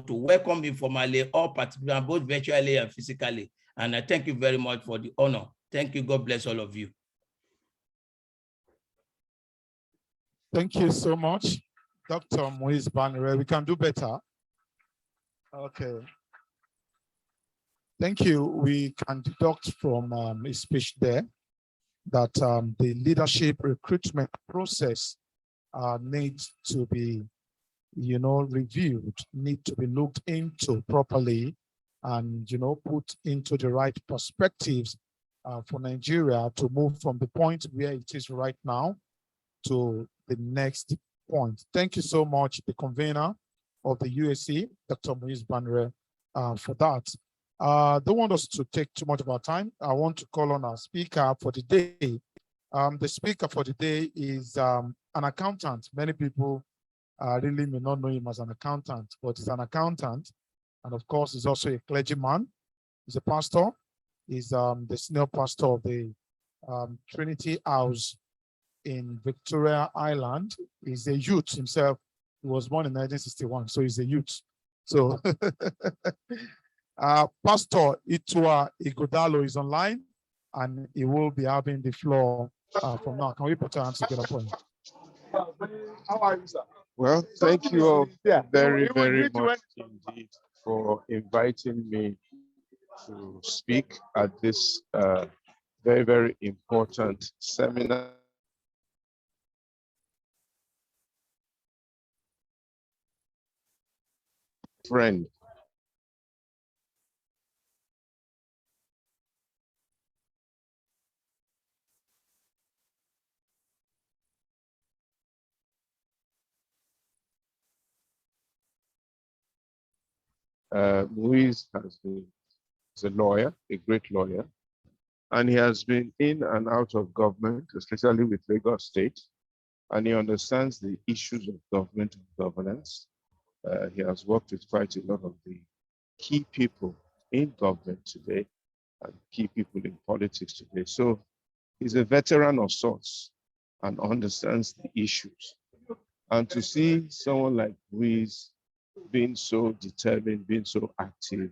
to welcome informally all participants, both virtually and physically. And I thank you very much for the honor. Thank you. God bless all of you. Thank you so much, Dr. Moise Banere. We can do better. Okay. Thank you. We can deduct from his speech there that the leadership recruitment process needs to be, reviewed, need to be looked into properly and, put into the right perspectives for Nigeria to move from the point where it is right now to the next point. Thank you so much, the convener of the UAC, Dr. Moise Banere, for that. Don't want us to take too much of our time. I want to call on our speaker for the day. The speaker for the day is an accountant. Many people really may not know him as an accountant, but he's an accountant. And of course, he's also a clergyman. He's a pastor. He's the senior pastor of the Trinity House in Victoria Island. He's a youth himself. He was born in 1961, so he's a youth. So Pastor Itua Igodalo is online, and he will be having the floor from now. Can we put our hands together for him? How are you, sir? Well, thank you all very, very much indeed for inviting me to speak at this very, very important seminar. Friend. Moise is a lawyer, a great lawyer, and he has been in and out of government, especially with Lagos State, and he understands the issues of government and governance. He has worked with quite a lot of the key people in government today and key people in politics today. So he's a veteran of sorts and understands the issues. And to see someone like Moise being so determined, being so active,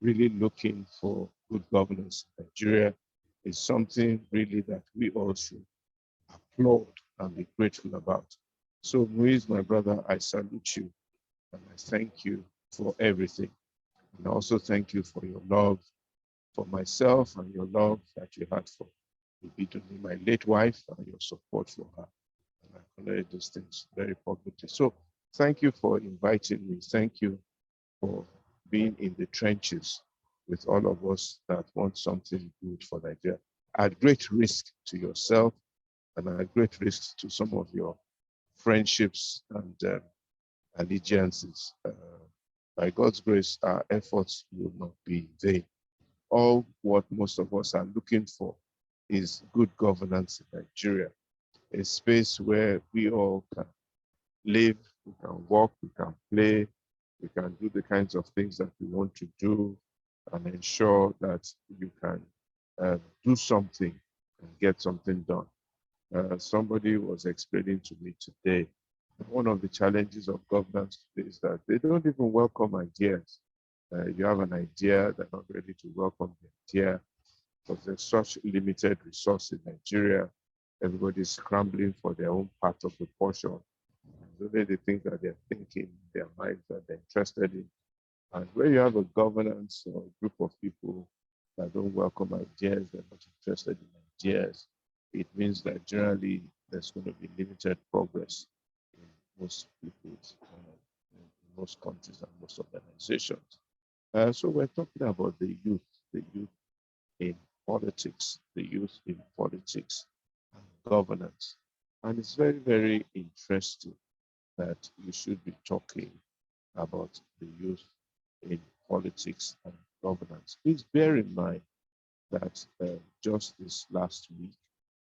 really looking for good governance in Nigeria is something really that we all should applaud and be grateful about. So Moise, my brother, I salute you and I thank you for everything. And I also thank you for your love for myself and your love that you had for Ibidunni, my late wife, and your support for her. And I acknowledge those things very publicly. So thank you for inviting me. Thank you for being in the trenches with all of us that want something good for Nigeria. At great risk to yourself and at great risk to some of your friendships and allegiances. By God's grace, our efforts will not be vain. All what most of us are looking for is good governance in Nigeria, a space where we all can live, we can walk, we can play, we can do the kinds of things that we want to do and ensure that you can do something and get something done. Somebody was explaining to me today, one of the challenges of governance today is that they don't even welcome ideas. You have an idea, they're not ready to welcome the idea because there's such limited resource in Nigeria. Everybody's scrambling for their own part of the portion. Only the things that they're thinking in their minds that they're interested in. And when you have a governance or a group of people that don't welcome ideas, they're not interested in ideas, it means that generally there's going to be limited progress in most people's, in most countries and most organizations. So we're talking about the youth in politics, the youth in politics and governance. And it's very, very interesting that we should be talking about the youth in politics and governance. Please bear in mind that just this last week,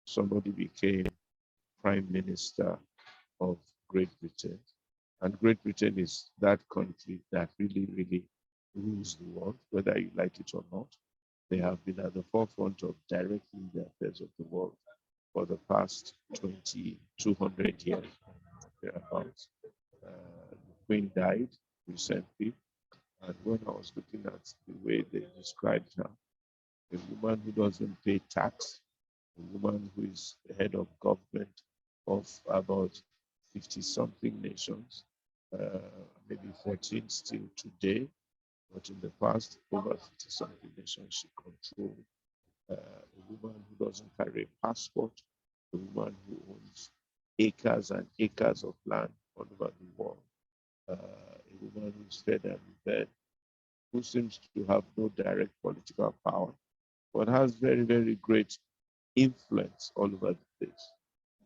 somebody became Prime Minister of Great Britain. And Great Britain is that country that really, really rules the world, whether you like it or not. They have been at the forefront of directing the affairs of the world for the past 200 years. Thereabouts. The Queen died recently, And when I was looking at the way they described her, a woman who doesn't pay tax, a woman who is the head of government of about 50-something nations, maybe 14 still today, but in the past, over 50-something nations she controlled. A woman who doesn't carry a passport, a woman who owns acres and acres of land all over the world, a woman who's fed and fed, who seems to have no direct political power, but has very, very great influence all over the place.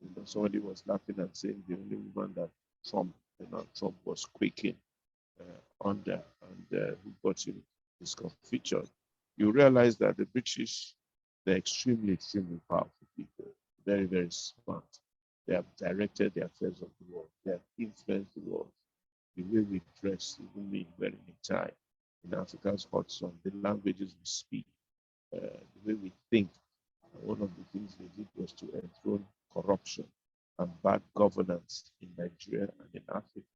You know, somebody was laughing and saying the only woman that Trump was quaking under and who got him discomfited. You realize that the British, they're extremely, extremely powerful people, very, very smart. They have directed the affairs of the world. They have influenced the world. The way we dress, even me wearing a tie in Africa's hot sun, the languages we speak, the way we think. One of the things they did was to enthrone corruption and bad governance in Nigeria and in Africa.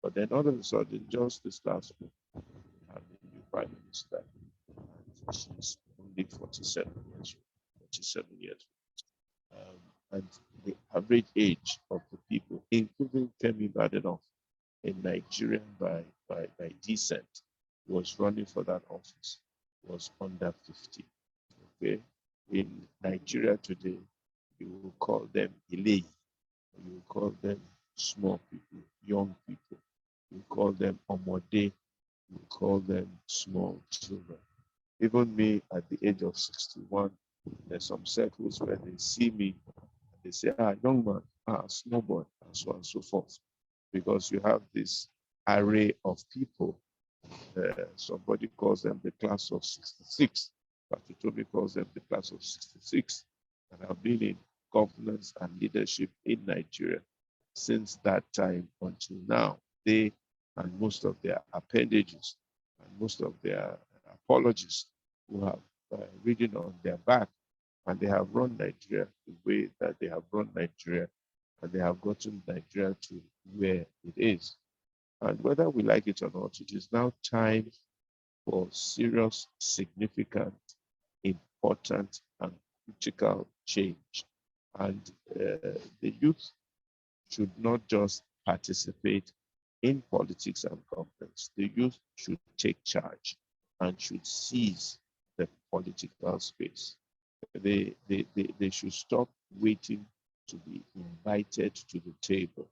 But then all of a sudden, just this last week, we have a new prime minister, and she's only 47 years old. And the average age of the people, including Kemi Badenoch, a Nigerian by descent, was running for that office, was under 50. Okay, in Nigeria today, you will call them elei, you will call them small people, young people, you call them omode, you call them small children. Even me at the age of 61, there's some circles where they see me and they say, young man, small boy, and so on and so forth. Because you have this array of people. Somebody calls them the class of 66. Patutomi calls them the class of 66. And have been in governance and leadership in Nigeria since that time until now. They and most of their appendages and most of their apologists who have ridden on their back, and they have run Nigeria the way that they have run Nigeria, and they have gotten Nigeria to where it is. And whether we like it or not, it is now time for serious, significant, important, and critical change. And the youth should not just participate in politics and governance. The youth should take charge and should seize the political space. They should stop waiting to be invited to the table,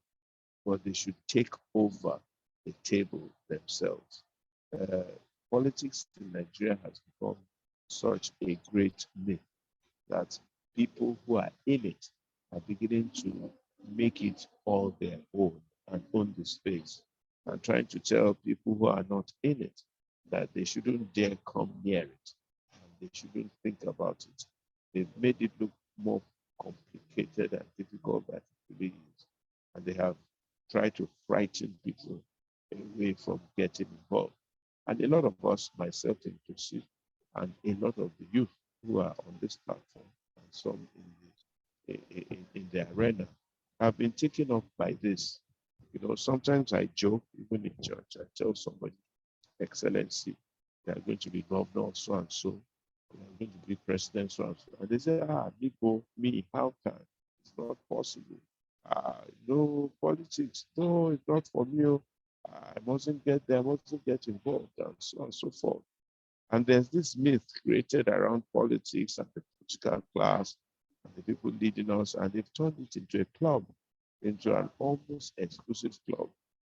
but they should take over the table themselves. Politics in Nigeria has become such a great myth that people who are in it are beginning to make it all their own and own the space, and trying to tell people who are not in it that they shouldn't dare come near it and they shouldn't think about it. They've made it look more complicated and difficult than it really is. And they have tried to frighten people away from getting involved. And a lot of us, myself inclusive, and a lot of the youth who are on this platform, and some in the arena, have been taken up by this. You know, sometimes I joke, even in church, I tell somebody, Excellency, they are going to be governor of so and so, they are going to be president so and so. And they say, Nico, me, how can? It's not possible. No politics, no, it's not for me. I mustn't get there, I mustn't get involved, and so on and so forth. And there's this myth created around politics and the political class and the people leading us, and they've turned it into a club, into an almost exclusive club.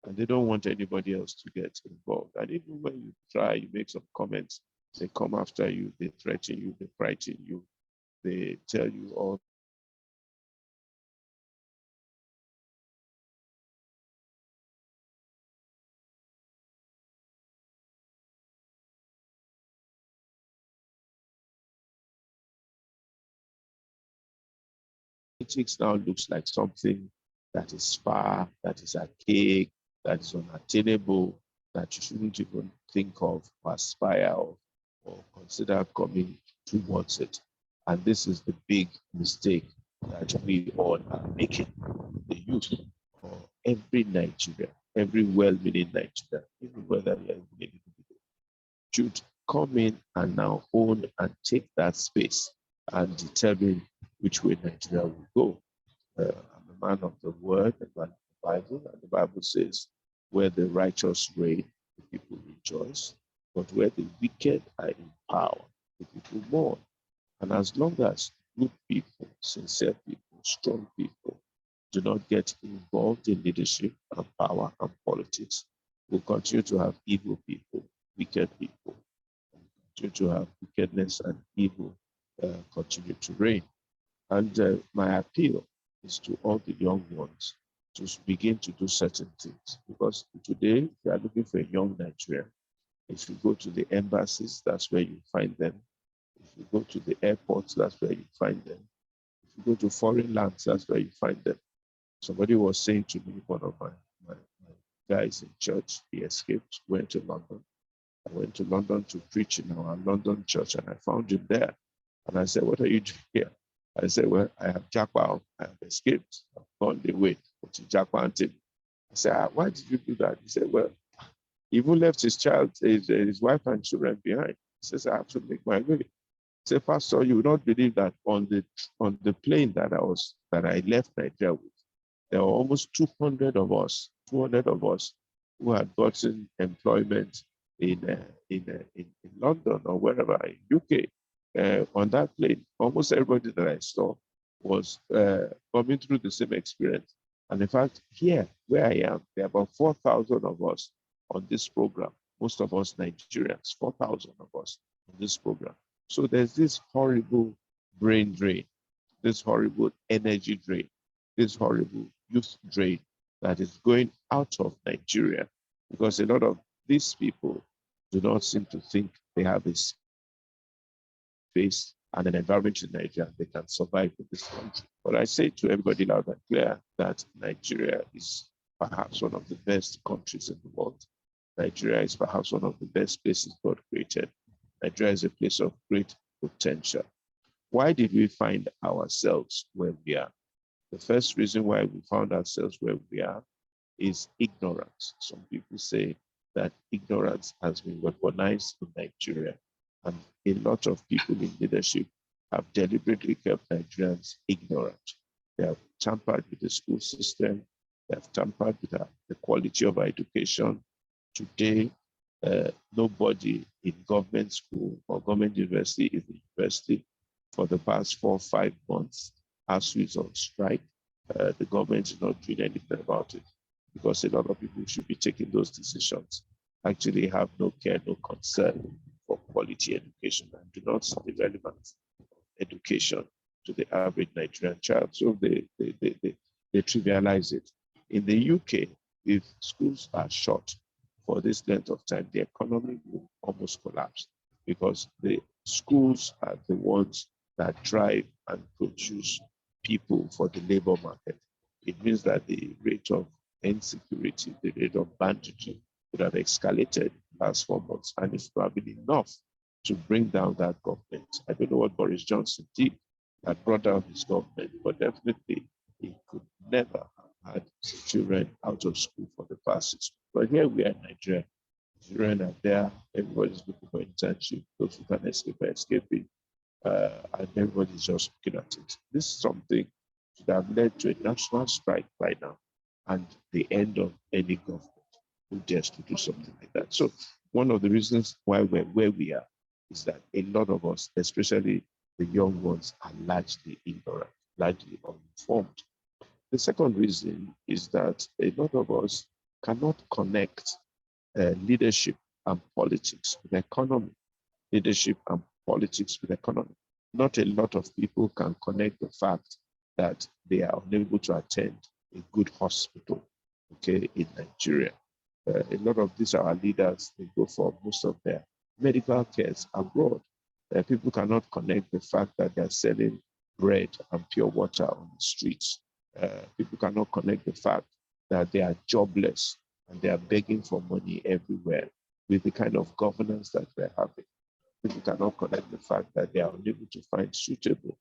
And they don't want anybody else to get involved. And even when you try, you make some comments, they come after you, they threaten you, they frighten you, they tell you all. Politics now looks like something that is far, that is archaic, that is unattainable, that you shouldn't even think of, or aspire or consider coming towards it. And this is the big mistake that we all are making. The youth or every Nigerian, every well-meaning Nigerian, even whether you're in should come in and now own and take that space and determine which way Nigeria will go. I'm a man of the word and the Bible, and the Bible says, where the righteous reign, the people rejoice, but where the wicked are in power, the people mourn. And as long as good people, sincere people, strong people do not get involved in leadership and power and politics, we'll continue to have evil people, wicked people, continue to have wickedness and evil continue to reign. And my appeal is to all the young ones to begin to do certain things. Because today, if you are looking for a young Nigerian, if you go to the embassies, that's where you find them. If you go to the airports, that's where you find them. If you go to foreign lands, that's where you find them. Somebody was saying to me, one of my guys in church, he escaped, went to London. I went to London to preach in our London church, and I found him there. And I said, what are you doing here? I said, well, I have jackpot. I have escaped. I've gone away to jackpot. I said, why did you do that? He said, well, he even left his child, his wife and children behind. He says, I have to make my way. I said, Pastor, you would not believe that on the plane that I left Nigeria with, there were almost 200 of us who had gotten employment in London or wherever, in UK. On that plane, almost everybody that I saw was coming through the same experience. And in fact, here, where I am, there are about 4,000 of us on this program, most of us Nigerians, 4,000 of us on this program. So there's this horrible brain drain, this horrible energy drain, this horrible youth drain that is going out of Nigeria, because a lot of these people do not seem to think they have a space and an environment in Nigeria they can survive in this country. But I say to everybody loud and clear that Nigeria is perhaps one of the best countries in the world. Nigeria is perhaps one of the best places God created. Nigeria is a place of great potential. Why did we find ourselves where we are? The first reason why we found ourselves where we are is ignorance. Some people say that ignorance has been weaponized in Nigeria, and a lot of people in leadership have deliberately kept Nigerians ignorant. They have tampered with the school system. They have tampered with the quality of our education. Today, nobody in government school or government university is in university for the past 4 or 5 months. ASU is on strike. The government is not doing anything about it because a lot of people should be taking those decisions actually have no care, no concern for quality education and do not see the relevance of education to the average Nigerian child. So they trivialize it. In the UK, if schools are shut for this length of time, the economy will almost collapse because the schools are the ones that drive and produce people for the labor market. It means that the rate of insecurity, the rate of banditry would have escalated in the last 4 months, and it's probably enough to bring down that government. I don't know what Boris Johnson did that brought down his government, but definitely he could never have had children out of school for the past 6 months. But here we are in Nigeria. Children are there, everybody's looking for internship, those who can escape are escaping, and everybody's just looking at it. This is something that have led to a national strike right now and the end of any government who dares to do something like that. So one of the reasons why we're where we are is that a lot of us, especially the young ones, are largely ignorant, largely uninformed. The second reason is that a lot of us cannot connect leadership and politics with economy. Leadership and politics with economy. Not a lot of people can connect the fact that they are unable to attend a good hospital, okay, in Nigeria. A lot of these are our leaders, they go for most of their medical cares abroad. People cannot connect the fact that they're selling bread and pure water on the streets. People cannot connect the fact that they are jobless and they are begging for money everywhere with the kind of governance that we're having. People cannot connect the fact that they are unable to find suitable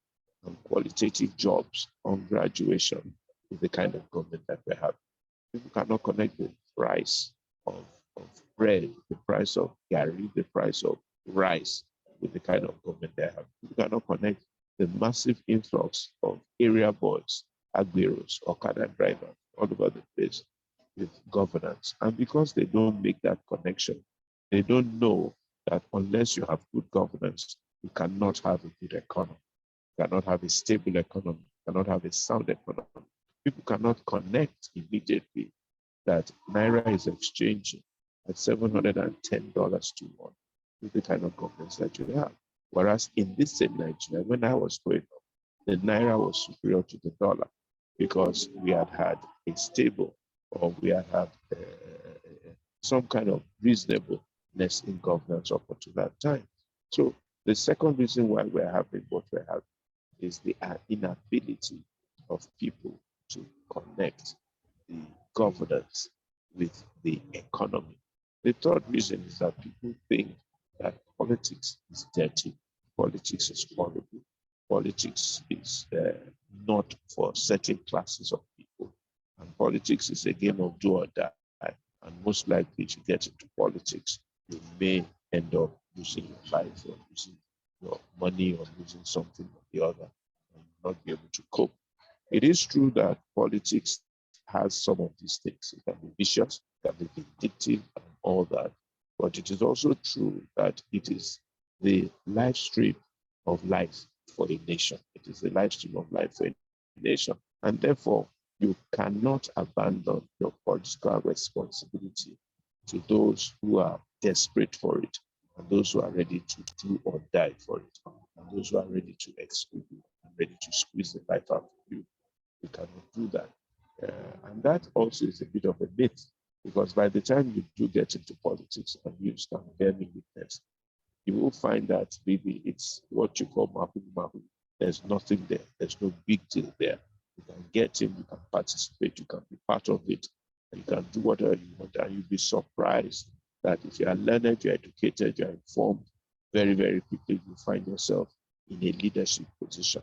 and qualitative jobs on graduation with the kind of government that we have. People cannot connect the price of bread, the price of gari, the price of rice with the kind of government they have. You cannot connect the massive influx of area boys, agberos, okada drivers all over the place with governance. And because they don't make that connection, they don't know that unless you have good governance, you cannot have a good economy, you cannot have a stable economy, you cannot have a sound economy. People cannot connect immediately that Naira is exchanging at $710 to one with the kind of governance that you have. Whereas in this same Nigeria, when I was growing up, the Naira was superior to the dollar because we had had a stable, or we had had some kind of reasonableness in governance up until that time. So the second reason why we're having what we're having is the inability of people to connect the governance with the economy. The third reason is that people think that politics is dirty, politics is horrible, politics is not for certain classes of people, and politics is a game of do or die. And most likely, if you get into politics, you may end up losing your life or losing your money or losing something or the other, and not be able to cope. It is true that politics has some of these things. It can be vicious, it can be vindictive, and all that. But it is also true that it is the live stream of life for a nation. It is the live stream of life for a nation. And therefore, you cannot abandon your political responsibility to those who are desperate for it, and those who are ready to do or die for it, and those who are ready to exclude you and ready to squeeze the life out of you. You cannot do that. And that also is a bit of a myth, because by the time you do get into politics and you start bearing witness, you will find that maybe it's what you call mahu. There's nothing there. There's no big deal there. You can get in, you can participate, you can be part of it, and you can do whatever you want. And you'll be surprised that if you are learned, you're educated, you're informed, very, very quickly you find yourself in a leadership position,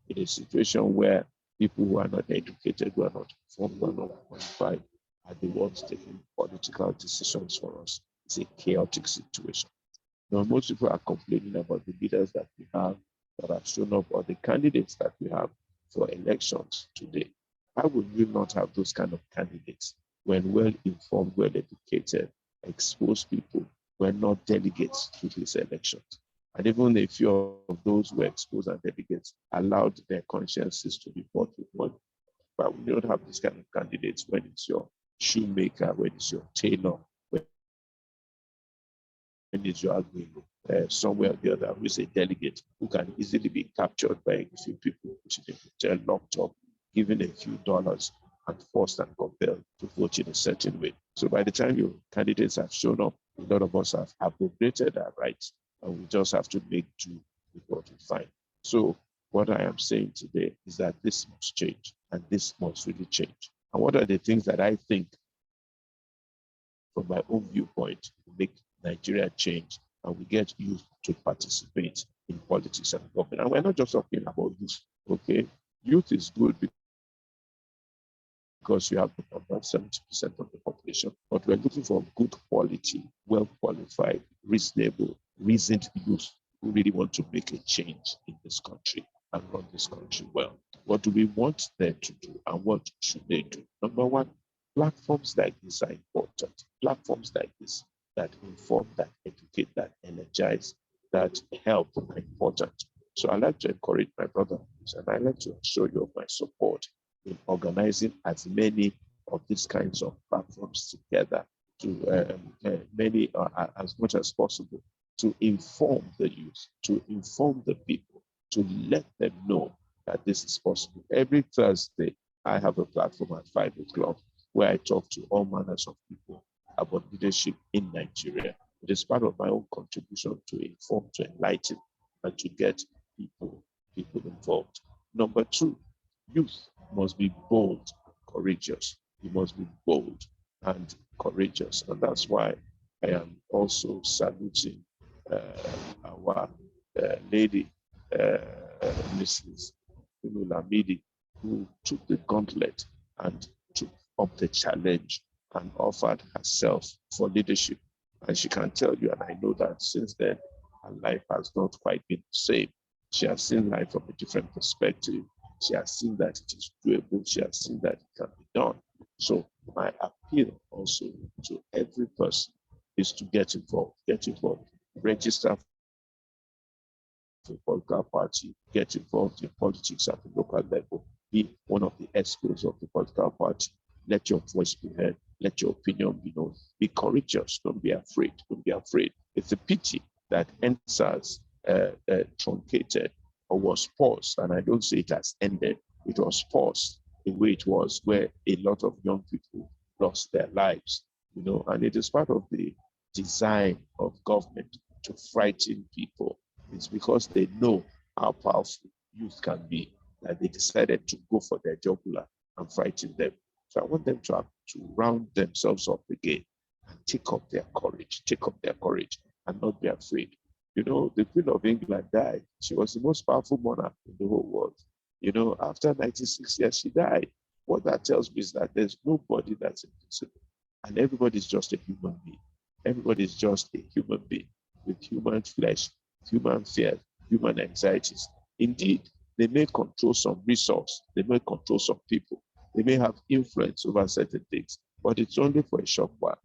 in a situation where people who are not educated, who are not informed, who are not qualified, are the ones taking political decisions for us. It's a chaotic situation. Now, most people are complaining about the leaders that we have that have shown up, or the candidates that we have for elections today. How would we not have those kind of candidates when well-informed, well-educated, exposed people were not delegates to these elections? And even a few of those who were exposed and delegates allowed their consciences to be bought with money. But we don't have this kind of candidates when it's your shoemaker, when it's your tailor, when it's your admin, somewhere or the other, who is a delegate who can easily be captured by a few people, put in a hotel, locked up, given a few dollars, and forced and compelled to vote in a certain way. So by the time your candidates have shown up, a lot of us have appropriated our rights, and we just have to make do with what we find. So what I am saying today is that this must change, and this must really change. And what are the things that I think, from my own viewpoint, to make Nigeria change and we get youth to participate in politics and government? And we're not just talking about youth, okay? Youth is good because you have about 70% of the population, but we're looking for good quality, well-qualified, reasonable, reasoned youth who really want to make a change in this country and run this country well. What do we want them to do, and what should they do? Number one, platforms like this are important. Platforms like this that inform, that educate, that energize, that help are important. So I'd like to encourage my brothers, and I'd like to show you of my support in organizing as many of these kinds of platforms together to as much as possible, to inform the youth, to inform the people, to let them know that this is possible. Every Thursday, I have a platform at 5 o'clock where I talk to all manners of people about leadership in Nigeria. It is part of my own contribution to inform, to enlighten, and to get people involved. Number two, youth must be bold, courageous. You must be bold and courageous. And that's why I am also saluting our lady, Mrs. Lamidi, who took the gauntlet and took up the challenge and offered herself for leadership And she can tell you, and I know that since then, her life has not quite been the same. She has seen life from a different perspective. She has seen that it is doable. She has seen that it can be done. So my appeal also to every person is to get involved, register for a political party, get involved in politics at the local level, be one of the experts of the political party. Let your voice be heard. Let your opinion be known. Be courageous. Don't be afraid. Don't be afraid. It's a pity that NSAS truncated or was paused, and I don't say it has ended. It was paused the way it was, where a lot of young people lost their lives. And it is part of the design of government to frighten people. It's because they know how powerful youth can be that they decided to go for their jugular and frighten them. So I want them to round themselves up again and take up their courage, and not be afraid. The Queen of England died. She was the most powerful monarch in the whole world. After 96 years, she died. What that tells me is that there's nobody that's invincible, and everybody's just a human being. Everybody's just a human being with human flesh, human fears, human anxieties. Indeed, they may control some resource, they may control some people, they may have influence over certain things, but it's only for a short while.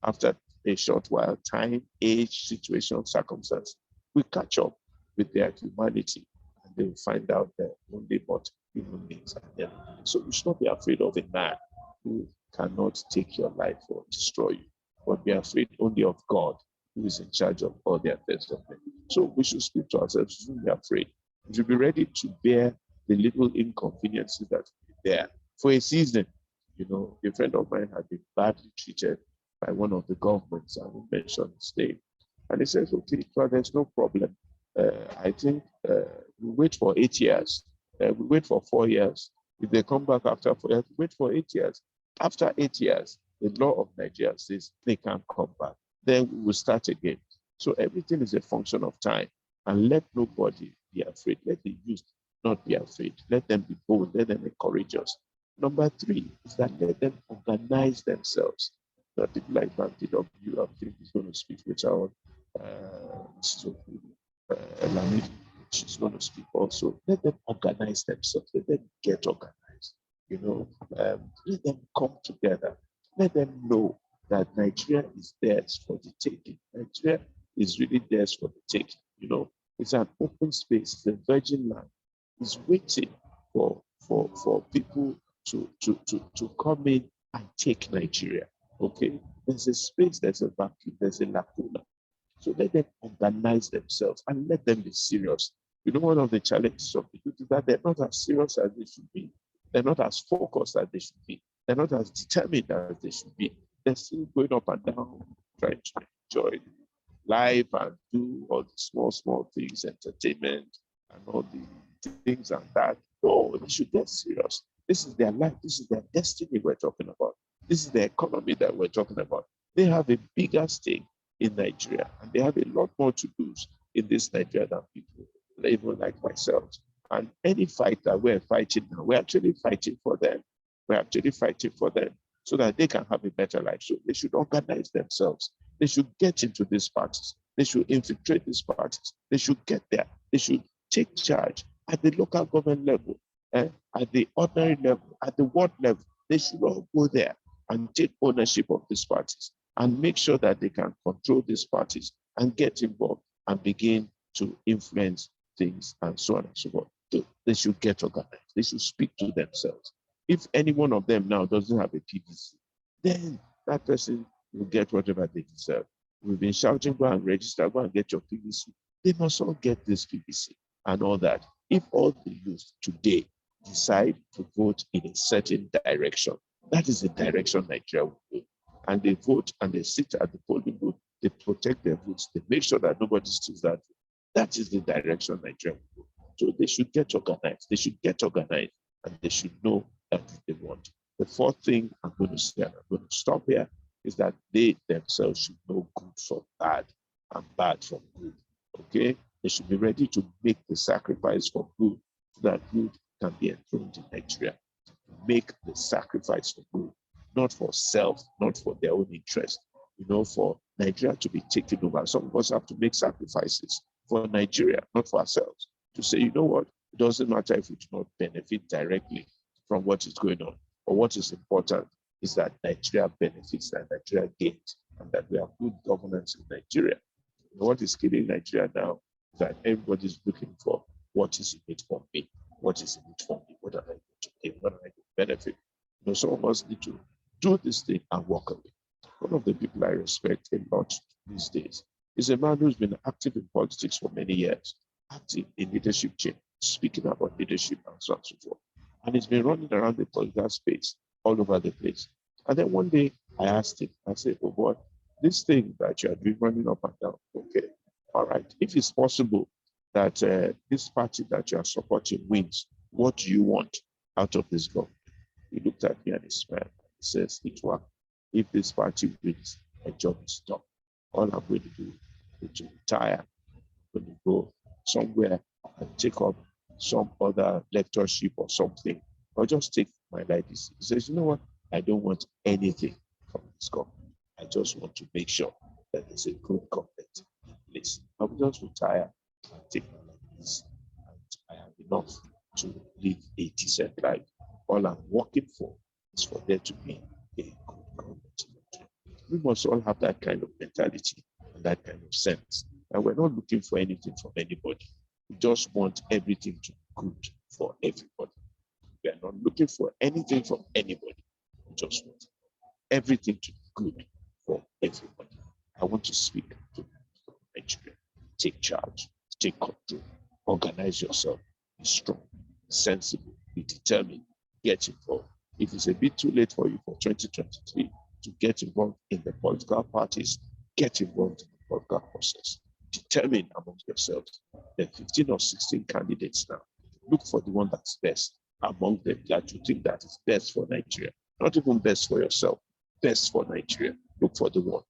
After a short while, time, age, situation, circumstance will catch up with their humanity, and they will find out that only but human beings are there. So we should not be afraid of a man who cannot take your life or destroy you, but be afraid only of God, who is in charge of all the affairs of men. So we should speak to ourselves, we shouldn't be afraid. We should be ready to bear the little inconveniences that will be there for a season. A friend of mine had been badly treated by one of the governments, I will mention his name. And he says, okay, well, there's no problem. I think we wait for 8 years. We wait for 4 years. If they come back after 4 years, wait for 8 years. After 8 years, the law of Nigeria says they can't come back. Then we will start again. So everything is a function of time. And let nobody be afraid. Let the youth not be afraid. Let them be bold. Let them be courageous. Number 3 is that let them organize themselves. That people like Banky W, I think is going to speak later on. Lamid, she's going to speak also. Let them organize themselves. Let them get organized. Let them come together. Let them know that Nigeria is theirs for the taking. Nigeria is really theirs for the taking. It's an open space. The virgin land is waiting for people to come in and take Nigeria. Okay, there's a space, there's a vacuum, there's a lacuna. So let them organize themselves and let them be serious. One of the challenges of the youth is that they're not as serious as they should be. They're not as focused as they should be. They're not as determined as they should be. They're still going up and down, trying to enjoy life and do all the small things, entertainment and all the things and that. No, they should get serious. This is their life. This is their destiny we're talking about. This is the economy that we're talking about. They have a bigger stake in Nigeria, and they have a lot more to lose in this Nigeria than people, even like myself. And any fight that we're fighting now, we're actually fighting for them. We're actually fighting for them so that they can have a better life. So they should organize themselves. They should get into these parties. They should infiltrate these parties. They should get there. They should take charge at the local government level, at the ordinary level, at the ward level. They should all go there and take ownership of these parties and make sure that they can control these parties and get involved and begin to influence things and so on and so forth. So they should get organized. They should speak to themselves. If any one of them now doesn't have a PVC, then that person will get whatever they deserve. We've been shouting, go and register, go and get your PVC. They must all get this PVC and all that. If all the youth today decide to vote in a certain direction, that is the direction Nigeria will go. And they vote and they sit at the polling booth, they protect their votes, they make sure that nobody steals that. That is the direction Nigeria will go. So they should get organized. They should get organized and they should know that they want. The 4th thing I'm going to say, and I'm going to stop here, is that they themselves should know good from bad and bad from good. Okay? They should be ready to make the sacrifice for good so that good can be enthroned in Nigeria. Make the sacrifice for good, not for self, not for their own interest, for Nigeria to be taken over. Some of us have to make sacrifices for Nigeria, not for ourselves, to say, you know what, it doesn't matter if we do not benefit directly from what is going on, but what is important is that Nigeria benefits, that Nigeria gains, and that we have good governance in Nigeria. What is killing Nigeria now is that everybody is looking for what is in it for me, what is in it for me, what am I going to gain, what am I going to benefit. Some of us need to do this thing and walk away. One of the people I respect a lot these days is a man who's been active in politics for many years, active in leadership change, speaking about leadership and so on and so forth. And he's been running around the political space all over the place. And then one day I asked him, I said, oh boy, this thing that you are doing running up and down, okay, all right. If it's possible that this party that you are supporting wins, what do you want out of this government? He looked at me and he smiled. He says, it will. If this party wins, my job is done. All I'm going to do is to retire. I'm going to go somewhere and take up some other lectureship or something, or just take my life. He says, you know what? I don't want anything from this government. I just want to make sure that there's a good government in place. I will just retire and take my life easy. And I have enough to live a decent life. All I'm working for is for there to be a good government. We must all have that kind of mentality and that kind of sense. And we're not looking for anything from anybody. We just want everything to be good for everybody. We are not looking for anything from anybody. We just want everything to be good for everybody. I want to speak to Nigeria. Take charge, take control, organize yourself, be strong, be sensible, be determined, get involved. If it's a bit too late for you for 2023 to get involved in the political parties, get involved in the political process. Determine among yourselves. There are 15 or 16 candidates now. Look for the one that's best among them that you think that is best for Nigeria. Not even best for yourself, best for Nigeria. Look for the one.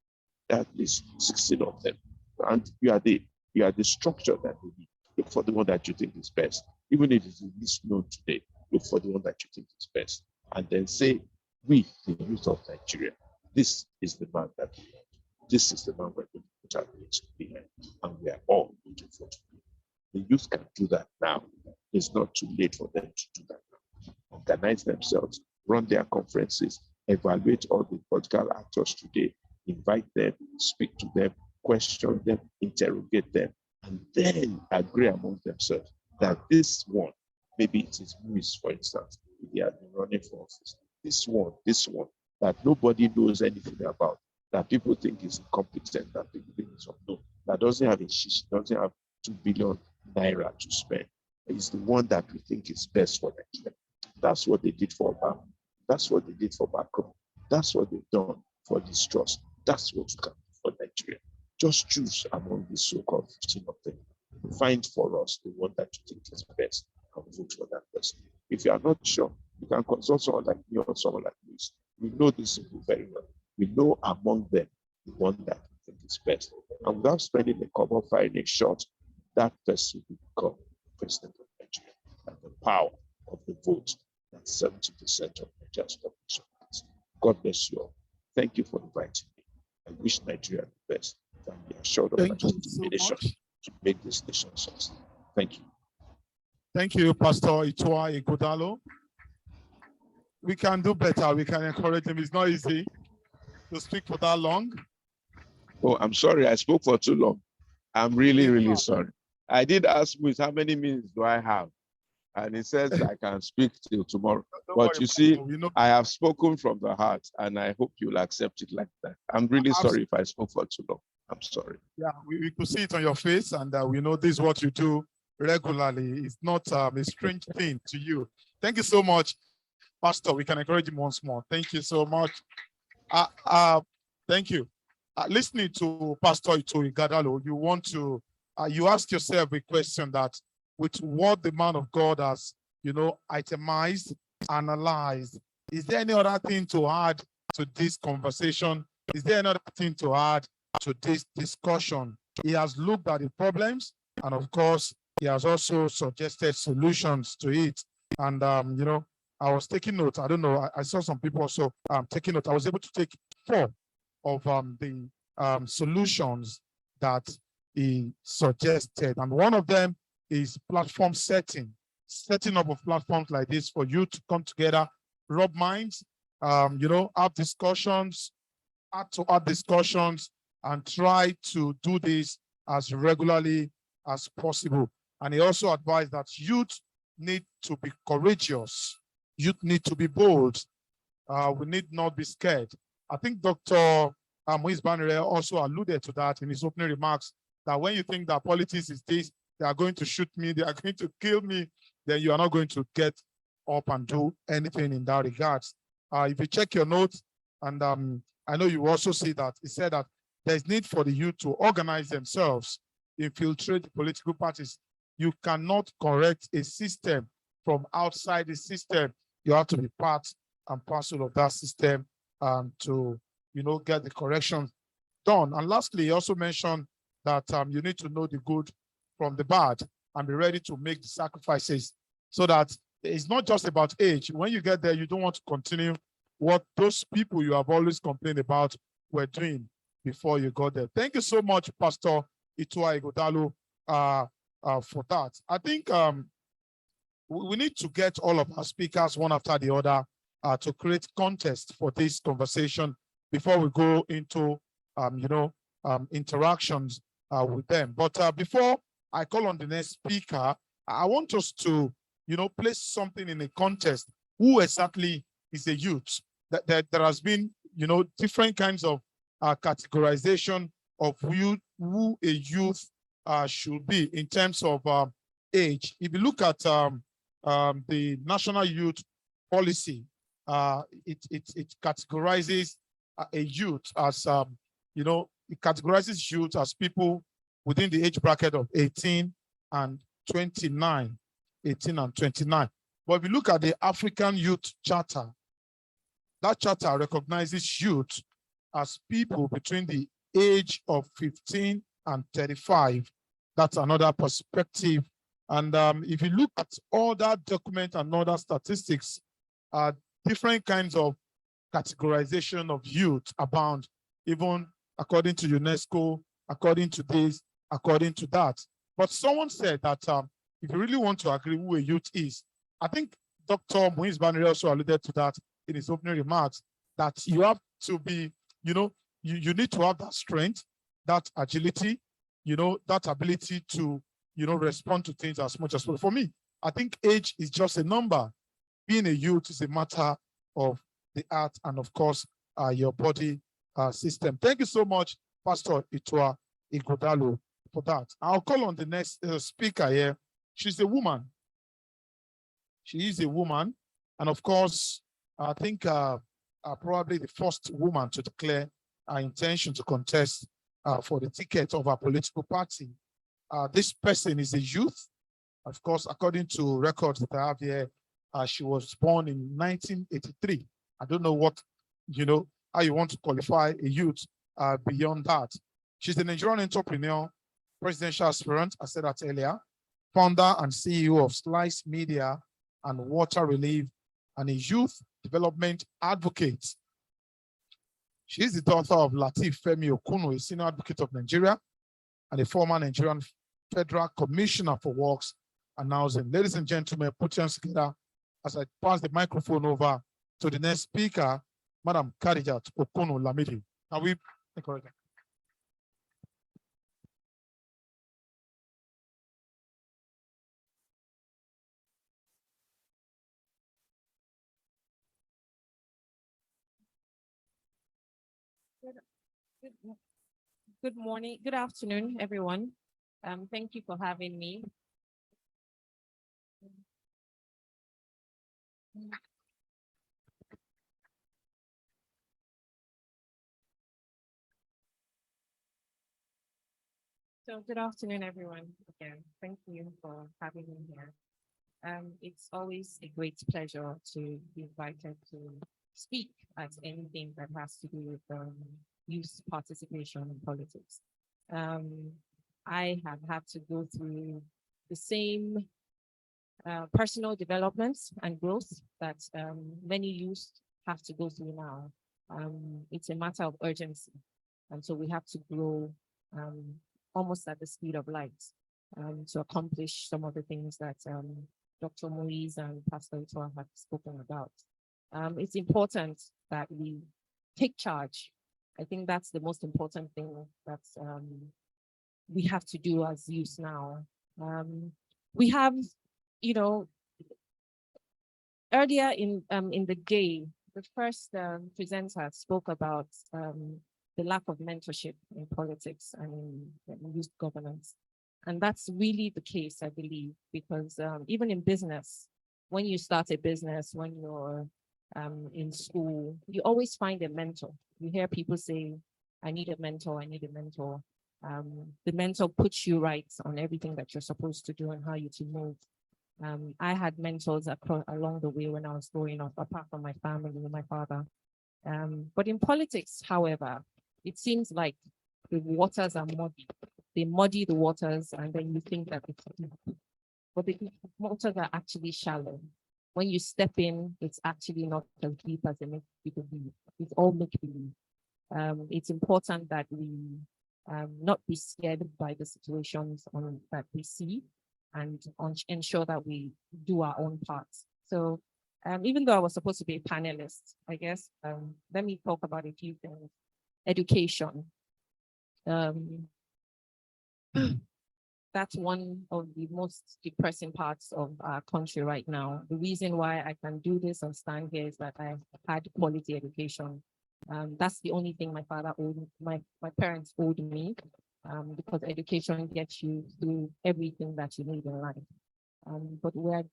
At least 16 of them. And you are the structure that we need. Look for the one that you think is best. Even if it's the least known today, look for the one that you think is best. And then say, we, the youth of Nigeria, this is the man that we want. This is the man we're going to put our names behind. And we are all looking forward to it. The youth can do that now. It's not too late for them to do that now. Organize themselves, run their conferences, evaluate all the political actors today, invite them, speak to them, question them, interrogate them, and then agree among themselves that this one, maybe it is Louis, for instance, if he has been running for office, this one, that nobody knows anything about, that people think is incompetent, that people think is unknown, that doesn't have a shish, doesn't have 2 billion naira to spend, is the one that we think is best for Nigeria. That's what they did for Obama. That's what they did for Macron. That's what they've done for this trust. That's what you can do for Nigeria. Just choose among the so-called 15 of them. Find for us the one that you think is best and vote for that person. If you are not sure, you can consult someone like me or someone like this. We know these people very well. We know among them the one that we think is best. And without spending a couple of firing a shot, that person will become president of Nigeria. And the power of the vote that 70% of Nigeria's population has. God bless you all. Thank you for inviting me. I wish Nigeria the best. And be assured of my determination to make this nation succeed. Thank you. Thank you, Pastor Itua Ighodalo. We can do better. We can encourage him. It's not easy to speak for that long. Oh, I'm sorry. I spoke for too long. I'm really, really sorry. I did ask Louis, how many minutes do I have? And he says I can speak till tomorrow. But you see, I have spoken from the heart, and I hope you'll accept it like that. I'm really sorry if I spoke for too long. I'm sorry. Yeah, we could see it on your face, and we know this is what you do regularly. It's not a strange thing to you. Thank you so much, Pastor. We can encourage him once more. Thank you so much. Thank you. Listening to Pastor Itua Ighodalo, you want to, you ask yourself a question that with what the man of God has, itemized, analyzed, is there any other thing to add to this conversation? Is there another thing to add to this discussion? He has looked at the problems, and of course, he has also suggested solutions to it. And, I was taking notes. I don't know. I saw some people also taking notes. I was able to take 4 of the solutions that he suggested. And one of them is platform setting up of platforms like this for you to come together, rub minds, have discussions, add discussions, and try to do this as regularly as possible. And he also advised that youth need to be courageous. Youth need to be bold. We need not be scared. I think Dr. Moise Banere also alluded to that in his opening remarks, that when you think that politics is this, they are going to shoot me, they are going to kill me, then you are not going to get up and do anything in that regards. If you check your notes, and I know you also see that he said that there's need for the youth to organize themselves, infiltrate the political parties. You cannot correct a system from outside the system. You have to be part and parcel of that system to, get the correction done. And lastly, he also mentioned that you need to know the good from the bad and be ready to make the sacrifices, so that it's not just about age. When you get there, you don't want to continue what those people you have always complained about were doing before you got there. Thank you so much, Pastor Itua Igodalo, for that. I think we need to get all of our speakers one after the other to create context for this conversation before we go into interactions with them. But before I call on the next speaker, I want us to place something in a context. Who exactly is a youth? That there has been different kinds of categorization of who a youth should be in terms of age. If you look at the National Youth Policy, it categorizes a youth as it categorizes youth as people within the age bracket of 18 and 29. 18 and 29. But if you look at the African Youth Charter, that charter recognizes youth as people between the age of 15 and 35. That's another perspective. And if you look at all that document and other statistics, different kinds of categorization of youth abound, even according to UNESCO, according to this, according to that. But someone said that if you really want to agree who a youth is, I think Dr. Moise Banere also alluded to that in his opening remarks, that you have to be, you need to have that strength, that agility, that ability to, respond to things as much as possible. For me, I think age is just a number. Being a youth is a matter of the art and, of course, your body system. Thank you so much, Pastor Itua Igodalo, for that. I'll call on the next speaker here. She's a woman. She is a woman. And of course, I think probably the first woman to declare her intention to contest for the ticket of a political party. This person is a youth. Of course, according to records that I have here, she was born in 1983. I don't know what, how you want to qualify a youth beyond that. She's a Nigerian entrepreneur, presidential aspirant, I said that earlier, founder and CEO of Slice Media and Water Relief, and a youth development advocate. She is the daughter of Lateef Femi Okuno, a senior advocate of Nigeria, and a former Nigerian Federal Commissioner for Works and Housing. Ladies and gentlemen, put your hands together as I pass the microphone over to the next speaker, Madam Khadijat Okuno Lamidi. Are we correct? Good morning, good afternoon, everyone. Thank you for having me. So good afternoon, everyone. Again, thank you for having me here. It's always a great pleasure to be invited to speak at anything that has to do with youth participation in politics. I have had to go through the same personal developments and growth that many youth have to go through now. It's a matter of urgency. And so we have to grow almost at the speed of light to accomplish some of the things that Dr. Moise and Pastor Itoa have spoken about. It's important that we take charge. I think that's the most important thing that we have to do as youth now. We have, earlier in the day, the first presenter spoke about the lack of mentorship in politics and in youth governance. And that's really the case, I believe, because even in business, when you start a business, when you're in school, you always find a mentor. You hear people say, I need a mentor, I need a mentor. The mentor puts you right on everything that you're supposed to do and how you to move. I had mentors along the way when I was growing up, apart from my family, my father. But in politics, however, it seems like the waters are muddy. They muddy the waters and then you think that it's deep. But the waters are actually shallow. When you step in, it's actually not as deep as it makes people believe. It's all make-believe. It's important that we not be scared by the situations that we see and ensure that we do our own parts. So even though I was supposed to be a panelist, I guess, let me talk about a few things. Education. That's one of the most depressing parts of our country right now. The reason why I can do this and stand here is that I had quality education. That's the only thing my father owed, my parents owed me, because education gets you through everything that you need in life. But where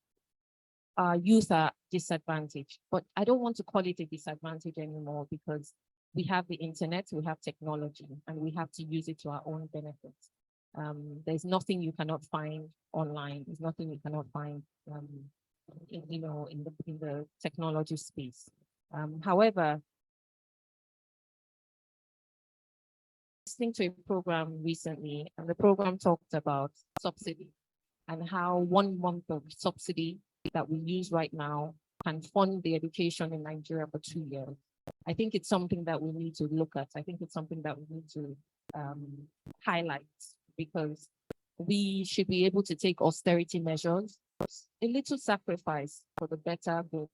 our youth are disadvantaged, but I don't want to call it a disadvantage anymore because we have the internet, we have technology, and we have to use it to our own benefit. There's nothing you cannot find online. There's nothing you cannot find, in the technology space. However, listening to a program recently, and the program talked about subsidy and how 1 month of subsidy that we use right now can fund the education in Nigeria for 2 years. I think it's something that we need to look at. I think it's something that we need to highlight, because we should be able to take austerity measures, a little sacrifice for the better good.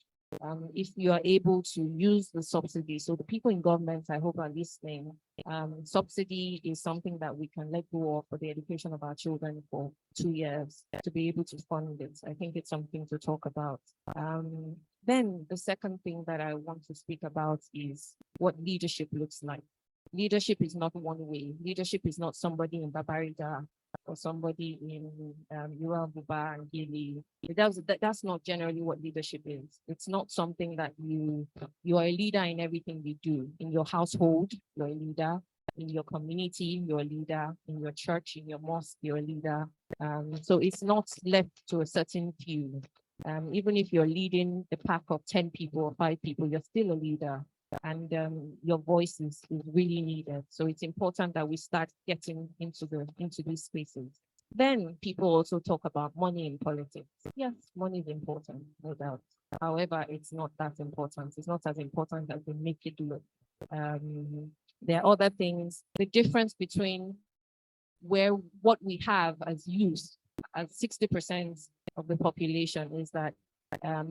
If you are able to use the subsidy, so the people in government, I hope, are listening. Subsidy is something that we can let go of for the education of our children for 2 years to be able to fund it. I think it's something to talk about. Then the second thing that I want to speak about is what leadership looks like. Leadership is not one way. Leadership is not somebody in Babariga or somebody in Yoruba and Gili. That's not generally what leadership is. It's not something that you are a leader in everything you do. In your household, you're a leader. In your community, you're a leader. In your church, in your mosque, you're a leader. So it's not left to a certain few. Even if you're leading a pack of 10 people or 5 people, you're still a leader. And your voice is really needed. So it's important that we start getting into these spaces. Then people also talk about money in politics. Yes, money is important, no doubt. However, it's not that important. It's not as important as we make it look. There are other things. The difference between what we have as youth, as 60% of the population, is that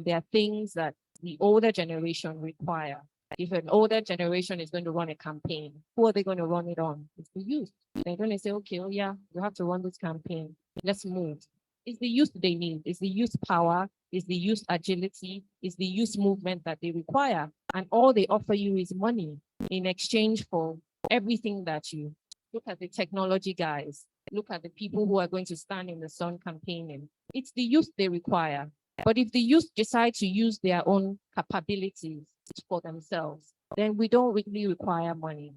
there are things that the older generation require. If an older generation is going to run a campaign, who are they going to run it on? It's the youth. They're going to say, okay, oh yeah, you have to run this campaign. Let's move. It's the youth they need. It's the youth power. It's the youth agility. It's the youth movement that they require. And all they offer you is money in exchange for everything that you look at. The technology guys, look at the people who are going to stand in the sun campaigning. It's the youth they require. But if the youth decide to use their own capabilities for themselves, then we don't really require money.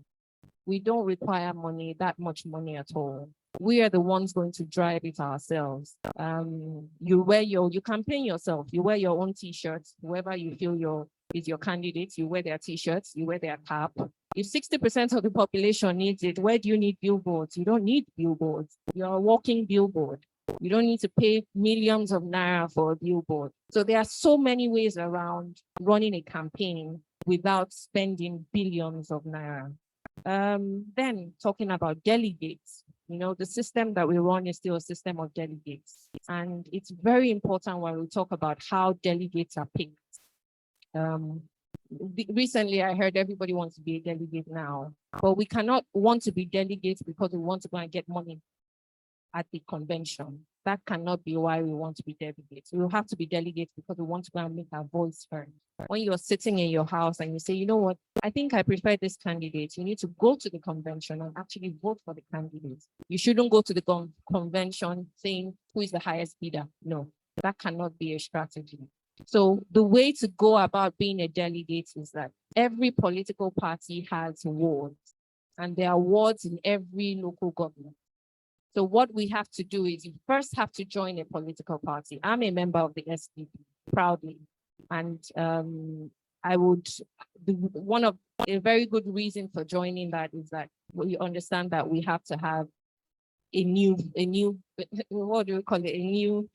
We don't require money, that much money at all. We are the ones going to drive it ourselves. You campaign yourself, you wear your own t-shirts, whoever you feel is your candidate, you wear their t-shirts, you wear their cap. If 60% of the population needs it, where do you need billboards? You don't need billboards. You're a walking billboard. You don't need to pay millions of naira for a billboard. So there are so many ways around running a campaign without spending billions of naira. Then talking about delegates, you know, the system that we run is still a system of delegates. And it's very important when we talk about how delegates are picked. Recently, I heard everybody wants to be a delegate now, but we cannot want to be delegates because we want to go and get money at the convention. That cannot be why we want to be delegates. We will have to be delegates because we want to go and make our voice heard. When you're sitting in your house and you say, you know what, I think I prefer this candidate, you need to go to the convention and actually vote for the candidate. You shouldn't go to the convention saying who is the highest bidder. No, that cannot be a strategy. So the way to go about being a delegate is that every political party has wards, and there are wards in every local government. So what we have to do is you first have to join a political party. I'm a member of the SDP, proudly. And I would, one of a very good reason for joining that is that we understand that we have to have a new, what do we call it? A new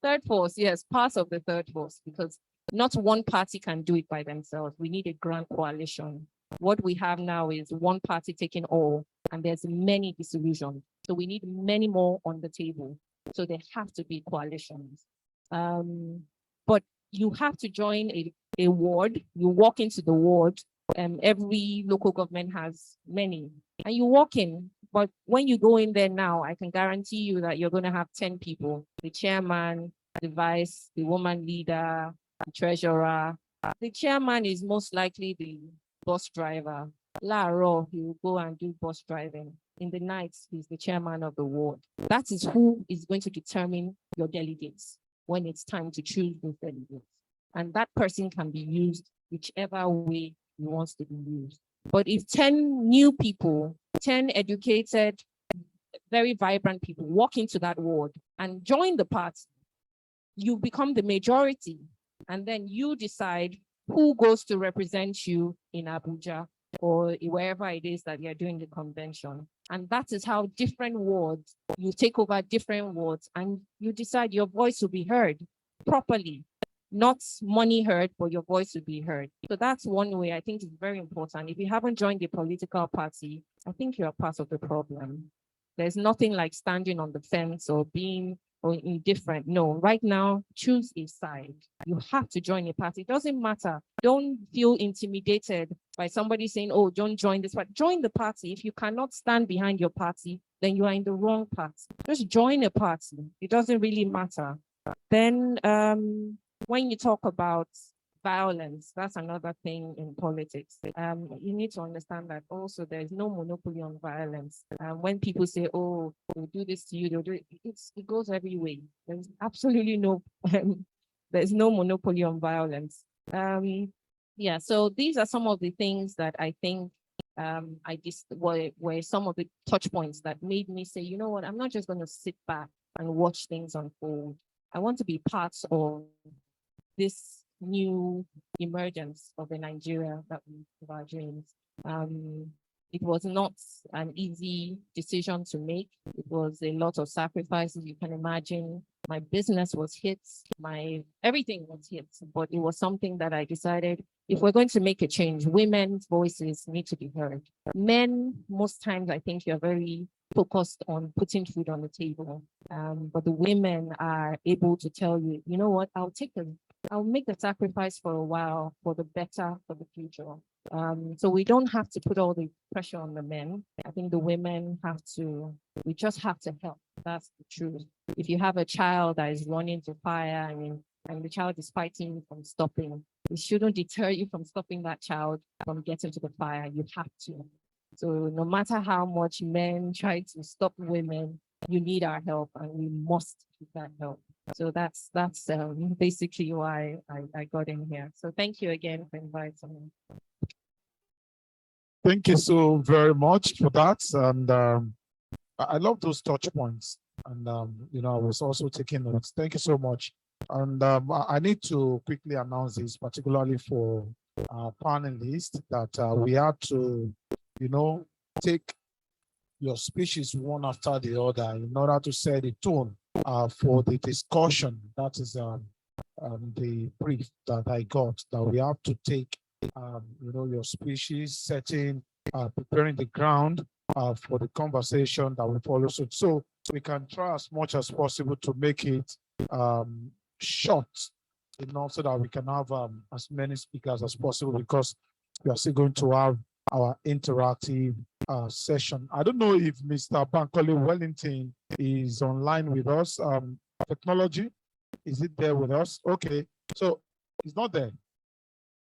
third force, yes, part of the third force, because not one party can do it by themselves. We need a grand coalition. What we have now is one party taking all, and there's many disillusions. So we need many more on the table. So there have to be coalitions. But you have to join a ward. You walk into the ward, and every local government has many, and you walk in. But when you go in there now, I can guarantee you that you're going to have 10 people: the chairman, the vice, the woman leader, the treasurer. The chairman is most likely the bus driver. Laro, he will go and do bus driving. In the nights, he's the chairman of the ward. That is who is going to determine your delegates when it's time to choose those delegates. And that person can be used whichever way he wants to be used. But if 10 new people, 10 educated, very vibrant people walk into that ward and join the party, you become the majority. And then you decide who goes to represent you in Abuja or wherever it is that you're doing the convention. And that is how different wards, you take over different wards and you decide your voice will be heard properly. Not money heard, but your voice will be heard. So that's one way I think is very important. If you haven't joined a political party, I think you're part of the problem. There's nothing like standing on the fence or being indifferent. No, right now, choose a side. You have to join a party. It doesn't matter. Don't feel intimidated by somebody saying, oh, don't join this party. Join the party. If you cannot stand behind your party, then you are in the wrong party. Just join a party. It doesn't really matter. Then when you talk about violence, that's another thing in politics. You need to understand that also there's no monopoly on violence. When people say, oh, they'll do this to you, they'll do it, it goes every way. There's absolutely no, there's no monopoly on violence. Yeah, so these are some of the things that I think were some of the touch points that made me say, you know what, I'm not just going to sit back and watch things unfold. I want to be part of this new emergence of the Nigeria that we have our dreams. It was not an easy decision to make. It was a lot of sacrifices, you can imagine. My business was hit, everything was hit, but it was something that I decided, if we're going to make a change, women's voices need to be heard. Men, most times, I think you're very focused on putting food on the table. But the women are able to tell you, you know what, I'll make the sacrifice for a while for the better, for the future. So we don't have to put all the pressure on the men. I think the women we just have to help. That's the truth. If you have a child that is running to fire and the child is fighting from stopping, it shouldn't deter you from stopping that child from getting to the fire. You have to. So no matter how much men try to stop women, you need our help and we must keep that help. So that's basically why I got in here. So thank you again for inviting me. Thank you so very much for that. And I love those touch points. And, you know, I was also taking notes. Thank you so much. And I need to quickly announce this, particularly for our panelists, that we had to, you know, take your speeches one after the other in order to set the tone for the discussion. That is the brief that I got, that we have to take, you know, your speeches, setting preparing the ground for the conversation that will follow soon. So we can try as much as possible to make it short enough so that we can have as many speakers as possible, because we are still going to have our interactive session. I don't know if Mr. Bankole Wellington is online with us. Technology, is it there with us? Okay, so it's not there.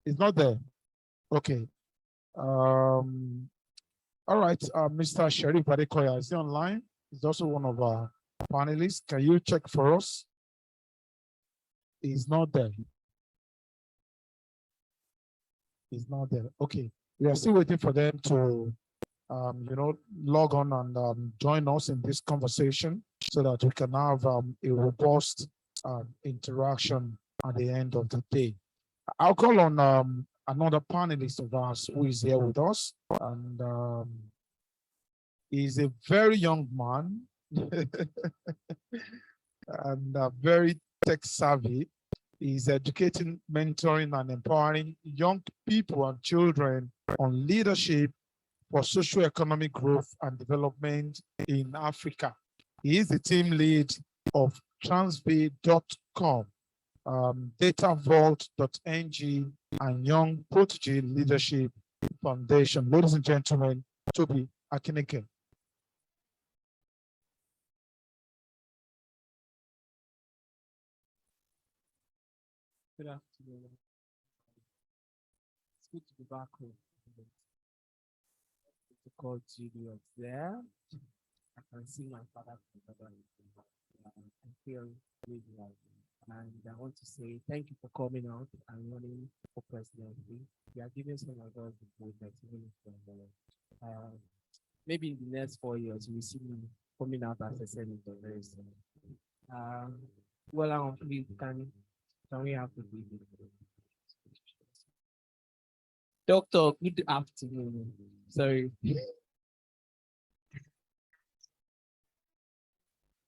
It's not there. Okay. All right, Mr. Sharif Adekoya, is he online? He's also one of our panelists. Can you check for us? He's not there. He's not there. Okay, we are still waiting for them to, log on and join us in this conversation so that we can have a robust interaction at the end of the day. I'll call on another panelist of ours who is here with us, and he's a very young man and very tech savvy. He's educating, mentoring, and empowering young people and children on leadership for socio-economic growth and development in Africa. He is the team lead of transbay.com, datavault.ng, and Young Protege Leadership Foundation. Ladies and gentlemen, Toby Akineke. Good afternoon. It's good to be back home. The call Julius there. I can see my father from I feel really well. And I want to say thank you for coming out and running for presidency. We are giving some of us the vote that maybe in the next 4 years we see me coming out as a senator very soon. Well, please can we have the video? Doctor, good afternoon. Sorry.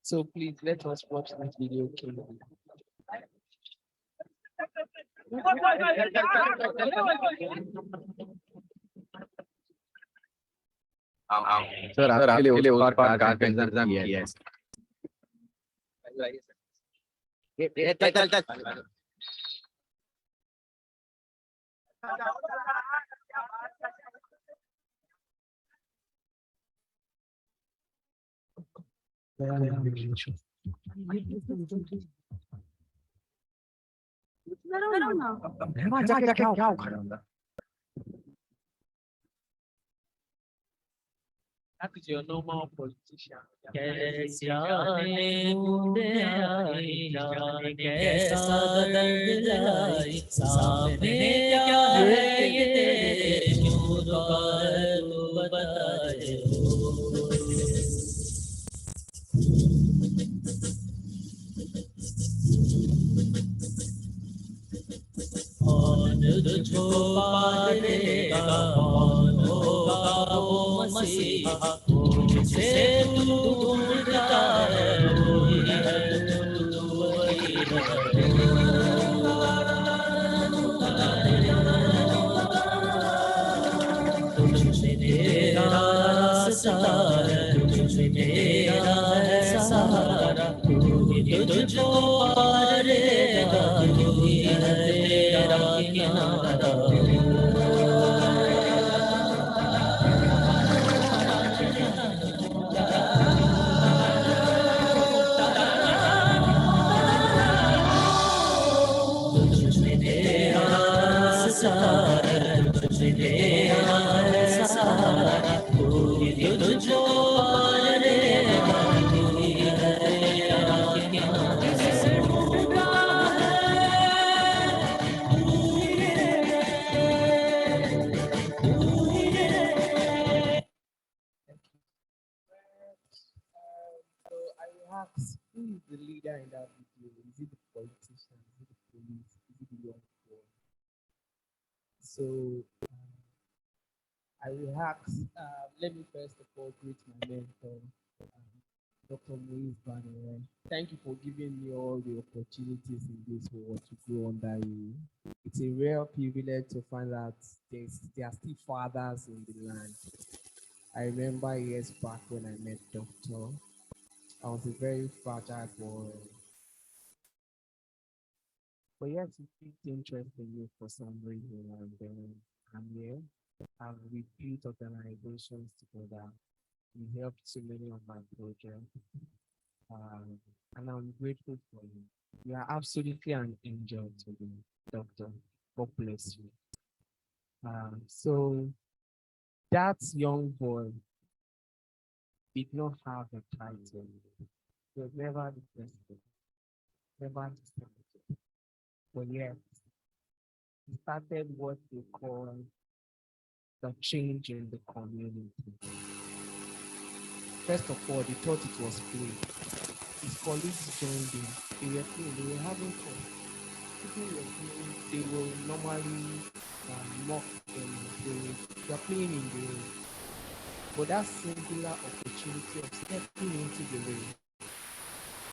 So please let us watch this video carefully. Sir, actually उस बार car का इंतजाम किया है। क्या उखाड़ा होगा? That is your normal politician. Who is the leader in that video? Is it the politician? Is it the police? Is it the young boy? So I will ask, let me first of all greet my mentor, Dr. Moise Banner. Thank you for giving me all the opportunities in this world to grow under you. It's a rare privilege to find out there are still fathers in the land. I remember years back when I met Doctor. I was a very fragile boy. But yes, it piqued interest in me for some reason, and then I'm here. We built organizations together. We helped so many of my projects. And I'm grateful for you. You are absolutely an angel to me, Doctor. God bless you. So that young boy did not have a title. He was never the president, never the senator. But yet, he started what they call the change in the community. First of all, they thought it was play. His colleagues joined him. They were having fun. People were playing, they will normally mock them. They are playing in the rain. But that singular opportunity of stepping into the rain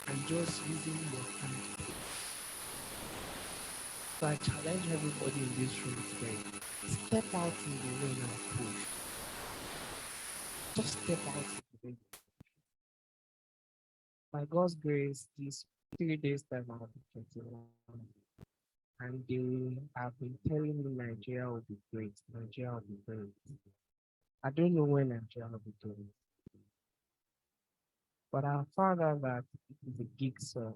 and just using your hand. So I challenge everybody in this room today. Step out in the rain and push. Just step out in the rain. By God's grace, these 3 days time I'll be 21. And they have been telling me Nigeria will be great. Nigeria will be great. I don't know when Nigeria will be doing. But I found out that it is a gig song.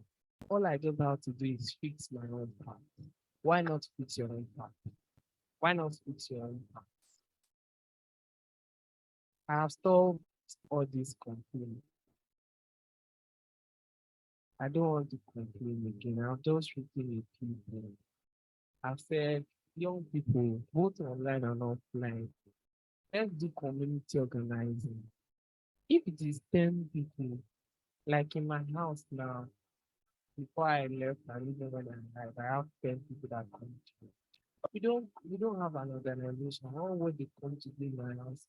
All I just have to do is fix my own part. Why not fix your own part? Why not fix your own part? I have stopped all these complaints. I don't want to complain again. I've just written a people. I've said, young people, both online and offline, let's do community organizing. If it is 10 people, like in my house now, before I left, I live over there, I have 10 people that come to me. We don't have an organization. How would they come to be my house?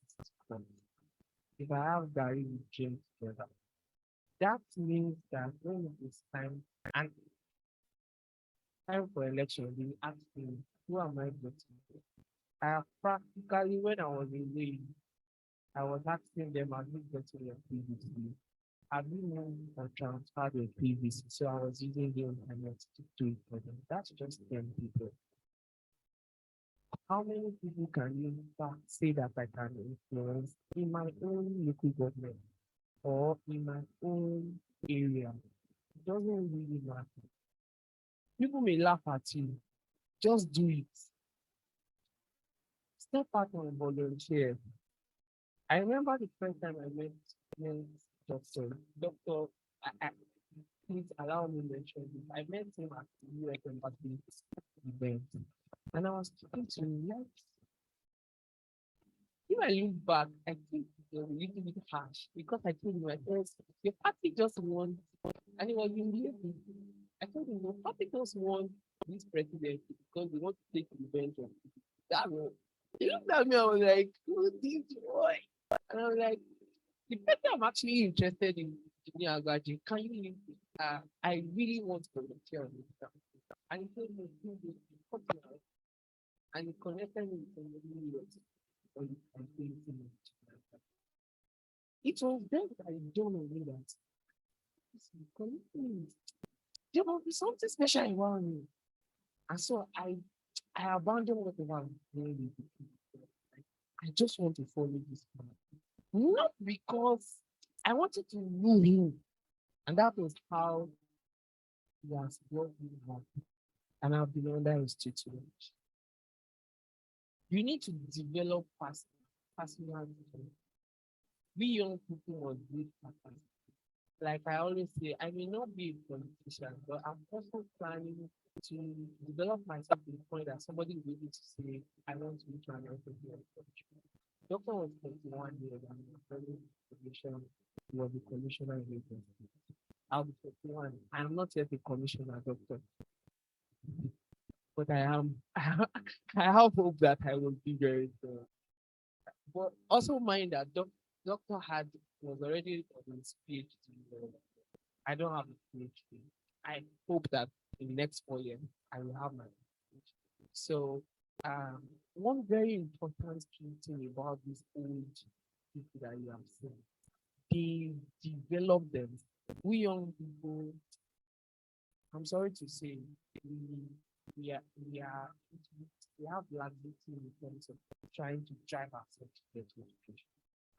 If I have Gary, we drink together. That means that when it is time and time for election, they ask me, who am I voting for? I have practically, when I was in Wales, I was asking them, have you gotten your PVC? Have you moved or transferred your PVC? So I was using the internet to do it for them. That's just 10 people. How many people can you say that I can influence in my own local government or in my own area? It doesn't really matter. People may laugh at you. Just do it. Step out and volunteer. I remember the first time I met Doctor, please allow me to mention this. I met him at the UAC embassy event, and I was talking to him. If I look back, I think it was a little bit harsh because I told him, I said, your party just won, and he was in the I told him, your party just won this presidency because they want to take revenge on that one. He looked at me, I was like, who's this boy? And I was like, the person I'm actually interested in Agbaji, can you link me? I really want to volunteer on this stuff. And he told me, and he connected me to the US. It was then that I don't know that there must be something special around me. And so I abandoned what the one really. I just want to follow this man. Not because I wanted to know him. And that was how he has brought me up. And I've been under his tutelage. You need to develop personality. We young people must build capacity. Like I always say, I may not be a politician, but I'm also planning to develop myself to the point that somebody will be able to say, I want to reach an entrepreneur. Doctor was 21 years and very commission. He was a commissioner in Lagos. I'll be 21. I'm not yet a commissioner, doctor. But I have hope that I will be very good. But also mind that doctor was already on his PhD I don't have a PhD. I hope that in the next 4 years, I will have my PhD. So, one very important key thing about these old people that you have seen, they develop them. We young people, I'm sorry to say, we are we have liability in terms of trying to drive ourselves to get to education.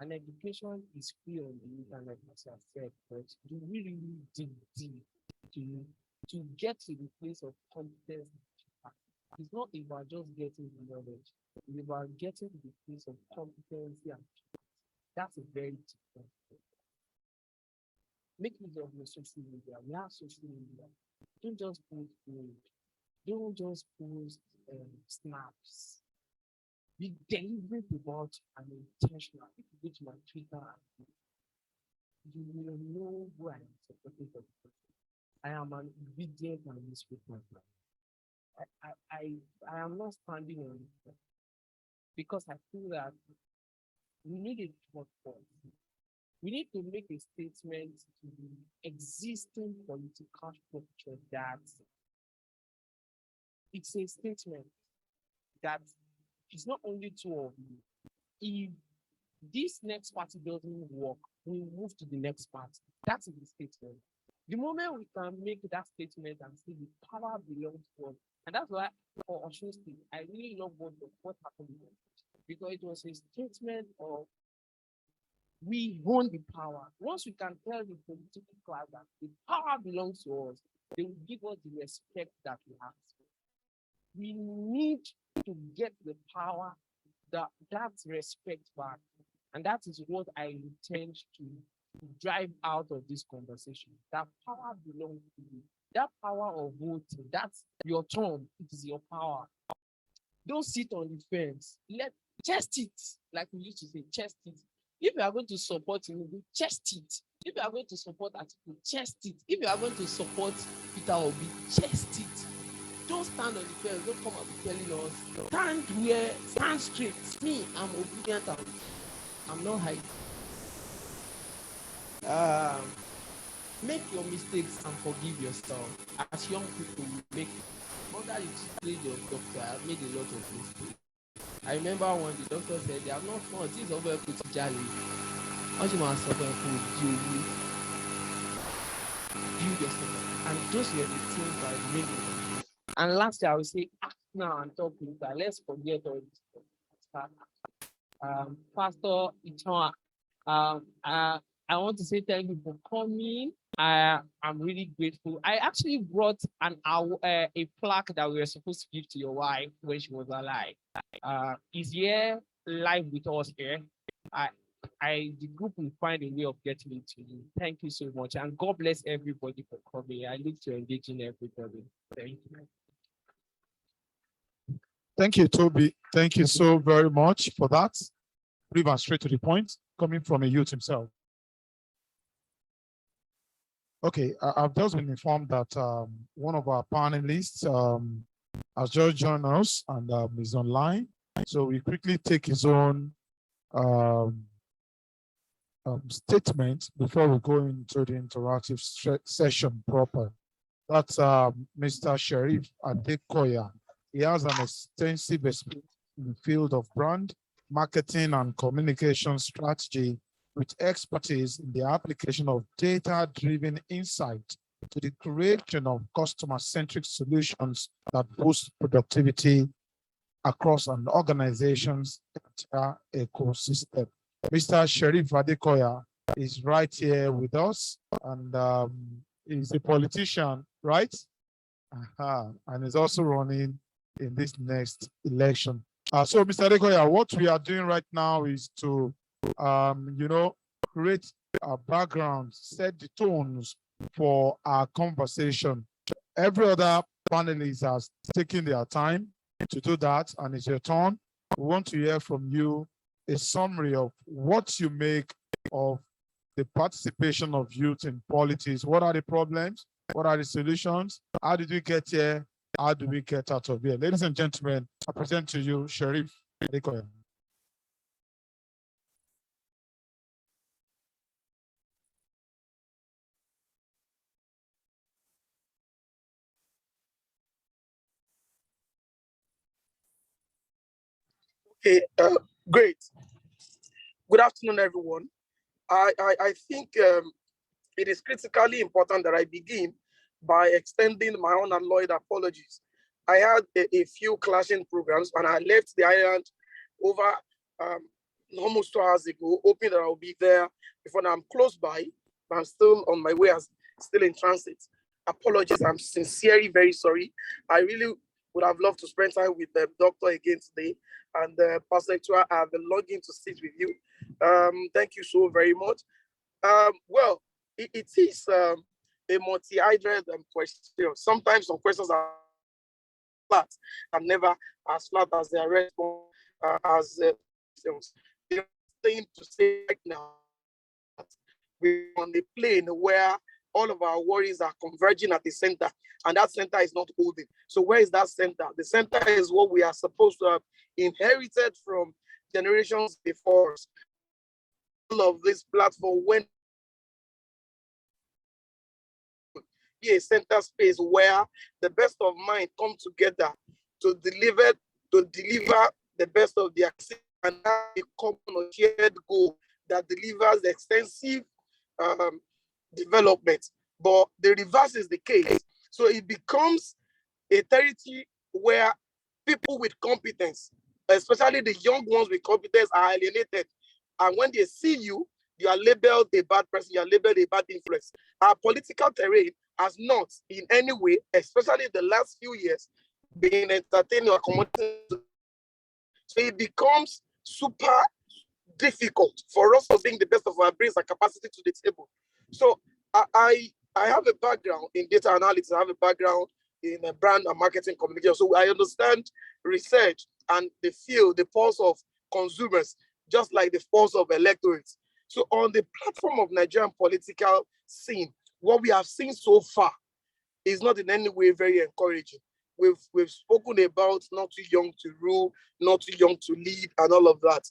And education is free on the internet, as I said, but you really dig deep to get to the place of competence. It's not about just getting the knowledge, it's about getting to the place of competency. And that's a very different thing. Make use of your social media. We have social media. Don't just post food. Don't just post snaps. Be deliberate about and intentional. If you go to my Twitter, you will know who I am supporting for the person. I am an obedient and newspaper. I am not standing on it because I feel that we need a short form. We need to make a statement to the existing political structure that it's a statement that it's not only two of you. If this next party doesn't work, we move to the next party. That's the statement. The moment we can make that statement and say the power belongs to us, and that's why for Osun State, I really love what happened because it was a statement of we own the power. Once we can tell the political class that the power belongs to us, they will give us the respect that we have. We need to get the power, that respect back. And that is what I intend to drive out of this conversation. That power belongs to you. That power of voting, that's your turn. It is your power. Don't sit on the fence. Test it, like we used to say, test it. If you are going to support him, test it. If you are going to support Atiku, test it. If you are going to support Peter Obi, test it. Don't stand on the fence. Don't come up telling us, stand straight. Me, I'm obedient. I'm not hiding. Make your mistakes and forgive yourself. As young people, you make mother you your doctor. I made a lot of mistakes. I remember when the doctor said they are not small. This is over to Jali. What you must suffer for you build yourself. And those were the things that made me. And lastly, I will say, act now and talk later. Let's forget all this. Pastor Ichon, I want to say thank you for coming. I'm really grateful. I actually brought a plaque that we were supposed to give to your wife when she was alive. Is here live with us here. The group will find a way of getting it to you. Thank you so much, and God bless everybody for coming. I look to engaging everybody. Thank you. Thank you, Toby. Thank you so very much for that. Brief and straight to the point, coming from a youth himself. Okay, I've just been informed that one of our panelists has just joined us and is online. So we quickly take his own statement before we go into the interactive session proper. That's Mr. Sharif Adekoya. He has an extensive experience in the field of brand, marketing, and communication strategy, with expertise in the application of data-driven insight to the creation of customer-centric solutions that boost productivity across an organization's entire ecosystem. Mr. Sharif Adekoya is right here with us, and he's a politician, right? And is also running in this next election. So, Mr. Adekoya, what we are doing right now is to create a background, set the tones for our conversation. Every other panelist has taken their time to do that, and it's your turn. We want to hear from you a summary of what you make of the participation of youth in politics. What are the problems? What are the solutions? How did we get here? How do we get out of here? Ladies and gentlemen, I present to you Sharif Adekoya. Okay, great. Good afternoon, everyone. I think it is critically important that I begin by extending my own unalloyed apologies. I had a few clashing programs and I left the island over almost 2 hours ago, hoping that I'll be there before now. I'm close by, but I'm still on my way, still in transit. Apologies, I'm sincerely very sorry. I really would have loved to spend time with the doctor again today. And Pastor Lecturer, I have been longing to sit with you. Thank you so very much. Well, it is a multi-hydrated question. Sometimes some questions are flat and never as flat as their response as the thing to say right now, we're on the plane where all of our worries are converging at the center, and that center is not holding. So where is that center? The center is what we are supposed to have inherited from generations before us. All of this platform when be a center space where the best of mind come together to deliver the best of their and have a common or shared goal that delivers extensive development. But the reverse is the case. So it becomes a territory where people with competence, especially the young ones with competence, are alienated. And when they see you, you are labeled a bad person, you are labeled a bad influence. Our political terrain has not in any way, especially the last few years, been entertaining or accommodating. So it becomes super difficult for us to bring the best of our brains and capacity to the table. So I have a background in data analytics. I have a background in brand and marketing communication. So I understand research and the feel, the pulse of consumers, just like the pulse of electorates. So on the platform of Nigerian political scene, what we have seen so far is not in any way very encouraging. We've spoken about not too young to rule, not too young to lead, and all of that.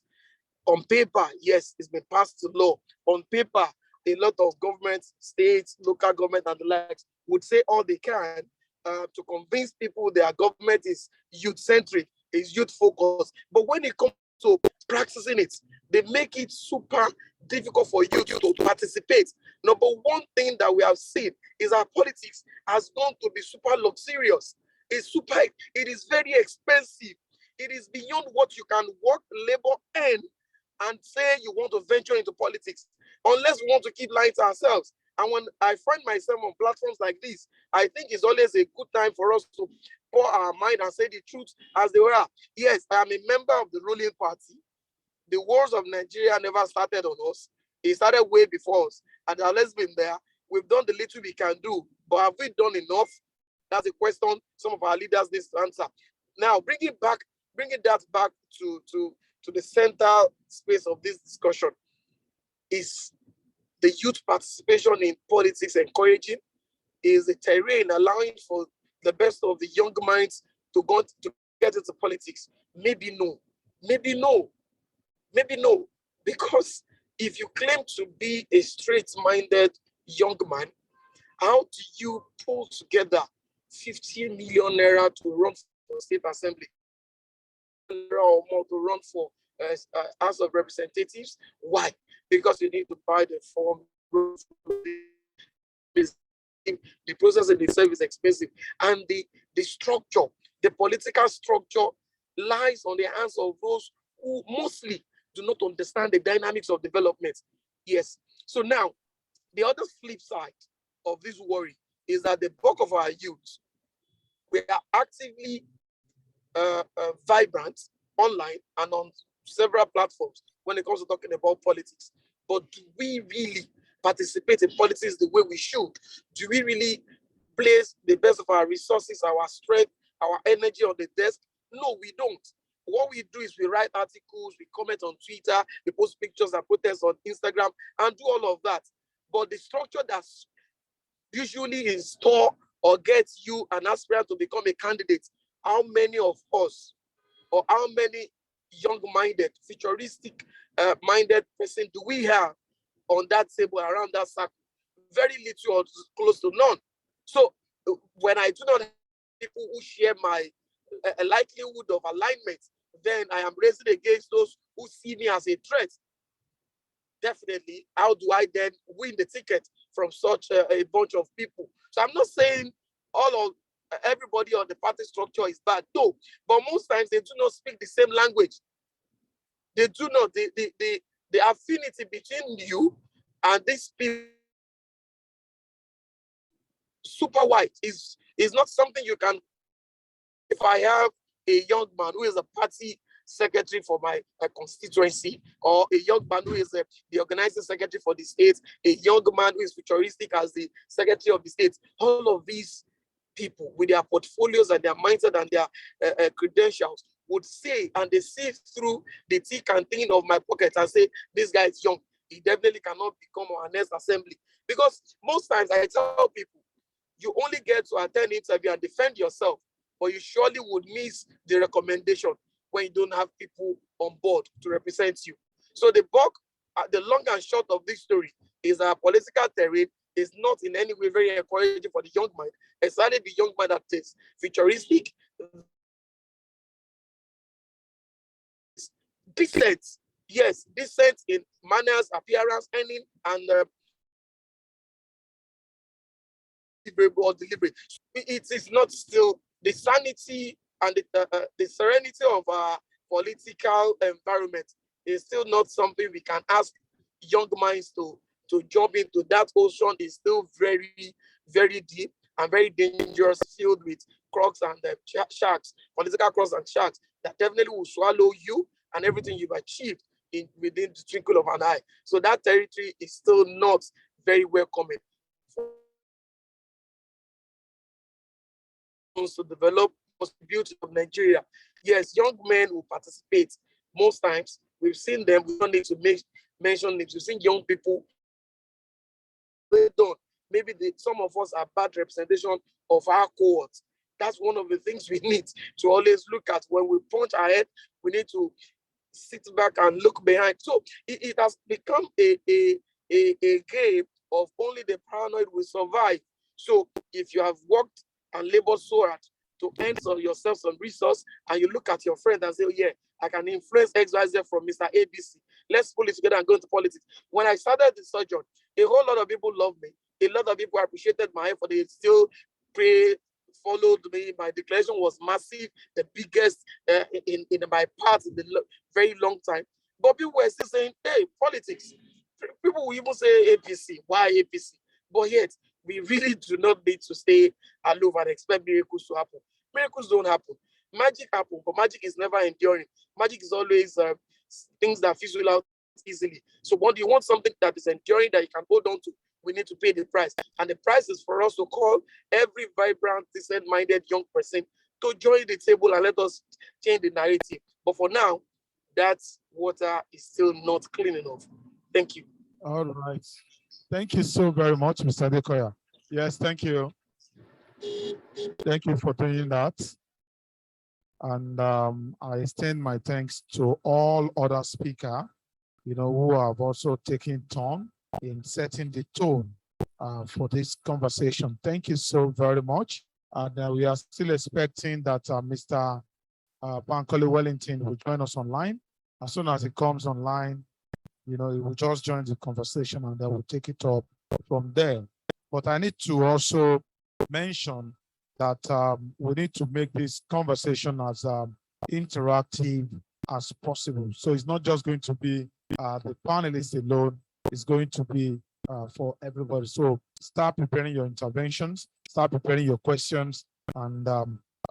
On paper, yes, it's been passed to law. On paper, a lot of governments, states, local government, and the likes would say all they can to convince people their government is youth-centric, is youth-focused. But when it comes to practicing it, they make it super difficult for you to participate. Number one thing that we have seen is our politics has gone to be super luxurious. It is very expensive. It is beyond what you can work, labor, and say you want to venture into politics, unless we want to keep lying to ourselves. And when I find myself on platforms like this, I think it's always a good time for us to pour our mind and say the truth as they were. Yes, I am a member of the ruling party. The wars of Nigeria never started on us. It started way before us. And let's be there. We've done the little we can do, but have we done enough? That's a question some of our leaders need to answer. Now, bringing that back to the center space of this discussion, is the youth participation in politics encouraging? Is the terrain allowing for the best of the young minds to get into politics? Maybe no. Maybe no. Maybe no. Because if you claim to be a straight-minded young man, how do you pull together 15 million naira to run for state assembly? Or more to run for House of Representatives? Why? Because you need to buy the form. The process in itself is expensive, and the structure, the political structure, lies on the hands of those who mostly do not understand the dynamics of development. Yes. So now, the other flip side of this worry is that the bulk of our youth, we are actively vibrant online and on several platforms when it comes to talking about politics. But do we really participate in politics the way we should? Do we really place the best of our resources, our strength, our energy on the desk? No, we don't. What we do is we write articles, we comment on Twitter, we post pictures and protests on Instagram, and do all of that. But the structure that's usually in store or gets you an aspirant to become a candidate, how many of us, or how many young-minded, futuristic-minded person do we have on that table, around that circle? Very little or close to none. So when I do not have people who share my likelihood of alignment then I am raising against those who see me as a threat. Definitely, how do I then win the ticket from such a bunch of people? So I'm not saying all of everybody on the party structure is bad, no, but most times they do not speak the same language. They do not, the affinity between you and these people super white is not something you can. If I have a young man who is a party secretary for my constituency, or a young man who is the organizing secretary for the state, a young man who is futuristic as the secretary of the state, all of these people with their portfolios and their mindset and their credentials would say, and they see through the thick and thin of my pocket and say, this guy is young. He definitely cannot become our next assembly. Because most times I tell people, you only get to attend interview and defend yourself, but you surely would miss the recommendation when you don't have people on board to represent you. So the long and short of this story is that political terrain is not in any way very encouraging for the young mind, especially the young man that is futuristic, decent, yes, decent in manners, appearance, earning, and delivery. It is not still the sanity and the serenity of our political environment is still not something we can ask young minds to jump into. That ocean is still very, very deep and very dangerous, filled with crocs and sharks, political crocs and sharks that definitely will swallow you and everything you've achieved within the twinkle of an eye. So that territory is still not very welcoming to develop the beauty of Nigeria. Yes, young men will participate. Most times, we've seen them. We don't need to mention names. We've seen young people. They don't. Maybe some of us are bad representation of our cohort. That's one of the things we need to always look at. When we punch ahead, we need to sit back and look behind. So it has become a game of only the paranoid will survive. So if you have worked and labored so hard to earn yourself some resource, and you look at your friend and say, oh, yeah, I can influence XYZ from Mr. ABC. Let's pull it together and go into politics. When I started the sojourn, a whole lot of people loved me. A lot of people appreciated my effort. They still followed me. My declaration was massive, the biggest in my part in the very long time. But people were still saying, hey, politics. People will even say APC. Why APC? But yet, we really do not need to stay aloof and expect miracles to happen. Miracles don't happen. Magic happens, but magic is never enduring. Magic is always things that fizzle out easily. So when you want something that is enduring, that you can hold on to, we need to pay the price. And the price is for us to call every vibrant, decent-minded young person to join the table and let us change the narrative. But for now, that water is still not clean enough. Thank you. All right. Thank you so very much, Mr. Dekoya. Yes, thank you. Thank you for doing that. And I extend my thanks to all other speakers, who have also taken turn in setting the tone for this conversation. Thank you so very much. And we are still expecting that Mr. Bankole Wellington will join us online. As soon as he comes online, he will just join the conversation and then we'll take it up from there. But I need to also mention that we need to make this conversation as interactive as possible. So it's not just going to be the panelists alone, it's going to be for everybody. So start preparing your interventions, start preparing your questions, and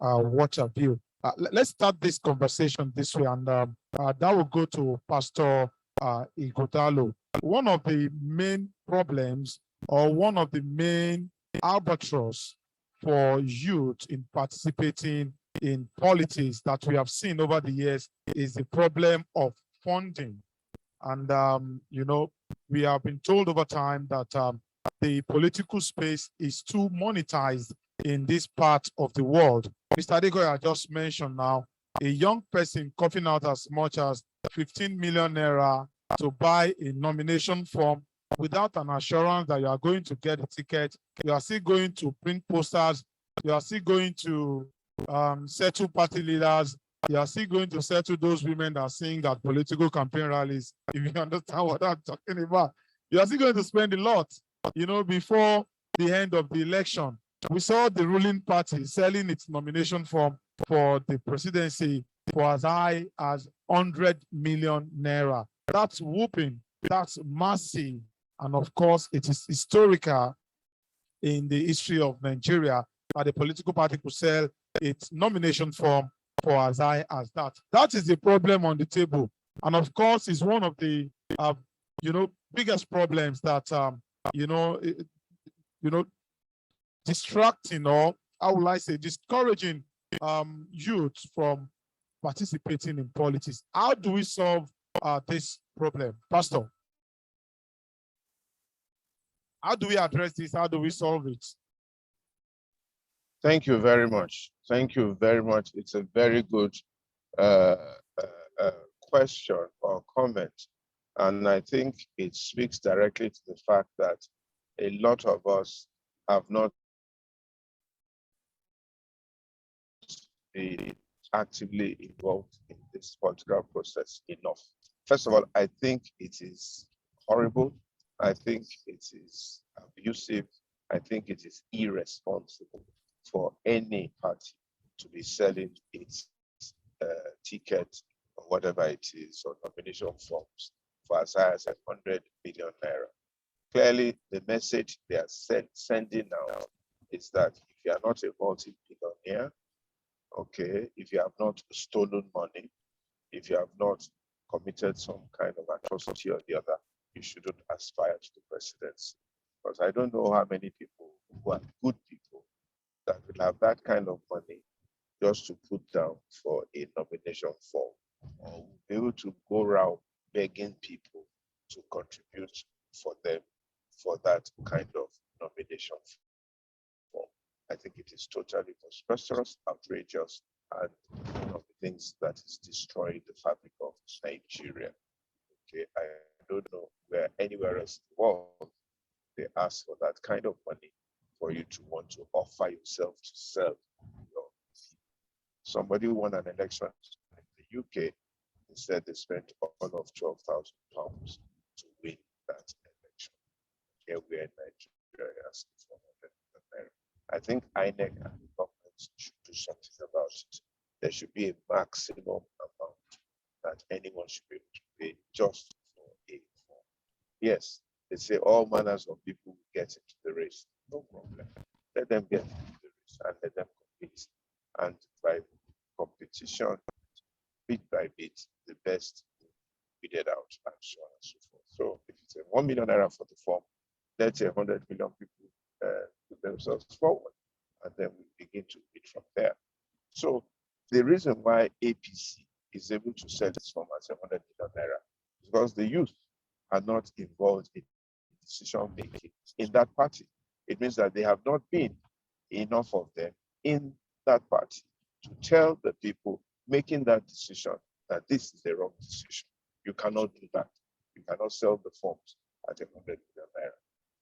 what have you. Let's start this conversation this way, and that will go to Pastor Ighodalo. One of the main problems, or one of the main albatross for youth in participating in politics that we have seen over the years is the problem of funding. And, we have been told over time that the political space is too monetized in this part of the world. Mr. Adegoya just mentioned now, a young person coughing out as much as 15 million naira to buy a nomination form without an assurance that you are going to get a ticket. You are still going to print posters. You are still going to settle party leaders. you are still going to settle those women that are saying that political campaign rallies, if you understand what I'm talking about, you are still going to spend a lot, before the end of the election. We saw the ruling party selling its nomination form for the presidency for as high as 100 million naira. That's whooping. That's massive. And of course, it is historical in the history of Nigeria that the political party could sell its nomination form for as high as that. That is the problem on the table. And of course, it's one of the biggest problems that distracting, or how will I say, discouraging youth from participating in politics. How do we solve this problem, Pastor? How do we address this? How do we solve it? Thank you very much. Thank you very much. It's a very good question or comment. And I think it speaks directly to the fact that a lot of us have not been actively involved in this political process enough. First of all, I think it is horrible. I think it is abusive. I think it is irresponsible for any party to be selling its ticket or whatever it is, or nomination forms for as high as 100 million naira. Clearly, the message they are sending now is that if you are not a multi-billionaire, okay, if you have not stolen money, if you have not committed some kind of atrocity or the other, you shouldn't aspire to the presidency. Because I don't know how many people who are good people that will have that kind of money just to put down for a nomination form, or will be able to go around begging people to contribute for them for that kind of nomination form. I think it is totally preposterous, outrageous, and one of the things that is destroying the fabric of Nigeria. Okay, I don't know where anywhere else in the world they ask for that kind of money for you to want to offer yourself to sell. Somebody won an election in the UK. Instead, they spent all of £12,000 to win that election. Here we are in Nigeria asking for 100 million. I think INEC and the government should do something about it. There should be a maximum amount that anyone should be able to pay just for a form. Yes, they say all manners of people will get into the race. No problem. Let them get into the race and let them compete. And by competition, bit by bit, the best weeded out, and so on and so forth. So if it's a 1 million naira for the form, let's say 100 million people put themselves forward, and then we begin to bid from there. So the reason why APC is able to sell its form at 100 million naira is because the youth are not involved in decision making in that party. It means that they have not been enough of them in that party to tell the people making that decision that this is the wrong decision. You cannot do that. You cannot sell the forms at 100 million naira.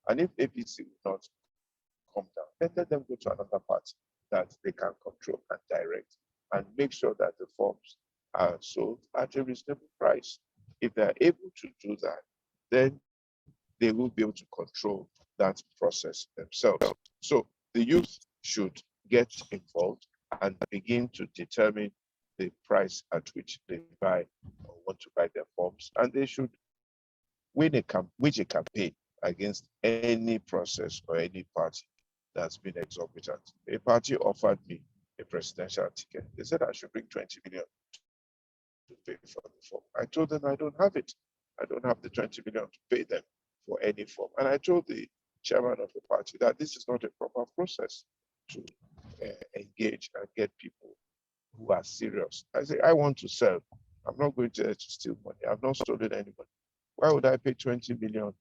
And if APC will not come down, then let them go to another party that they can control and direct and make sure that the forms are sold at a reasonable price. If they're able to do that, then they will be able to control that process themselves. So the youth should get involved and begin to determine the price at which they buy or want to buy their forms, and they should win a campaign against any process or any party that's been exorbitant. A party offered me a presidential ticket. They said I should bring 20 million to pay for the form. I told them I don't have it. I don't have the 20 million to pay them for any form. And I told the chairman of the party that this is not a proper process to engage and get people who are serious. I say, I want to sell. I'm not going to steal money. I've not stolen any money. Why would I pay 20 million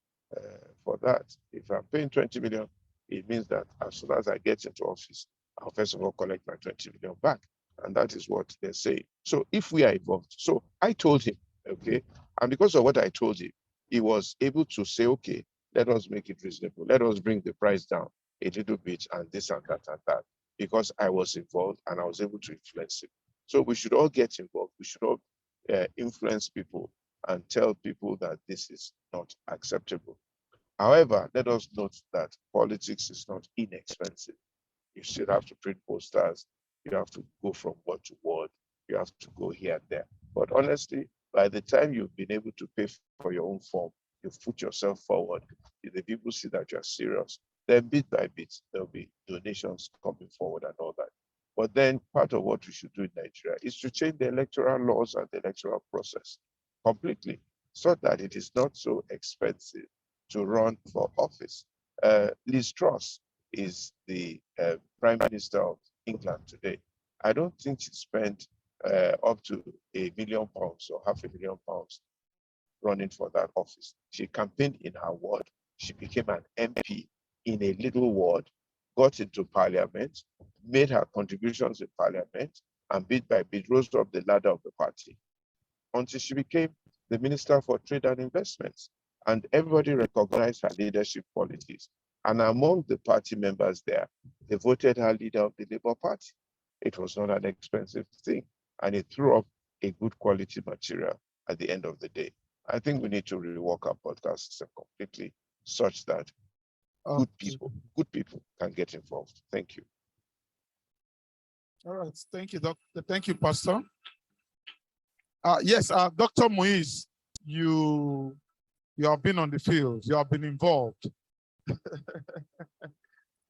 for that? If I'm paying 20 million, it means that as soon as I get into office, I'll first of all collect my 20 million back. And that is what they say. So if we are involved, so I told him, okay, and because of what I told him, he was able to say, okay, let us make it reasonable. Let us bring the price down a little bit and this and that, because I was involved and I was able to influence it. So we should all get involved. We should all influence people and tell people that this is not acceptable. However, let us note that politics is not inexpensive. You still have to print posters. You have to go from word to word. You have to go here and there. But honestly, by the time you've been able to pay for your own form, you've put yourself forward. If the people see that you're serious, then bit by bit, there'll be donations coming forward and all that. But then part of what we should do in Nigeria is to change the electoral laws and the electoral process completely so that it is not so expensive to run for office. Liz Truss is the Prime Minister of England today. I don't think she spent up to £1 million or £500,000 running for that office. She campaigned in her ward. She became an MP in a little ward, got into parliament, made her contributions in parliament, and bit by bit rose up the ladder of the party until she became the Minister for Trade and Investments. And everybody recognized her leadership qualities. And among the party members there, they voted her leader of the Labour Party. It was not an expensive thing, and it threw up a good quality material at the end of the day. I think we need to rework our podcast system completely such that good people can get involved. Thank you. All right, thank you, Doctor. Thank you, Pastor. Yes, Dr. Moise, you have been on the field, you have been involved.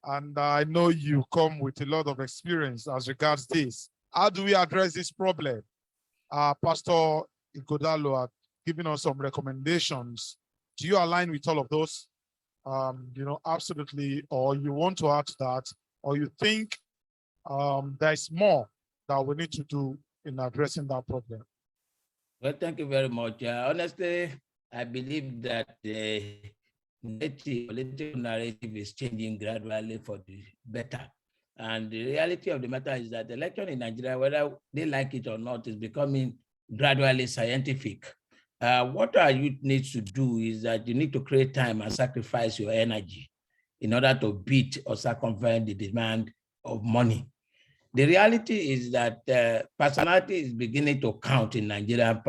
And I know you come with a lot of experience as regards this. How do we address this problem? Pastor Ighodalo had given us some recommendations. Do you align with all of those? Absolutely, or you want to add that, or you think there's more that we need to do in addressing that problem? Well, thank you very much. Honestly, I believe that the political narrative is changing gradually for the better. And the reality of the matter is that the election in Nigeria, whether they like it or not, is becoming gradually scientific. What our youth needs to do is that you need to create time and sacrifice your energy in order to beat or circumvent the demand of money. The reality is that personality is beginning to count in Nigerian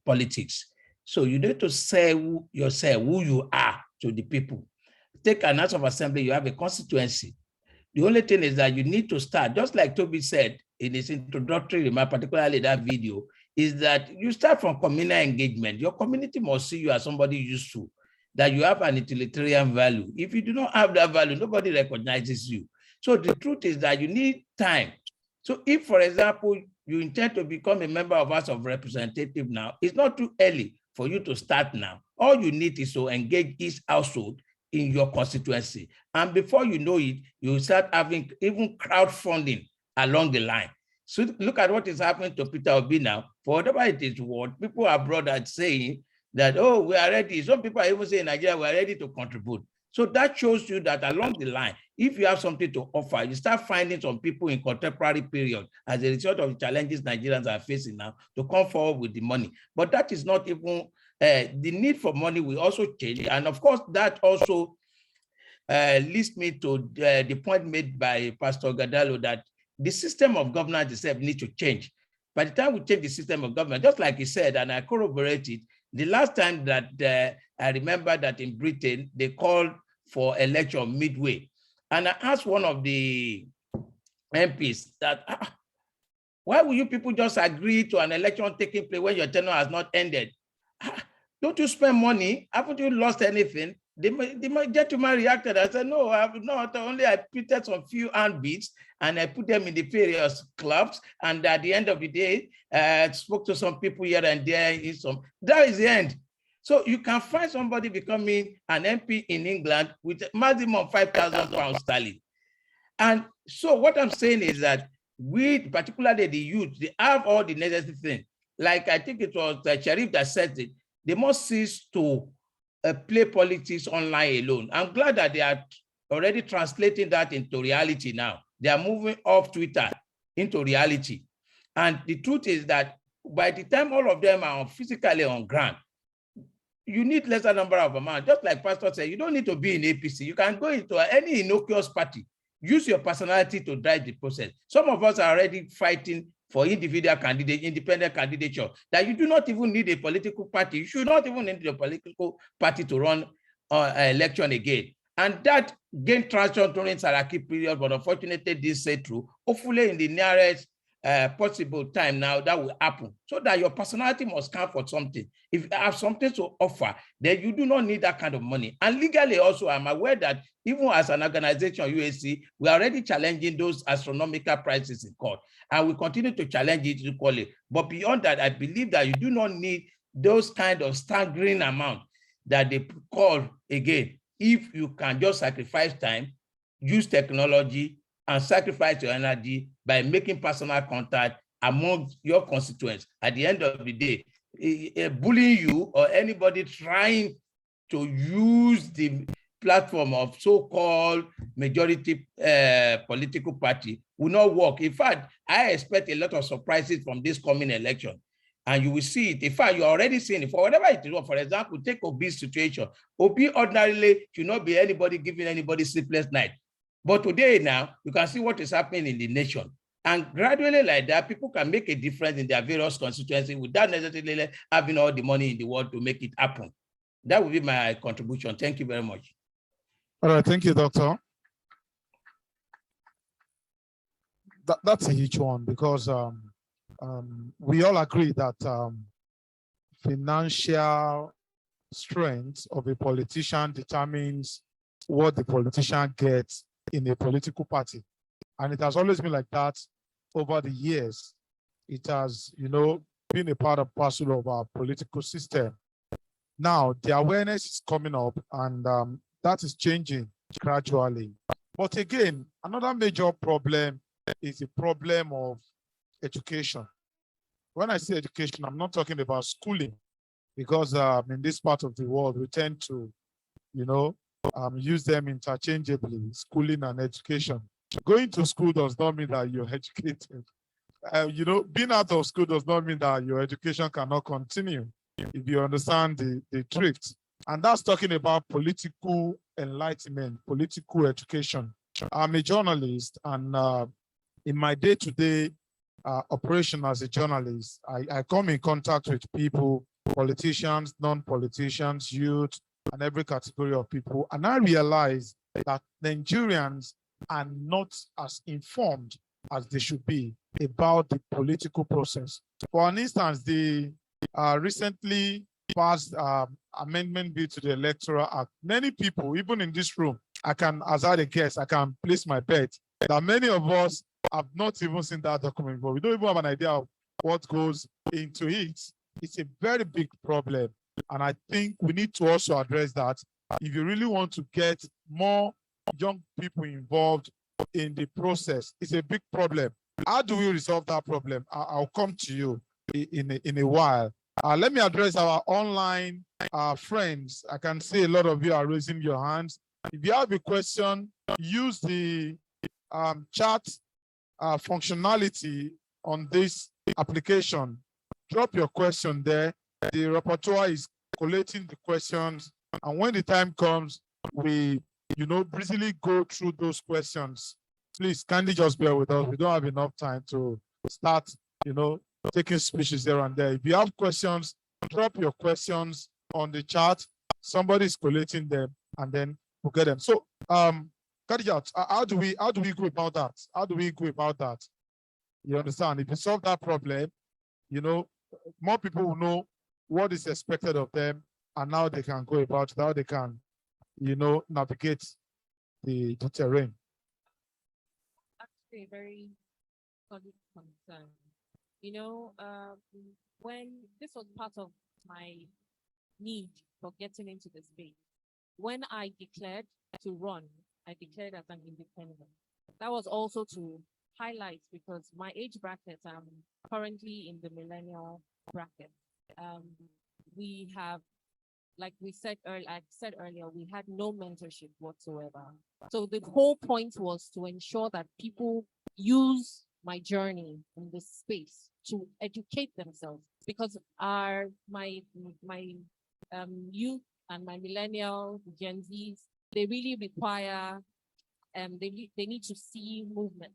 politics. So you need to say yourself who you are to the people. Take an House of Assembly, you have a constituency. The only thing is that you need to start, just like Toby said in his introductory remark, particularly that video, is that you start from communal engagement. Your community must see you as somebody useful, that you have an utilitarian value. If you do not have that value, nobody recognizes you. So the truth is that you need time. So if, for example, you intend to become a member of House of Representatives now, it's not too early for you to start now. All you need is to engage each household in your constituency. And before you know it, you start having even crowdfunding along the line. So look at what is happening to Peter Obi now. For whatever it is worth, people abroad are saying that, oh, we are ready. Some people are even saying in Nigeria, we are ready to contribute. So that shows you that along the line, if you have something to offer, you start finding some people in contemporary period as a result of the challenges Nigerians are facing now to come forward with the money. But that is not even, the need for money will also change. And of course, that also leads me to the point made by Pastor Gadalo that the system of governance itself needs to change. By the time we change the system of government, just like he said, and I corroborated, the last time that I remember that in Britain, they called for election midway. And I asked one of the MPs that, why will you people just agree to an election taking place when your tenure has not ended? Don't you spend money? Haven't you lost anything? The gentleman reacted. I said, no, I have not. Only I printed some few handbits and I put them in the various clubs. And at the end of the day, I spoke to some people here and there. That is the end. So you can find somebody becoming an MP in England with maximum £5,000 sterling. And so what I'm saying is that we, particularly the youth, they have all the necessary things. Like I think it was Sharif that said it, they must cease to play politics online alone. I'm glad that they are already translating that into reality now. They are moving off Twitter into reality. And the truth is that by the time all of them are physically on ground, you need lesser number of amounts. Just like Pastor said, you don't need to be in APC. You can go into any innocuous party Use your personality to drive the process. Some of us are already fighting for individual candidate, independent candidature, that you do not even need a political party. You should not even need a political party to run an election again. And that gained traction during Saraki period, but unfortunately didn't say true. Hopefully in the nearest possible time now that will happen, so that your personality must count for something. If you have something to offer, then you do not need that kind of money. And legally also, I'm aware that even as an organization, UAC, we are already challenging those astronomical prices in court, and we continue to challenge it equally. But beyond that, I believe that you do not need those kind of staggering amount that they call again. If you can just sacrifice time, use technology, and sacrifice your energy by making personal contact among your constituents. At the end of the day, bullying you or anybody trying to use the platform of so-called majority political party will not work. In fact, I expect a lot of surprises from this coming election. And you will see it. In fact, you're already seeing it. For whatever it is, for example, take Obi's situation. Obi ordinarily should not be anybody giving anybody sleepless night. But today now, you can see what is happening in the nation. And gradually like that, people can make a difference in their various constituencies without necessarily having all the money in the world to make it happen. That will be my contribution. Thank you very much. All right, thank you, Doctor. That's a huge one, because we all agree that financial strength of a politician determines what the politician gets in a political party. And it has always been like that over the years. It has, been a part of parcel of our political system. Now, the awareness is coming up, and that is changing gradually. But again, another major problem is the problem of education. When I say education, I'm not talking about schooling, because in this part of the world, we tend to, use them interchangeably, schooling and education. Going to school does not mean that you're educated. Being out of school does not mean that your education cannot continue, if you understand the drift. And that's talking about political enlightenment, political education. I'm a journalist, and in my day-to-day operation as a journalist, I come in contact with people, politicians, non-politicians, youth, and every category of people. And I realize that Nigerians are not as informed as they should be about the political process. For instance, the recently passed amendment bill to the Electoral Act. Many people, even in this room, as I guess, I can place my bet that many of us have not even seen that document, but we don't even have an idea of what goes into it. It's a very big problem. And I think we need to also address that. If you really want to get more young people involved in the process, it's a big problem. How do we resolve that problem? I'll come to you in a while. Let me address our online friends. I can see a lot of you are raising your hands. If you have a question, use the chat functionality on this application. Drop your question there. The rapporteur is collating the questions, and when the time comes, we breezily go through those questions. Please kindly just bear with us. We don't have enough time to start taking speeches there and there. If you have questions, drop your questions on the chat. Somebody's collating them, and then we'll get them. So Khadijat, how do we go about that? How do we go about that? You understand? If you solve that problem, more people will know what is expected of them, and now they can go about how they can, navigate the terrain. Actually, a very solid concern. When this was part of my need for getting into the space, when I declared to run, I declared as an independent. That was also to highlight, because my age bracket, I'm currently in the millennial bracket. We have, like I said earlier, we had no mentorship whatsoever. So the whole point was to ensure that people use my journey in this space to educate themselves, because my youth and my millennial Gen Zs, they really require they need to see movement.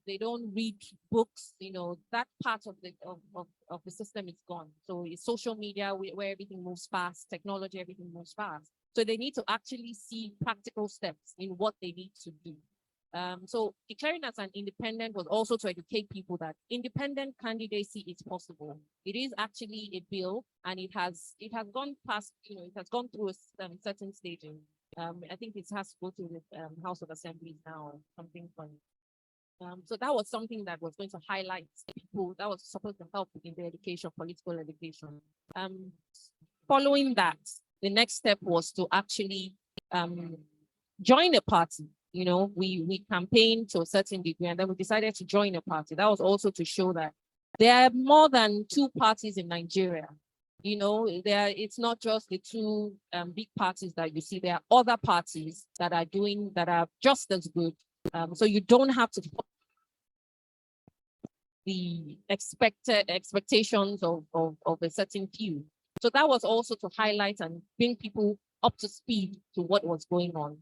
They don't read books, that part of the system is gone. So it's social media where everything moves fast, technology, everything moves fast. So they need to actually see practical steps in what they need to do. So declaring as an independent was also to educate people that independent candidacy is possible. It is actually a bill, and it has gone past, it has gone through a certain staging. I think it has to go to the House of Assemblies now, something funny. So that was something that was going to highlight people, that was supposed to help in the education, political education. Following that, the next step was to actually join a party. We campaigned to a certain degree, and then we decided to join a party. That was also to show that there are more than two parties in Nigeria. It's not just the two big parties that you see. There are other parties that are just as good. So you don't have to the expectations of a certain few. So that was also to highlight and bring people up to speed to what was going on.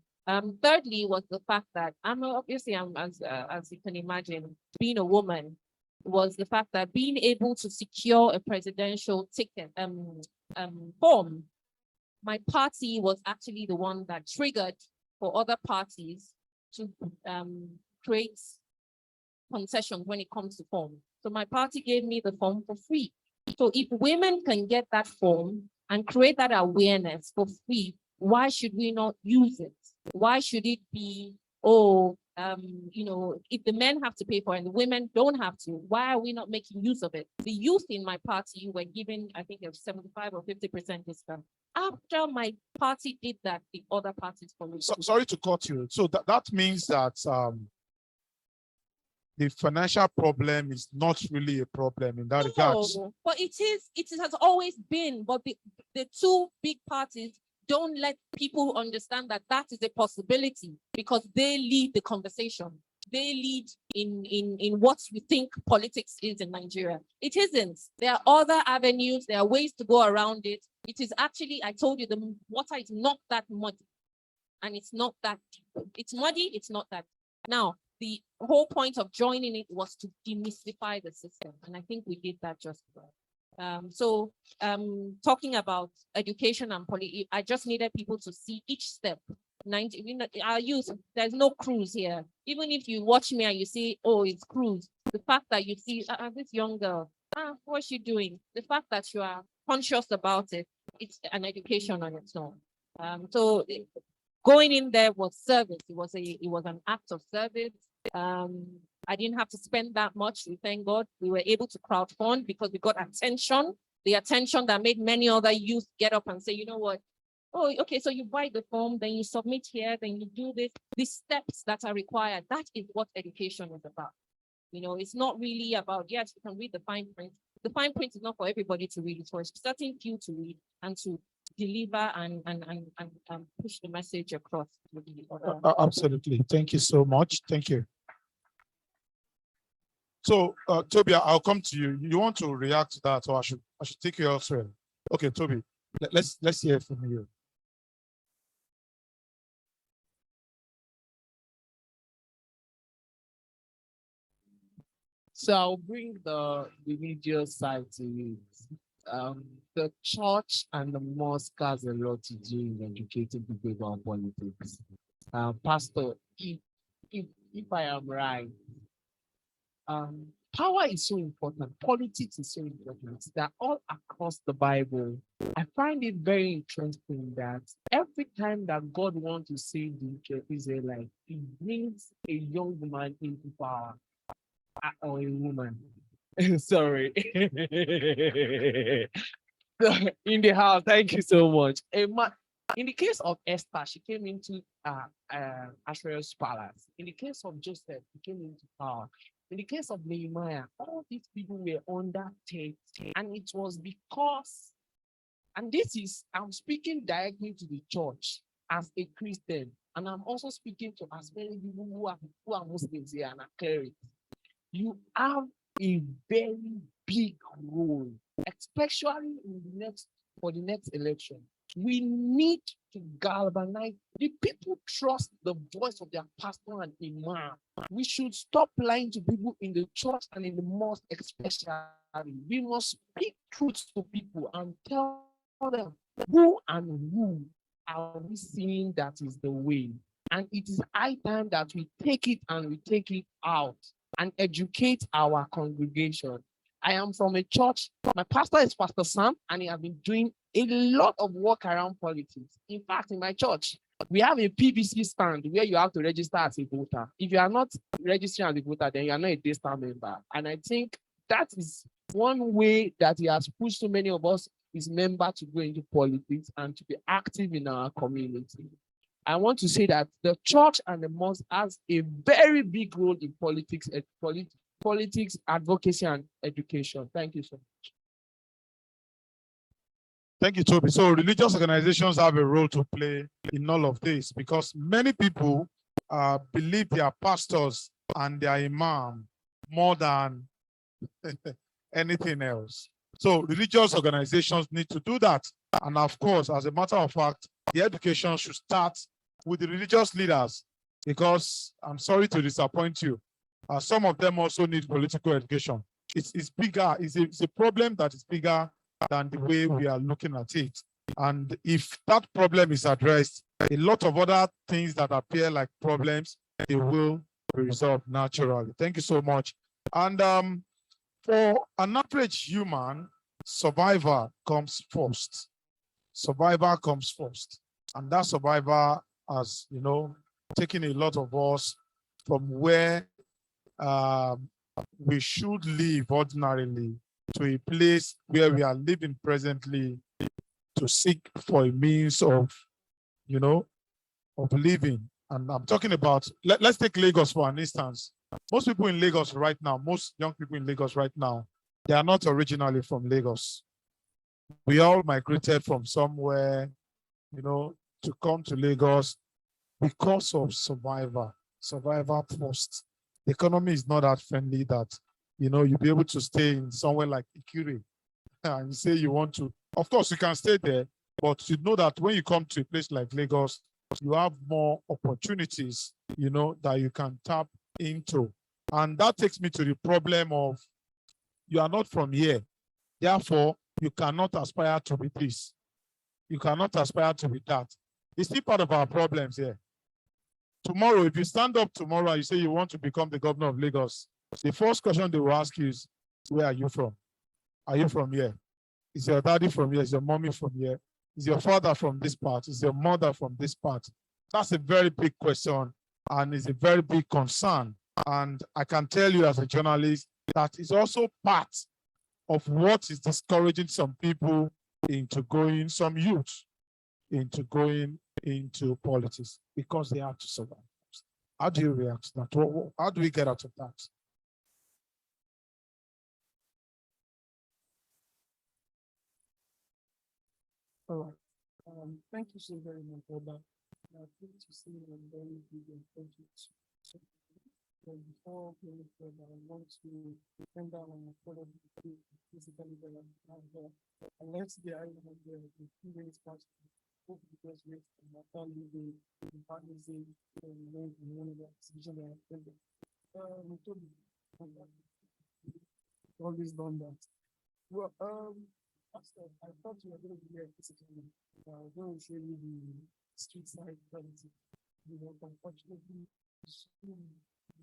Thirdly was the fact that I'm as you can imagine, being a woman, was the fact that being able to secure a presidential ticket form, my party was actually the one that triggered for other parties to create concessions when it comes to form. So my party gave me the form for free. So if women can get that form and create that awareness for free, why should we not use it? Why should it be, if the men have to pay for it and the women don't have to, why are we not making use of it? The youth in my party were given, I think it was 75 or 50% discount. After my party did that, the other parties followed. Sorry to cut you. So that means that the financial problem is not really a problem in that regard. But it has always been, but the two big parties don't let people understand that is a possibility, because they lead the conversation. They lead in what we think politics is in Nigeria. It isn't. There are other avenues. There are ways to go around it. It is actually, I told you, the water is not that muddy, and it's not that deep. It's muddy. It's not that. Now, the whole point of joining it was to demystify the system, and I think we did that just well. Talking about education and I just needed people to see each step. Our youth, there's no cruise here. Even if you watch me and you see, oh, it's cruise, the fact that you see this young girl, what's she doing? The fact that you are conscious about it, it's an education on its own. Going in there was service. It was an act of service. I didn't have to spend that much. We thank God we were able to crowdfund because we got attention, the attention that made many other youth get up and say, you know what? Oh, okay, so you buy the form, then you submit here, then you do this. The steps that are required, that is what education is about. It's not really about, yes, you can read the fine print. The fine print is not for everybody to read. It's for a certain few to read and to deliver and push the message across to the other. Absolutely. Thank you so much. Thank you. So, Toby, I'll come to you. You want to react to that, or I should take you elsewhere? Okay, Toby, let's hear from you. So I'll bring the religious side to it. The church and the mosque has a lot to do in educating people about politics. Pastor, if I am right, power is so important. Politics is so important. They're all across the Bible. I find it very interesting that every time that God wants to save the Israelites, he brings a young man into power. Or a woman. Sorry. In the house, thank you so much. In the case of Esther, she came into Ashura's palace. In the case of Joseph, he came into power. In the case of Nehemiah, all these people were under tape, and it was because, and I'm speaking directly to the church as a Christian, and I'm also speaking to as many people who are Muslims here and are clerics. You have a very big role, especially for the next election. We need to galvanize. The people trust the voice of their pastor and imam. We should stop lying to people in the church and in the mosque, especially. We must speak truth to people and tell them who and who are we seeing that is the way. And it is high time that we take it and we take it out and educate our congregation. I am from a church. My pastor is Pastor Sam, and he has been doing a lot of work around politics. In fact, in my church, we have a PVC stand where you have to register as a voter. If you are not registering as a voter, then you are not a Daystar member. And I think that is one way that he has pushed so many of us, his members, to go into politics and to be active in our community. I want to say that the church and the mosque has a very big role in politics, politics, advocacy, and education. Thank you so much. Thank you, Toby. So religious organizations have a role to play in all of this because many people believe their pastors and their imam more than anything else. So religious organizations need to do that. And of course, as a matter of fact, the education should start with the religious leaders because I'm sorry to disappoint you. Some of them also need political education. It's bigger. It's a problem that is bigger than the way we are looking at it. And if that problem is addressed, a lot of other things that appear like problems, they will be resolved naturally. Thank you so much. And for an average human, survivor comes first. Survivor comes first. And that survivor has, taken a lot of us from where we should live ordinarily to a place where we are living presently to seek for a means of, of living. And I'm talking about, let's take Lagos for an instance. Most people in Lagos right now, most young people in Lagos right now, they are not originally from Lagos. We all migrated from somewhere, to come to Lagos because of survivor first. The economy is not that friendly that, you'll be able to stay in somewhere like Ikire and say you want to. Of course, you can stay there, but you know that when you come to a place like Lagos, you have more opportunities, that you can tap into. And that takes me to the problem of you are not from here. Therefore, you cannot aspire to be this. You cannot aspire to be that. It's still part of our problems here. Tomorrow, if you stand up tomorrow and you say you want to become the governor of Lagos, the first question they will ask you is, where are you from? Are you from here? Is your daddy from here? Is your mommy from here? Is your father from this part? Is your mother from this part? That's a very big question and it's a very big concern. And I can tell you as a journalist that is also part of what is discouraging some people into going, some youth into going into politics because they have to survive. How do you react to that? How do we get out of that? All right. Thank you so very much for that. Good to see you and very big and thank you. Before going further, I want to send down an apology to physically there and let's the island there the 2 days past. Hope because we have my family the partners in one of the exhibition they are attending. Always done that. Well, Pastor, I thought you were going to be here physically. I was going to show you the street side quality. Unfortunately,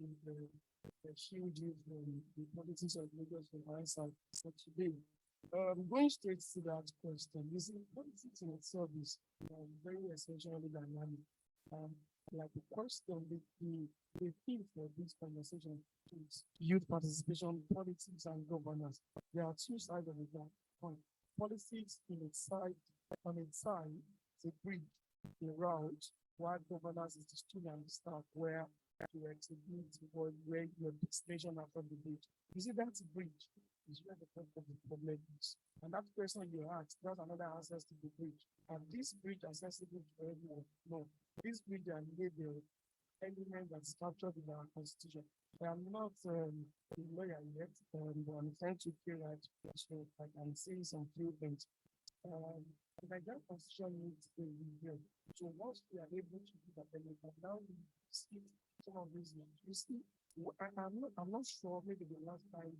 the shield you from the politics of Lagos from my side. So today, going straight to that question, you see, politics in itself is very essentially dynamic. Like the question, the theme for this conversation is youth participation, politics, and governance. There are two sides of the coin. Politics in its side, on its side, it's a bridge, a route, while governance is the stool and the staff where you execute where your destination after the bridge. You see, that's a bridge. Is where the problem is. And that question you asked, that's another access to the bridge. And this bridge accessible to everyone. No, this bridge and the element that's captured in our constitution. I am not a lawyer yet, but I'm trying to figure out so I can say some few things. The Nigerian constitution needs a review. So once we are able to do that, then we can now see some of these names. You see, I'm not sure. Maybe the last time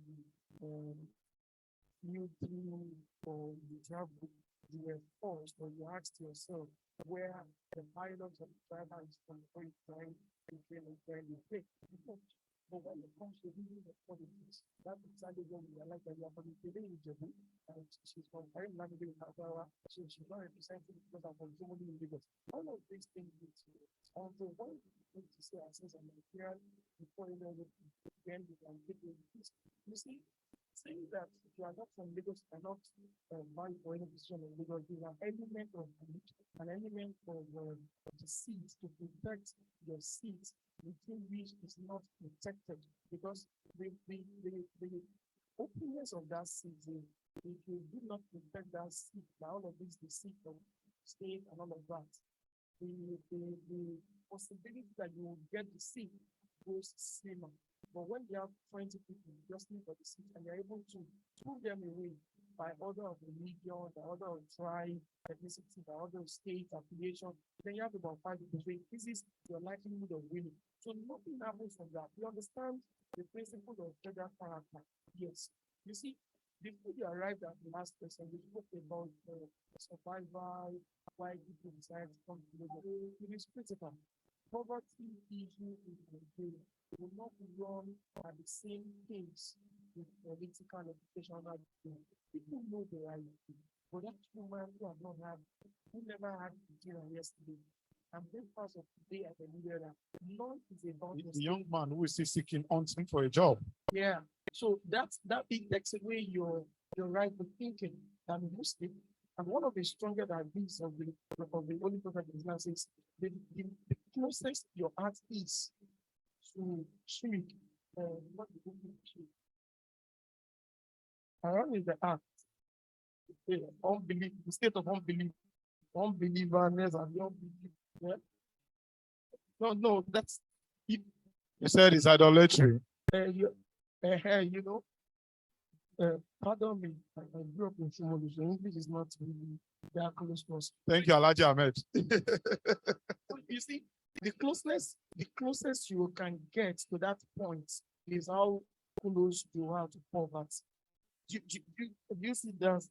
you through or you travel, you were forced or you asked yourself where the pilots of the driver is from the trying to train and where you take. But when it comes to reading the politics, that's exactly when we realize that you are manipulating each other. And she's from very language in Kazawa, so she's not representing because I'm from Germany in Lagos. All of these things need to, although one thing to say, I says I'm Nigerian, before you know it, then you can get it. You see, saying that if you are not from Lagos, you cannot vie for any position in Lagos. There's an element of the seat to protect your seat, within which is not protected because the openness of that seat, if you do not protect that seat, by all of this, the seat of state and all of that, the possibility that you will get the seat goes slimmer. But when you have 20 people just for the seat and you're able to pull them away by order of religion, by order of tribe, ethnicity, by order of state affiliation, then you have about 5 people. So it increases your likelihood of winning. So nothing happens from that. You understand the principle of federal character? Yes. You see, before you arrived at the last person, we spoke about survival, why people decide to come to Lagos. It is critical. Poverty issue in Nigeria will not run at the same pace with political and educational. People know the right thing, but that woman who have not had, who never had dinner yesterday, and breakfast of today at the leader, none is about the young man who is still seeking hunting for a job. Yeah. So that takes away your right to thinking that Muslim. And one of the strongest ideas of the Holy Prophet Islam says the closest your heart is to shirk, what do you mean? Around is the heart. Unbelief, the state of unbelief, unbelieverness and the unbelief. Yeah? No, that's it. You said it's idolatry. You know, pardon me, I grew up in Shimolu, so English is not really that close to us. Thank you, Alhaji Ahmed. You see, the closest you can get to that point is how close you are to poverty. You see that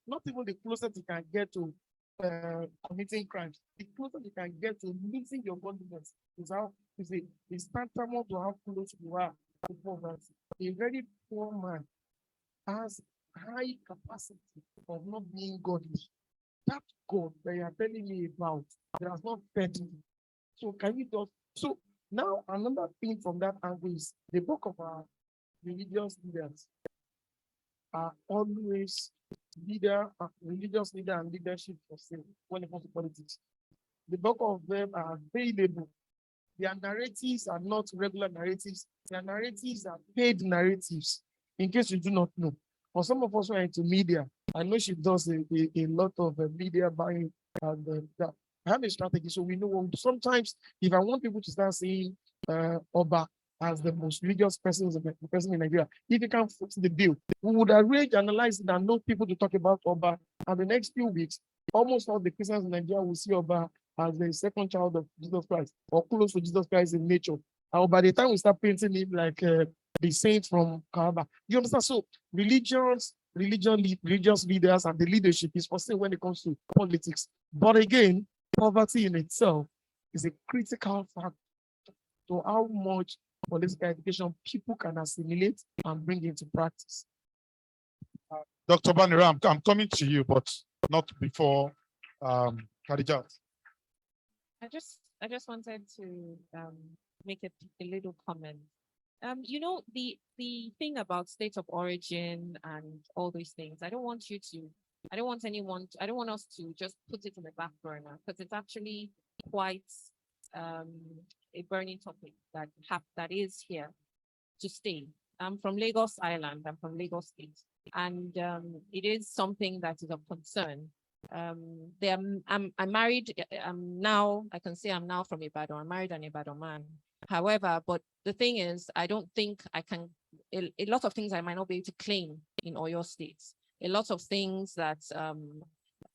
not even the closest you can get to committing crimes. The closest you can get to losing your confidence is how it's tantamount to how close you are to poverty. A very poor man has high capacity of not being godly. That God that you are telling me about that has not fed you. So can you just so now another thing from that angle is the book of our religious leaders are always religious leader and leadership for sale when it comes to politics. The bulk of them are available. Their narratives are not regular narratives. Their narratives are paid narratives, in case you do not know. For some of us who are into media, I know she does a lot of media buying and that. I have a strategy, so we know sometimes if I want people to start saying Oba as the most religious person in Nigeria, if you can foot the bill, we would arrange, analyze it, and know people to talk about Oba. And the next few weeks, almost all the Christians in Nigeria will see Oba as the second child of Jesus Christ or close to Jesus Christ in nature. And by the time we start painting him like the saint from Kaaba, you understand? So religious leaders and the leadership is for sale when it comes to politics. But again, poverty in itself is a critical factor to how much political education people can assimilate and bring into practice. Dr. Banira, I'm coming to you, but not before Khadijat. I just wanted to make a little comment. You know, the thing about state of origin and all these things, I don't want us to just put it in the back burner because it's actually quite a burning topic that is here to stay. I'm from Lagos Island, I'm from Lagos State, and it is something that is of concern. I'm married. I can say I'm now from Ibadan. I'm married an Ibadan man. However, but the thing is, I don't think I can. A lot of things I might not be able to claim in Oyo State. A lot of things that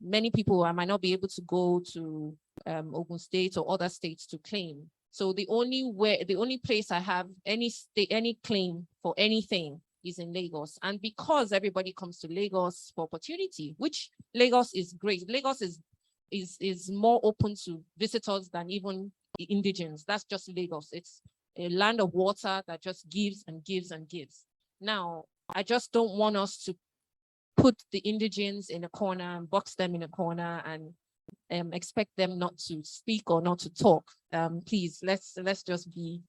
many people, I might not be able to go to Ogun State or other states to claim. So the only place I have any claim for anything is in Lagos. And because everybody comes to Lagos for opportunity, which Lagos is great. Lagos is more open to visitors than even the indigenes. That's just Lagos. It's a land of water that just gives and gives and gives. Now, I just don't want us to put the indigenes in a corner and box them in a corner and expect them not to speak or not to talk. Please, let's just be.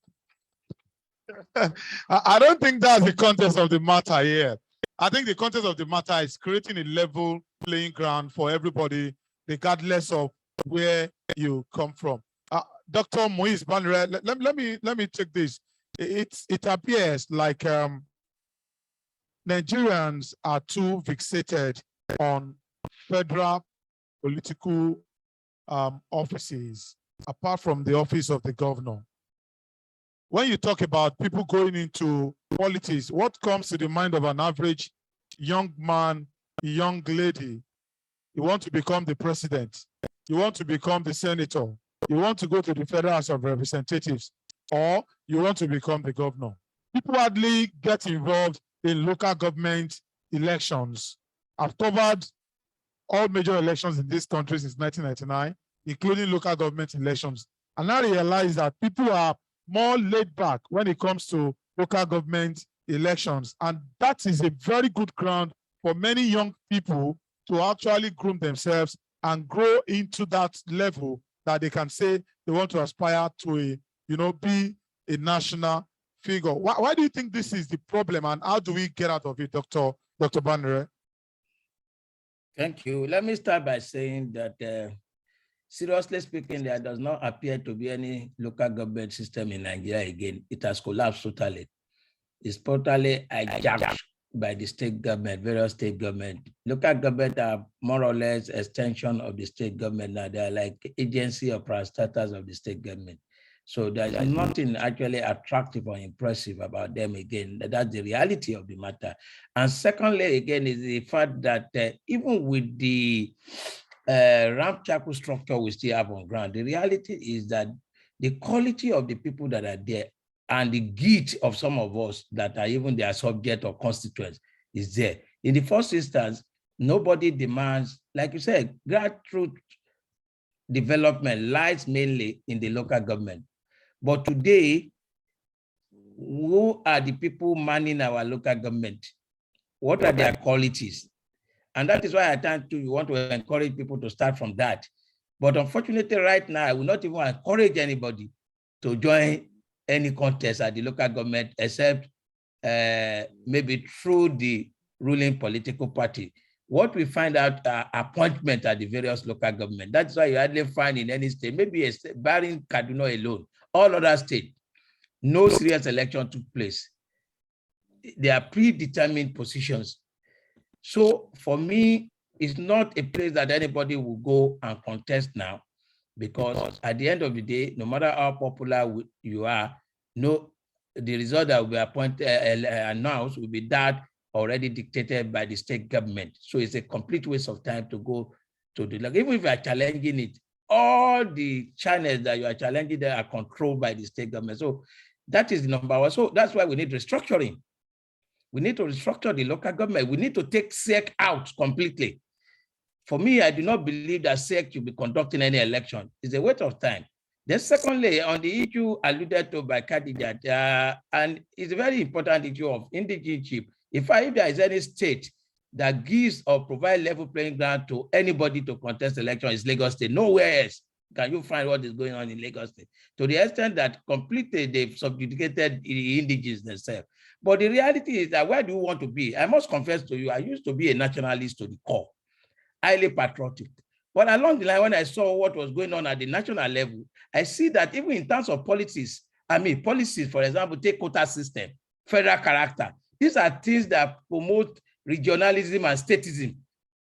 I don't think that's the context of the matter here. I think the context of the matter is creating a level playing ground for everybody, regardless of where you come from. Dr. Moise Banre, let me take this. It appears like Nigerians are too fixated on federal political offices, apart from the office of the governor. When you talk about people going into politics, what comes to the mind of an average young man, young lady? You want to become the president, you want to become the senator, you want to go to the Federal House of Representatives, or you want to become the governor. People hardly get involved in local government elections. I've covered all major elections in this country since 1999, including local government elections. And I realize that people are more laid back when it comes to local government elections. And that is a very good ground for many young people to actually groom themselves and grow into that level that they can say they want to aspire to be a national figure. Why do you think this is the problem, and how do we get out of it, Dr. Banre? Thank you. Let me start by saying that seriously speaking, there does not appear to be any local government system in Nigeria again. It has collapsed totally. It's totally hijacked by the state government, various state government. Local government are more or less extension of the state government now. They're like agency or parastatals of the state government. So there's nothing actually attractive or impressive about them again. That's the reality of the matter. And secondly, again, is the fact that even with the ramshackle structure we still have on ground, the reality is that the quality of the people that are there and the grit of some of us that are even their subject or constituents is there. In the first instance, nobody demands, like you said, grassroots development lies mainly in the local government. But today, who are the people manning our local government? What are their qualities? And that is why I tend to want to encourage people to start from that. But unfortunately, right now, I will not even encourage anybody to join any contest at the local government, except maybe through the ruling political party. What we find out are appointment at the various local government. That's why you hardly find in any state, maybe barring Kaduna alone, all other states, no serious election took place. They are predetermined positions. So for me, it's not a place that anybody will go and contest now, because at the end of the day, no matter how popular you are, the result that will be announced will be that already dictated by the state government. So it's a complete waste of time to go to the, like, even if you are challenging it, all the channels that you are challenging there are controlled by the state government. So that is the number one. So that's why we need restructuring. We need to restructure the local government. We need to take SEC out completely. For me, I do not believe that SEC should be conducting any election. It's a waste of time. Then secondly, on the issue alluded to by Khadija, and it's a very important issue of indigenship. If there is any state that gives or provide level playing ground to anybody to contest election, it's Lagos State. Nowhere else can you find what is going on in Lagos State, to the extent that completely they've subjugated the indigenous themselves. But the reality is that where do you want to be? I must confess to you, I used to be a nationalist to the core, highly patriotic. But along the line, when I saw what was going on at the national level, I see that even in terms of policies, policies, for example, take quota system, federal character. These are things that promote regionalism and statism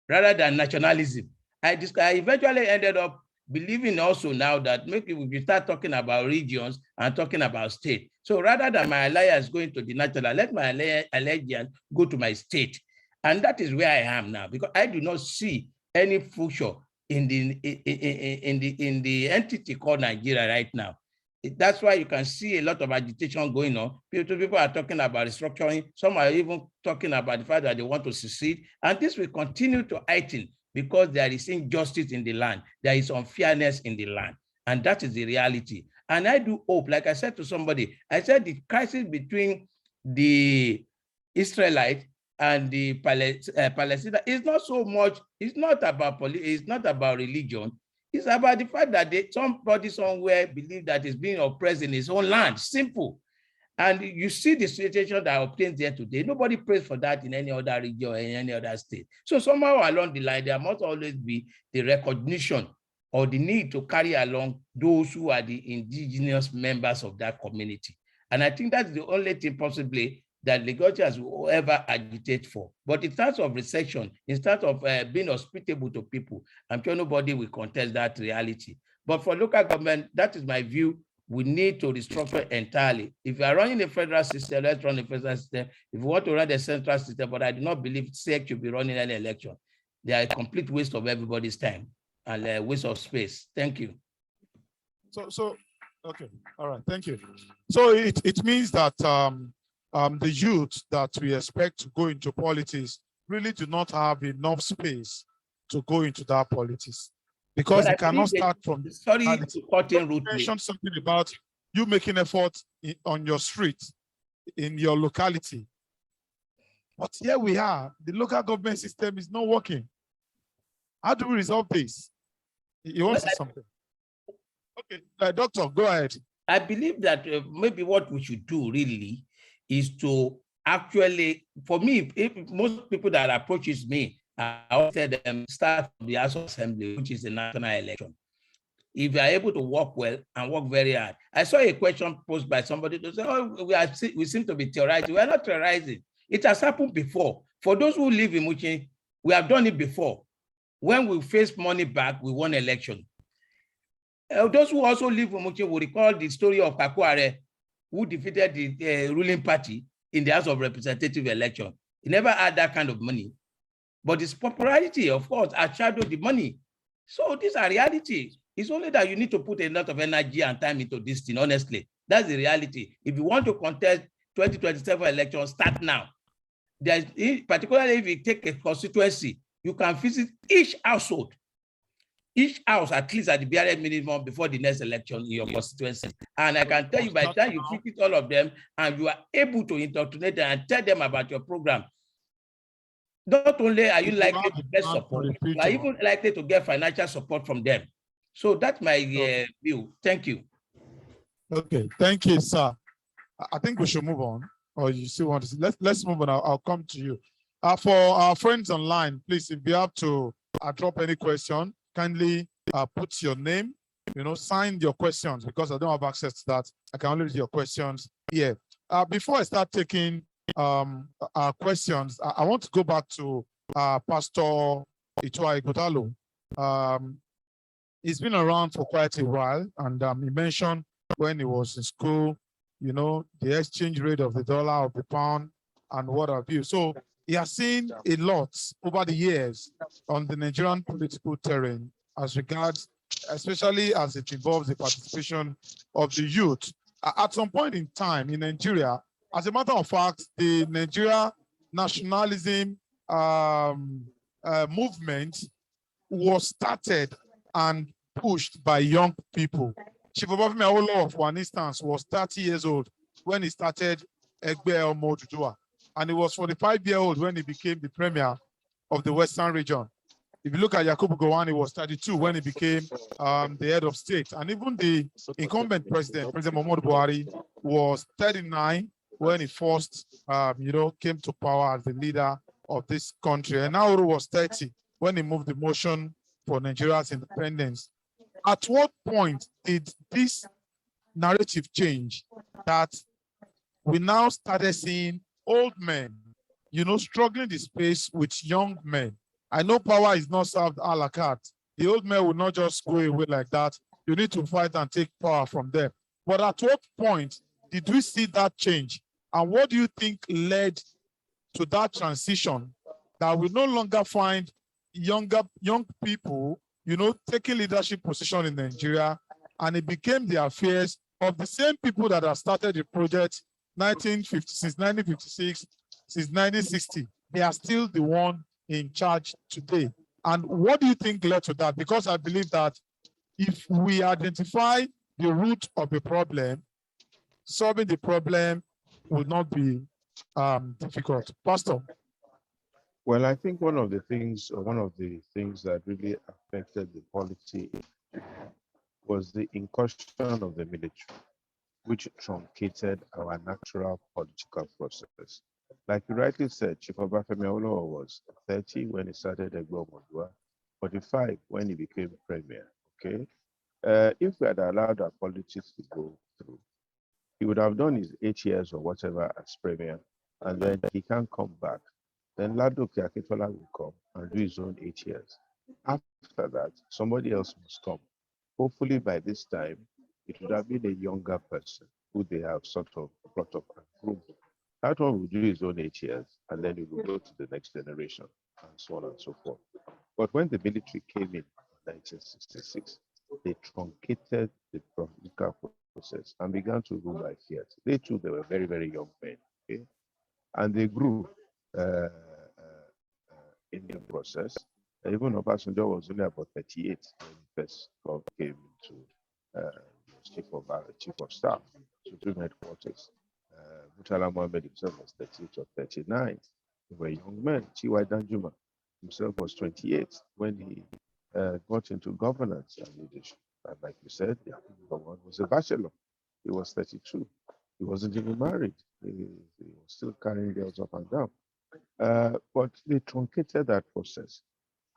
rather than nationalism. I eventually ended up believing also now that maybe we start talking about regions and talking about state. So rather than my alliance going to the national, let my allegiance go to my state. And that is where I am now, because I do not see any future in the entity called Nigeria right now. That's why you can see a lot of agitation going on. People are talking about restructuring. Some are even talking about the fact that they want to secede. And this will continue to heighten because there is injustice in the land. There is unfairness in the land. And that is the reality. And I do hope, like I said to somebody, I said the crisis between the Israelites and the Palestine is not so much, it's not about it's not about religion. It's about the fact that somebody somewhere believes that is being oppressed in his own land. Simple. And you see the situation that obtains there today. Nobody prays for that in any other region or in any other state. So somehow along the line, there must always be the recognition or the need to carry along those who are the indigenous members of that community. And I think that's the only thing possibly that Lagosians will ever agitate for. But in terms of recession, in terms of being hospitable to people, I'm sure nobody will contest that reality. But for local government, that is my view. We need to restructure entirely. If you are running a federal system, let's run a federal system. If you want to run a central system, but I do not believe SEC should be running any election. They are a complete waste of everybody's time and a waste of space. Thank you. So okay, all right, thank you. So it means that the youth that we expect to go into politics really do not have enough space to go into that politics because they cannot start from. Sorry to cut in rudely. Mentioned something about you making effort on your street, in your locality. But here we are, the local government system is not working. How do we resolve this? You want to say something? Okay, doctor, go ahead. I believe that maybe what we should do really is to actually, for me, if most people that approaches me, I always tell them start from the House of Assembly, which is the national election. If you are able to work well and work very hard. I saw a question posed by somebody to say, oh, we seem to be theorizing. We are not theorizing. It has happened before. For those who live in Muchi, we have done it before. When we faced money back, we won election. Those who also live in Muchi will recall the story of Kakuare, who defeated the ruling party in the House of Representative election. He never had that kind of money. But his popularity, of course, outshadowed the money. So these are realities. It's only that you need to put a lot of energy and time into this thing, honestly. That's the reality. If you want to contest 2027 elections, start now. Particularly if you take a constituency, you can visit each household, each house at least at the bare minimum before the next election in your constituency. And I can tell you by the time you visit all of them and you are able to indoctrinate them and tell them about your program, not only are you likely to get support, you are even likely to get financial support from them. So that's my view. Thank you. Okay, thank you, sir. I think we should move on. Or you still want to see? Let's move on. I'll come to you. For our friends online, please, if you have to drop any question, kindly put your name, sign your questions because I don't have access to that. I can only read your questions here. Before I start taking our questions, I want to go back to Pastor Itwai Gotalo. He's been around for quite a while, and he mentioned when he was in school, the exchange rate of the dollar, of the pound, and what have you. So he has seen a lot over the years on the Nigerian political terrain as regards, especially as it involves the participation of the youth. At some point in time in Nigeria, as a matter of fact, the Nigeria nationalism movement was started and pushed by young people. Chief Obafemi Awolowo, for an instance, was 30 years old when he started Egbe Omo Oduduwa, and he was 45-year-old when he became the premier of the Western region. If you look at Yakubu Gowon, he was 32 when he became the head of state, and even the incumbent president, President Muhammadu Buhari, was 39 when he first, came to power as the leader of this country, and now he was 30 when he moved the motion for Nigeria's independence. At what point did this narrative change that we now started seeing old men, struggling the space with young men? I know power is not served a la carte. The old men will not just go away like that. You need to fight and take power from them. But at what point did we see that change? And what do you think led to that transition that we no longer find young people, taking leadership position in Nigeria, and it became the affairs of the same people that have started the project 1950, since 1956, since 1960. They are still the one in charge today. And what do you think led to that? Because I believe that if we identify the root of the problem, solving the problem will not be difficult. Pastor. Well, I think one of the things that really affected the polity was the incursion of the military, which truncated our natural political process. Like you rightly said, Chief Obafemi Awolowo was 30 when he started Egbo Modua, 45 when he became premier. Okay, if we had allowed our politics to go through, he would have done his 8 years or whatever as premier, and then he can't come back. Then Ladoke Akintola will come and do his own 8 years. After that, somebody else must come. Hopefully by this time, it would have been a younger person who they have sort of brought up and groomed. That one will do his own 8 years, and then he will go to the next generation, and so on and so forth. But when the military came in 1966, they truncated the political process and began to rule by fear. They too, they were very, very young men, okay? And they grew in the process. Even Obasanjo was only about 38 when he first came into chief of staff, Supreme Headquarters. Murtala Mohammed himself was 38 or 39. They were young men. T.Y. Danjuma himself was 28 when he got into governance and leadership. And like you said, Yakubu was a bachelor. He was 32. He wasn't even married. He was still carrying girls up and down. But they truncated that process.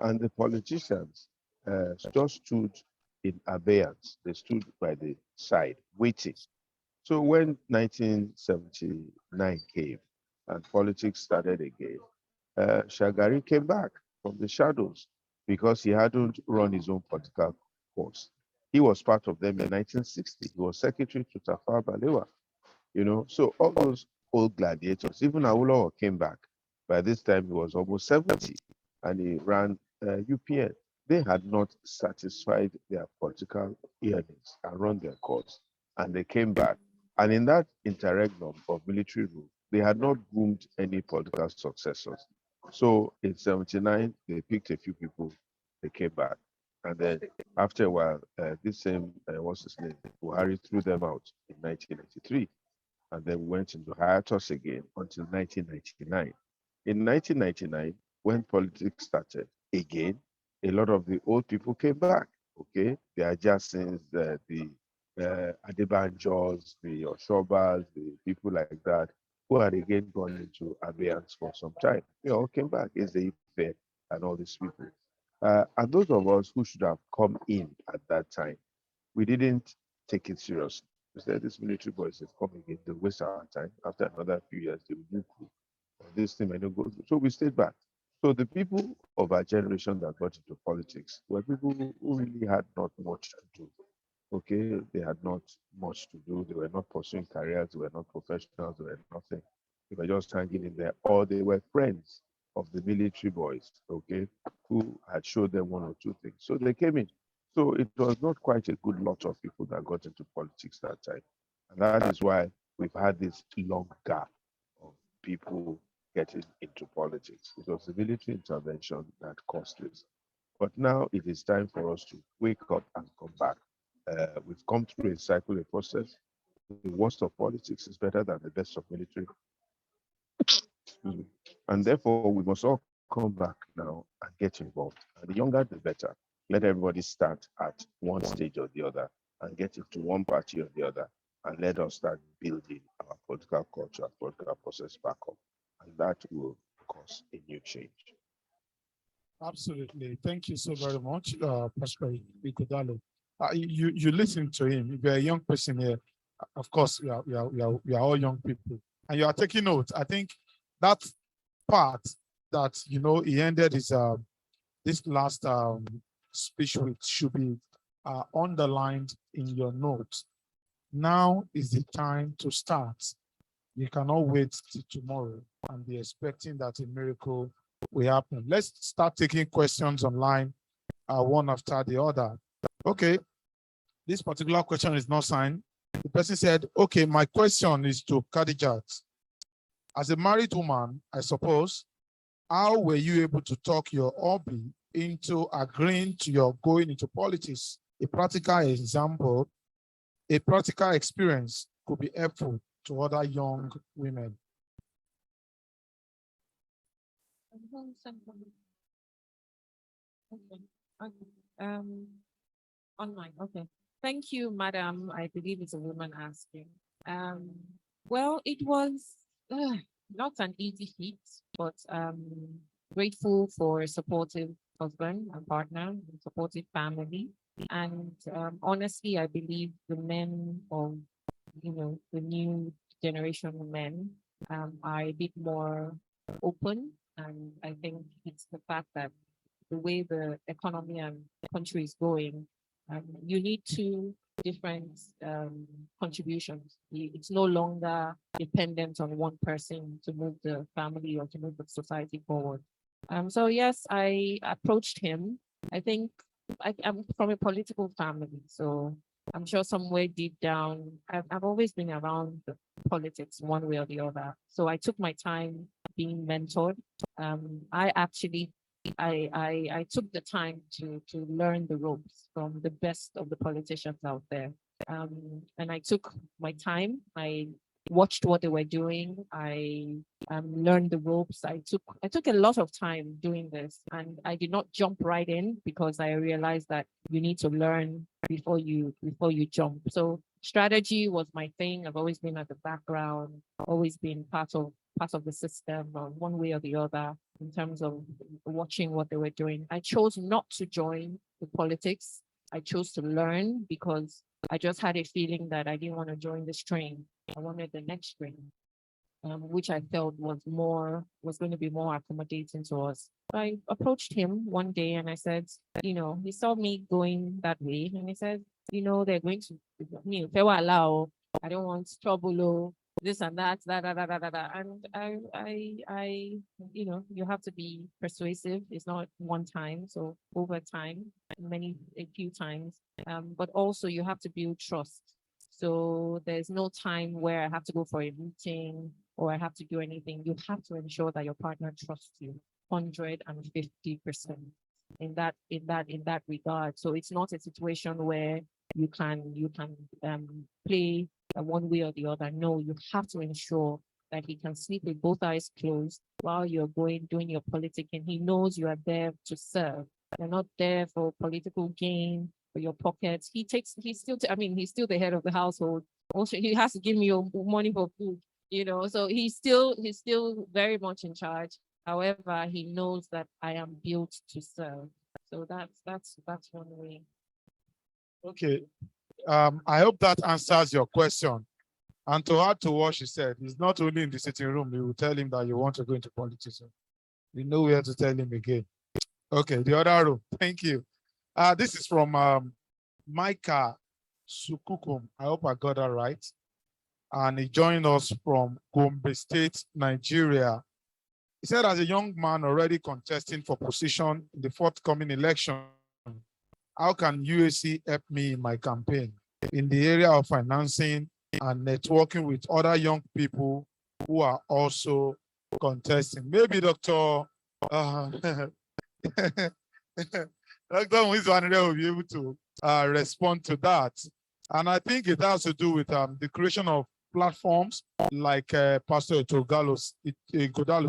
And the politicians just stood in abeyance. They stood by the side, waiting. So when 1979 came and politics started again, Shagari came back from the shadows because he hadn't run his own political course. He was part of them in 1960. He was secretary to Tafawa Balewa, So all those old gladiators, even Awolowo came back. By this time, he was almost 70, and he ran UPN. They had not satisfied their political yearnings and run their course, and they came back. And in that interregnum of military rule, they had not groomed any political successors. So in 79, they picked a few people, they came back. And then after a while, this same, what's his name, Buhari threw them out in 1993. And then we went into hiatus again until 1999. In 1999, when politics started again, a lot of the old people came back, okay? The Ajasins, the Adebanjos, the Oshobas, the people like that, who had again gone into abeyance for some time. They all came back, is the Ife and all these people. And those of us who should have come in at that time, we didn't take it seriously. We said, these military boys have come again, they waste our time. After another few years, they will do coup. This thing may not go through. So we stayed back. So the people of our generation that got into politics were people who really had not much to do. Okay, they had not much to do. They were not pursuing careers. They were not professionals. They were nothing. They were just hanging in there, or they were friends of the military boys, okay, who had showed them one or two things. So they came in. So it was not quite a good lot of people that got into politics that time. And that is why we've had this long gap of people getting into politics. It was the military intervention that caused this. But now it is time for us to wake up and come back. We've come through a cycle, a process. The worst of politics is better than the best of military. And therefore, we must all come back now and get involved. And the younger, the better. Let everybody start at one stage or the other and get into one party or the other. And let us start building our political culture, political process back up. And that will cause a new change. Absolutely. Thank you so very much, Pastor Ikodalo. You listen to him. If you're a young person here, of course, we are all young people. And you are taking notes. I think that part that, he ended his this last speech with should be underlined in your notes. Now is the time to start. You cannot wait till tomorrow and be expecting that a miracle will happen. Let's start taking questions online, one after the other. Okay, this particular question is not signed. The person said, okay, my question is to Khadijat. As a married woman, I suppose, how were you able to talk your hobby into agreeing to your going into politics? A practical example, a practical experience could be helpful to other young women. Online, okay. Thank you, madam. I believe it's a woman asking. Well, it was not an easy feat, but grateful for a supportive husband and partner, and supportive family. And honestly, I believe the men of, the new generation of men are a bit more open. And I think it's the fact that the way the economy and the country is going, you need two different contributions. It's no longer dependent on one person to move the family or to move the society forward. So yes, I approached him. I think I'm from a political family, so I'm sure somewhere deep down, I've always been around the politics one way or the other. So I took my time being mentored. I actually I took the time to learn the ropes from the best of the politicians out there. And I took my time. I watched what they were doing. I learned the ropes. I took a lot of time doing this, and I did not jump right in because I realized that you need to learn before you jump. So strategy was my thing. I've always been at the background, always been part of the system, one way or the other, in terms of watching what they were doing. I chose not to join the politics. I chose to learn because I just had a feeling that I didn't want to join this train. I wanted the next train, which I felt was going to be more accommodating to us. I approached him one day and I said, he saw me going that way, and he said, they're going to, I don't want trouble, this and that, and I, you have to be persuasive. It's not one time, so over time, a few times, but also you have to build trust. So there's no time where I have to go for a meeting or I have to do anything. You have to ensure that your partner trusts you 150% in that regard. So it's not a situation where you can play one way or the other. No, you have to ensure that he can sleep with both eyes closed while you're doing your politicking. He knows you are there to serve. You're not there for political gain, for your pockets. He's still the head of the household. Also, he has to give me your money for food, so he's still very much in charge. However, he knows that I am built to serve. So that's one way. Okay. I hope that answers your question. And to add to what she said, it's not only in the sitting room, you will tell him that you want to go into politics. You know where to tell him again. Okay, the other room. Thank you. This is from Micah Sukukum. I hope I got that right. And he joined us from Gombe State, Nigeria. He said, as a young man already contesting for position in the forthcoming election, how can UAC help me in my campaign in the area of financing and networking with other young people who are also contesting? Maybe Dr. Dr. Mwizwanire will be able to respond to that. And I think it has to do with the creation of platforms like Pastor Godalo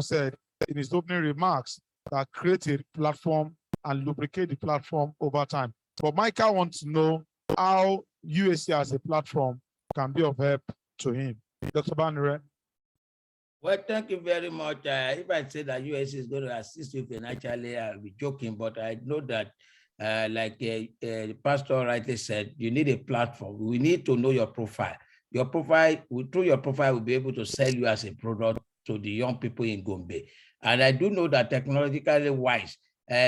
said in his opening remarks, that create a platform and lubricate the platform over time. But Micah wants to know how UAC as a platform can be of help to him. Dr. Banire. Well, thank you very much. If I say that UAC is going to assist you financially, I'll be joking, but I know that, like the pastor rightly said, you need a platform. We need to know your profile. Your profile, through your profile, we'll be able to sell you as a product to the young people in Gombe. And I do know that technologically wise,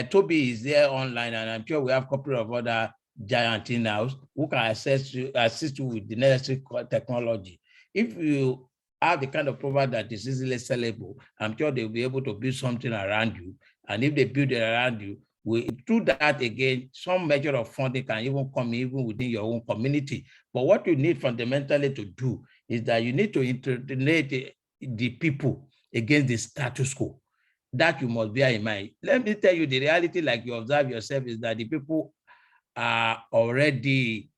Toby is there online, and I'm sure we have a couple of other giants in house who can assist you with the necessary technology. If you have the kind of property that is easily sellable, I'm sure they'll be able to build something around you. And if they build it around you, through that again, some measure of funding can even come even within your own community. But what you need fundamentally to do is that you need to integrate the people against the status quo. That you must bear in mind. Let me tell you, the reality, like you observe yourself, is that the people are already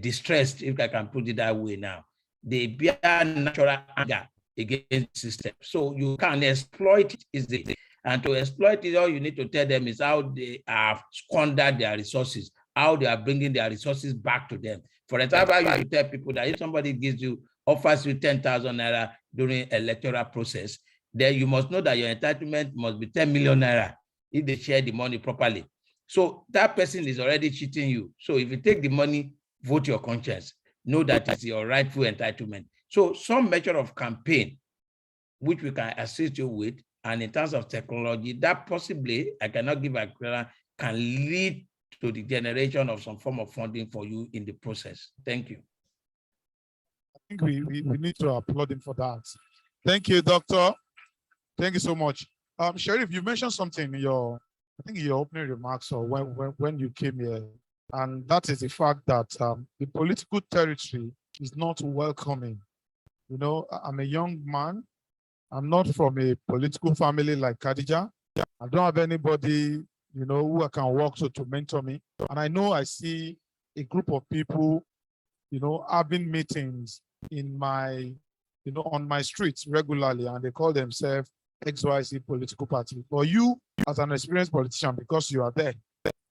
distressed, if I can put it that way now. They bear natural anger against the system. So you can exploit it easily. And to exploit it, all you need to tell them is how they have squandered their resources, how they are bringing their resources back to them. For example, I used to tell people that if somebody offers you 10,000 naira during electoral process, then you must know that your entitlement must be 10 million naira if they share the money properly. So that person is already cheating you. So if you take the money, vote your conscience. Know that it's your rightful entitlement. So some measure of campaign, which we can assist you with, and in terms of technology, that possibly, I cannot give a clear, can lead to the generation of some form of funding for you in the process. Thank you. I think we need to applaud him for that. Thank you, Doctor. Thank you so much. Sheriff, you mentioned something in your, I think in your opening remarks or when you came here, and that is the fact that the political territory is not welcoming. You know, I'm a young man. I'm not from a political family like Khadija. I don't have anybody, you know, who I can walk to mentor me. And I know I see a group of people, you know, having meetings in my, you know, on my streets regularly, and they call themselves XYZ political party. For you, as an experienced politician, because you are there,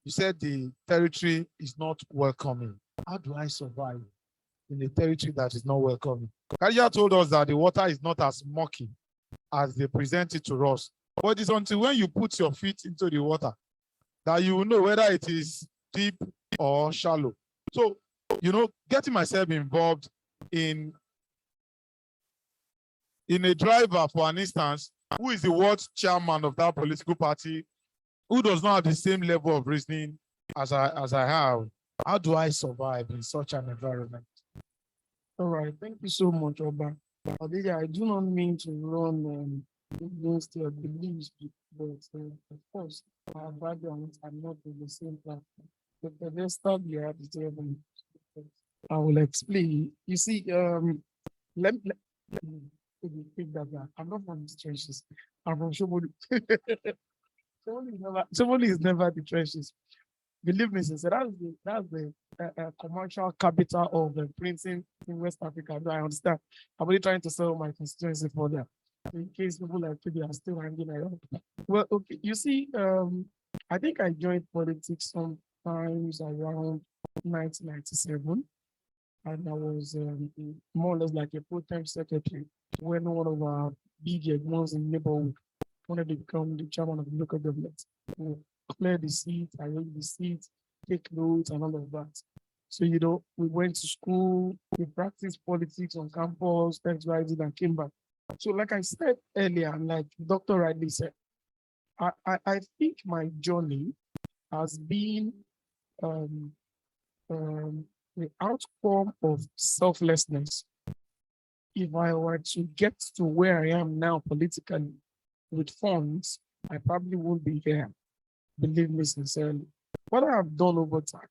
you said the territory is not welcoming. How do I survive in a territory that is not welcoming? Khadija told us that the water is not as murky as they present it to us. But it's until when you put your feet into the water that you will know whether it is deep or shallow. So, you know, getting myself involved in a driver, for an instance, who is the world chairman of that political party, who does not have the same level of reasoning as I have. How do I survive in such an environment? All right, thank you so much, Oba. I do not mean to run against your beliefs, but of course, our backgrounds are not in the same platform. But let's start here at the table. I will explain. You see, let me take that back. I'm not from the trenches. I'm from Shomolu. Somebody is never the trenches. Believe me, sister, that's the commercial capital of the printing in West Africa. I understand. I'm really trying to sell my constituency for that, in case people like you are still hanging around. Well, okay, you see, I think I joined politics sometimes around 1997, and I was more or less like a pro-time secretary when one of our big ones in the neighborhood wanted to become the chairman of the local government. Clear the seat, arrange the seat, take notes, and all of that. So, you know, we went to school, we practiced politics on campus, thanks rising, and came back. So, like I said earlier, and like Dr. rightly said, I think my journey has been the outcome of selflessness. If I were to get to where I am now politically with funds, I probably won't be here. Believe me sincerely. What I have done over time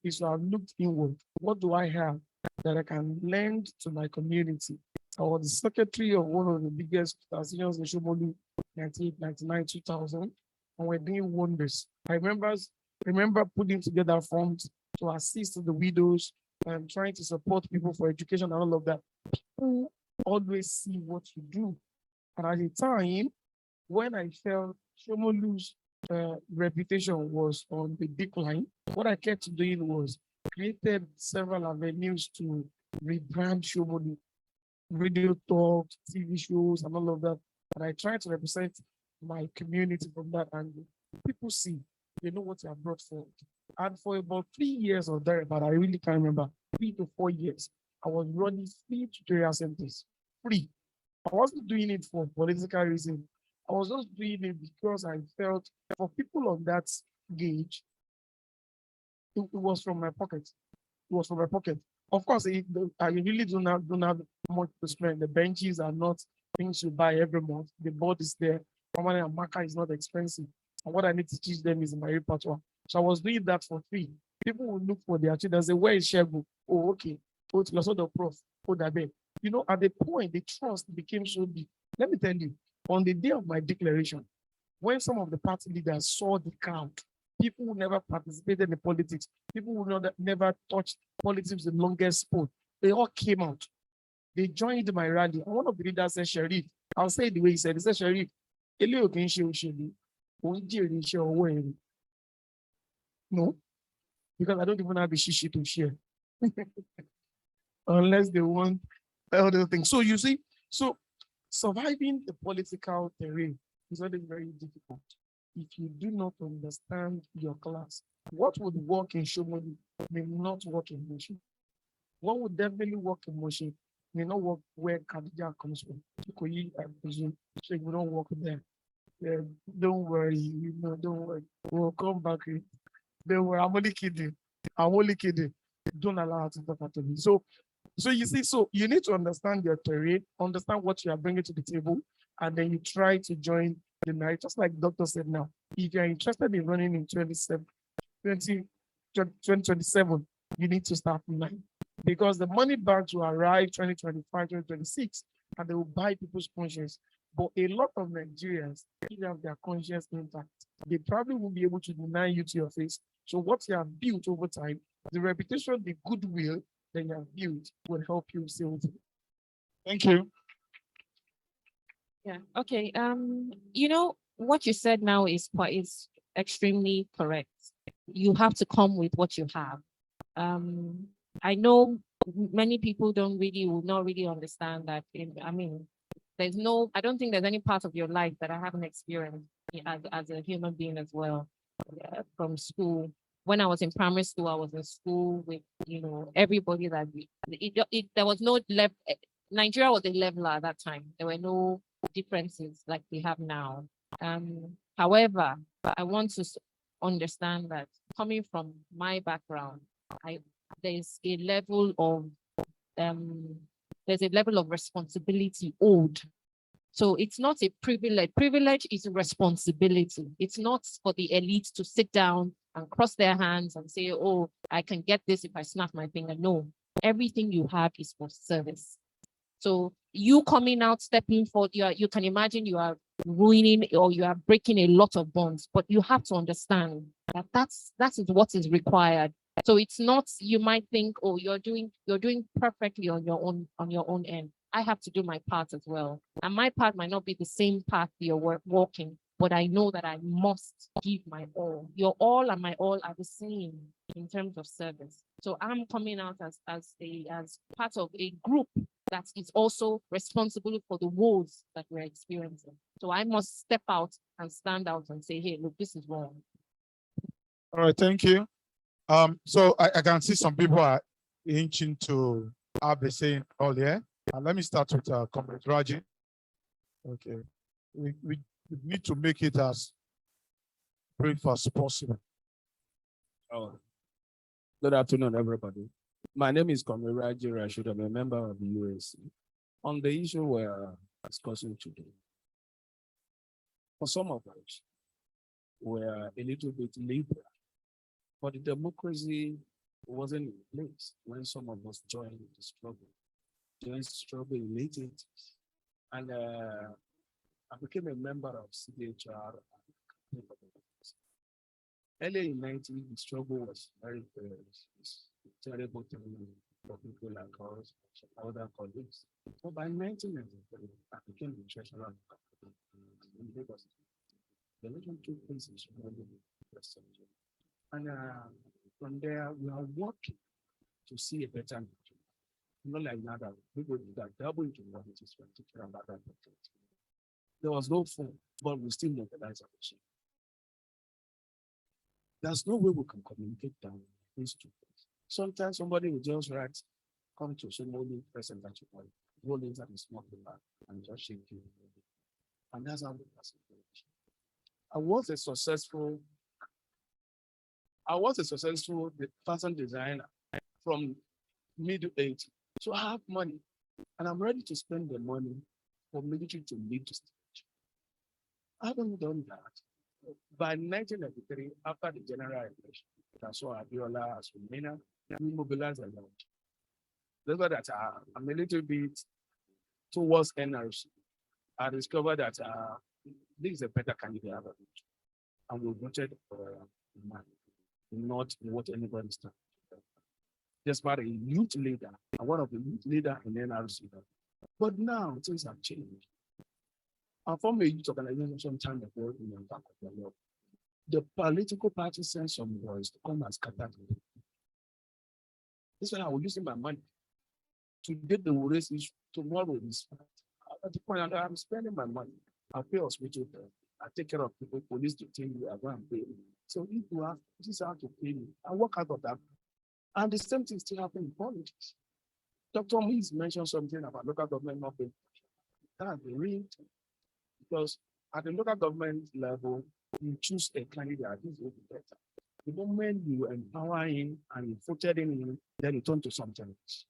is to have looked inward. What do I have that I can lend to my community? I was the secretary of one of the biggest stations in Shomolu, 1999, 2000, and we're doing wonders. I remember putting together funds to assist the widows and trying to support people for education and all of that. People always see what you do. And at the time, when I felt Shomolu's reputation was on the decline, what I kept doing was created several avenues to rebrand Shomolu, radio talks, TV shows, and all of that. And I try to represent my community from that angle. People see, they know what I brought forward. And for about 3 years or there, but I really can't remember, 3 to 4 years, I was running free tutorial centers, free. I wasn't doing it for political reasons. I was just doing it because I felt for people on that gauge, it was from my pocket. It was from my pocket. Of course, I really don't have much to spend. The benches are not things you buy every month. The board is there. Permanent and marker is not expensive. And what I need to teach them is my repertoire. So I was doing that for free. People will look for their children and say, where is Shegu? Oh, okay. Oh, it's also the prof. Oh, that bed. You know, at the point, the trust became so big. Let me tell you, on the day of my declaration, when some of the party leaders saw the crowd, people who never participated in politics, people who never touched politics the longest sport, they all came out. They joined my rally. And one of the leaders said, Sheriff, I'll say it the way he said, Sheriff, no, because I don't even have a shishi to share. Unless they want other things. So you see, so surviving the political terrain is always very difficult if you do not understand your class. What would work in Shomoni may not work in Moshi. What would definitely work in Moshi may not work where Kadija comes from. Ikoyi, I presume, so you don't work there. Don't worry, don't worry. We'll come back. Don't worry, I'm only kidding. I'm only kidding. Don't allow her to talk to me. So you see, so you need to understand your terrain, understand what you are bringing to the table, and then you try to join the night. Just like the doctor said now, if you're interested in running in 2027, you need to start now. Because the money bags will arrive 2025, 2026, and they will buy people's conscience. But a lot of Nigerians, if they have their conscience intact, they probably won't be able to deny you to your face. So what you have built over time, the reputation, the goodwill that you have built will help you sail through. Thank you. Yeah. Okay. You know, what you said now is extremely correct. You have to come with what you have. I know many people will not really understand that. I don't think there's any part of your life that I haven't experienced as a human being as well. From school. When I was in primary school, I was in school with, everybody that there was no level. Nigeria was a leveler at that time. There were no differences like we have now. However, I want to understand that coming from my background, there's a level of responsibility owed. So it's not a privilege. Privilege is a responsibility. It's not for the elite to sit down and cross their hands and say, oh, I can get this if I snap my finger. No, everything you have is for service. So you coming out, stepping forward, you can imagine you are ruining or you are breaking a lot of bonds, but you have to understand that that is what is required. So it's not, you might think, oh, you're doing perfectly on your own end. I have to do my part as well. And my part might not be the same path you're walking, but I know that I must give my all. Your all and my all are the same in terms of service. So I'm coming out as part of a group that is also responsible for the woes that we're experiencing. So I must step out and stand out and say, hey, look, this is wrong. All right, thank you. So I can see some people are inching to have the saying earlier. Let me start with Comrade Raji. Okay, we need to make it as brief as possible. Oh, good afternoon, everybody. My name is Comrade Raji Rashid. I'm a member of the UAC. On the issue we're discussing today, for some of us, we're a little bit liberal, but the democracy wasn't in place when some of us joined the struggle. Joined the struggle in the 80s. And I became a member of CDHR. Early in the 90s, the struggle was very terrible to for people like us, other colleagues. But by 1993, I became the treasurer in Lagos. The election took place in Chicago. And from there, we are working to see a better Nigeria. Not like now that people that double into what it is to care about that. There was no phone, but we still mobilize our machine. There's no way we can communicate down these two things. Sometimes somebody will just write, come to somebody present that you want, roll into the small paper and just shake you. And that's how we pass it. I was a successful fashion designer from middle age. So I have money and I'm ready to spend the money for military to lead the stage. I haven't done that. By 1993, after the general election, I saw Abiola as Rumena, we mobilized a lot. That's why that I'm a little bit towards NRC. I discovered that this is a better candidate ever. And we voted for a man, not what anybody's done. Just about a youth leader, and one of the youth leaders in NRC. But now things have changed. I formed a youth organization some time ago in the back of the law. The political party sent some boys to come and scatter. This one I was using my money. Today they will raise issue, tomorrow is at the point I'm spending my money. I pay hospital bill. I take care of people, police detain you, I go and pay. So if you have this is how to pay me, I work out of that. And the same thing still happens in politics. Dr. Mees mentioned something about local government not paying. That's the real thing. Because at the local government level, you choose a candidate that is will be better. The moment you empower him and you voted in, then you turn to something else.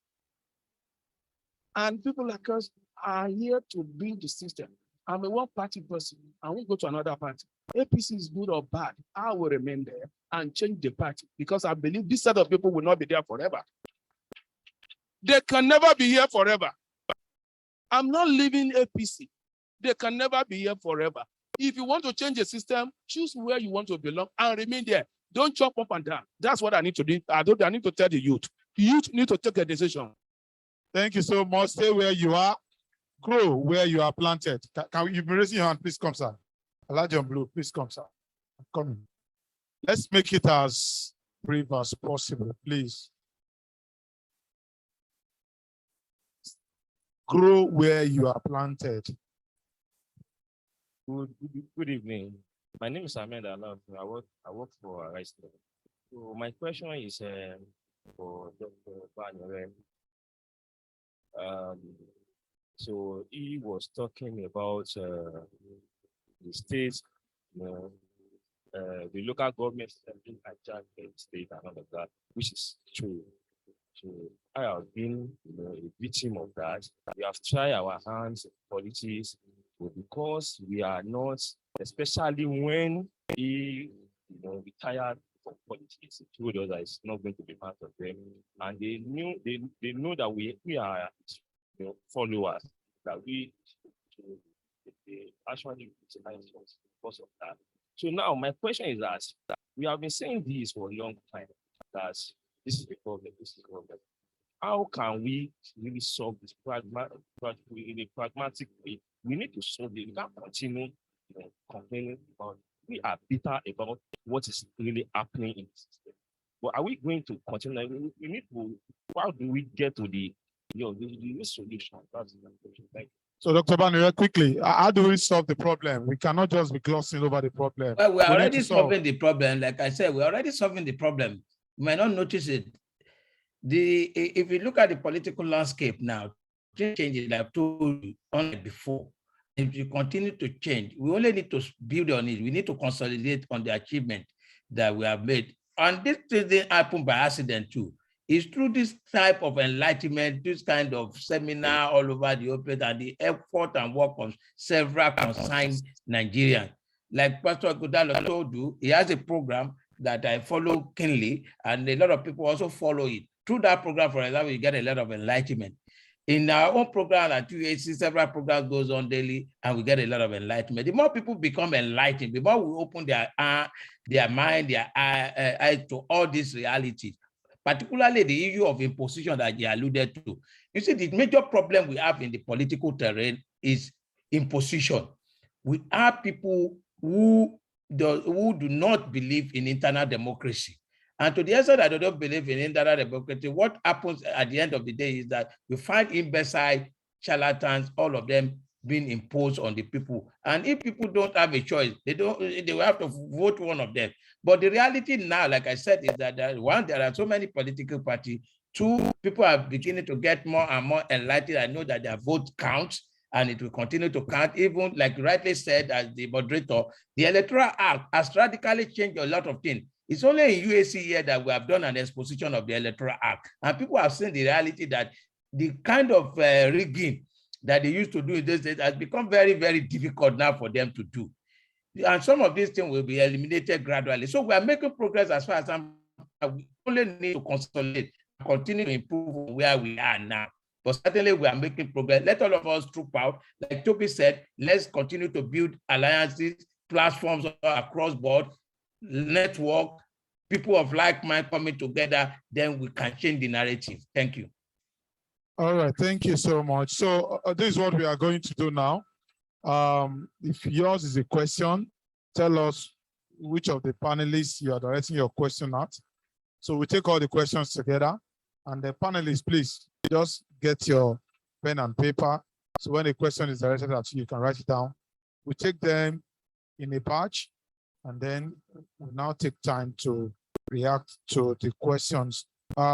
And people like us are here to build the system. I'm a one-party person. I won't go to another party. APC is good or bad. I will remain there and change the party because I believe this set of people will not be there forever. They can never be here forever. I'm not leaving APC. They can never be here forever. If you want to change the system, choose where you want to belong and remain there. Don't chop up and down. That's what I need to do. I need to tell the youth. Youth need to take a decision. Thank you so much. Stay where you are. Grow where you are planted. Can you be raising your hand? Please come, sir. Elijah Blue, please come, sir. I'm coming. Let's make it as brief as possible, please. Grow where you are planted. Good evening. My name is Ahmed Alaf. I work for Rice. So my question is for Dr. Banyere. So he was talking about the states, the local government being hijacked by the state and all of that, which is true. So I have been, a victim of that. We have tried our hands in politics, but because we are not, especially when he, retired from politics, he told us that it's not going to be part of them, and they know that we are, followers, that we actually utilize us because of that. So now my question is that we have been saying this for a long time, that this is the problem, this is the problem. How can we really solve this in a pragmatic way? We need to solve it. We can't continue complaining about we are bitter about what is really happening in the system. But are we going to continue? We need to, how do we get to the solution? That's the question. Thank you. So, Dr. Banyere, quickly, how do we solve the problem? We cannot just be glossing over the problem. Well, we're already solving the problem. Like I said, we're already solving the problem. You might not notice it. If you look at the political landscape now, changes like I've told you on before. If you continue to change, we only need to build on it. We need to consolidate on the achievement that we have made. And this didn't happen by accident too. It's through this type of enlightenment, this kind of seminar all over the open, and the effort and work of several concerned Nigerians. Like Pastor Godalo told you, he has a program that I follow keenly, and a lot of people also follow it. Through that program, for example, you get a lot of enlightenment. In our own program at UAC, several programs goes on daily, and we get a lot of enlightenment. The more people become enlightened, the more we open their mind, their eyes to all these realities, particularly the issue of imposition that they alluded to. You see, the major problem we have in the political terrain is imposition. We have people who do not believe in internal democracy. And to the extent that they don't believe in internal democracy, what happens at the end of the day is that we find imbecile, charlatans, all of them being imposed on the people. And if people don't have a choice, they will have to vote one of them. But the reality now, like I said, is that there are so many political parties. Two, people are beginning to get more and more enlightened. I know that their vote counts, and it will continue to count. Even like rightly said as the moderator, the Electoral Act has radically changed a lot of things. It's only in UAC here that we have done an exposition of the Electoral Act. And people have seen the reality that the kind of rigging that they used to do in those days has become very, very difficult now for them to do. And some of these things will be eliminated gradually. So we are making progress as far as we only need to consolidate, continue to improve where we are now. But certainly we are making progress. Let all of us troop out. Like Toby said, let's continue to build alliances, platforms across board, network, people of like mind coming together, then we can change the narrative. Thank you. All right, thank you so much. So this is what we are going to do now. If yours is a question, tell us which of the panelists you are directing your question at. So we take all the questions together, and the panelists, please just get your pen and paper. So when a question is directed at you, you can write it down. We take them in a batch, and then we now take time to react to the questions.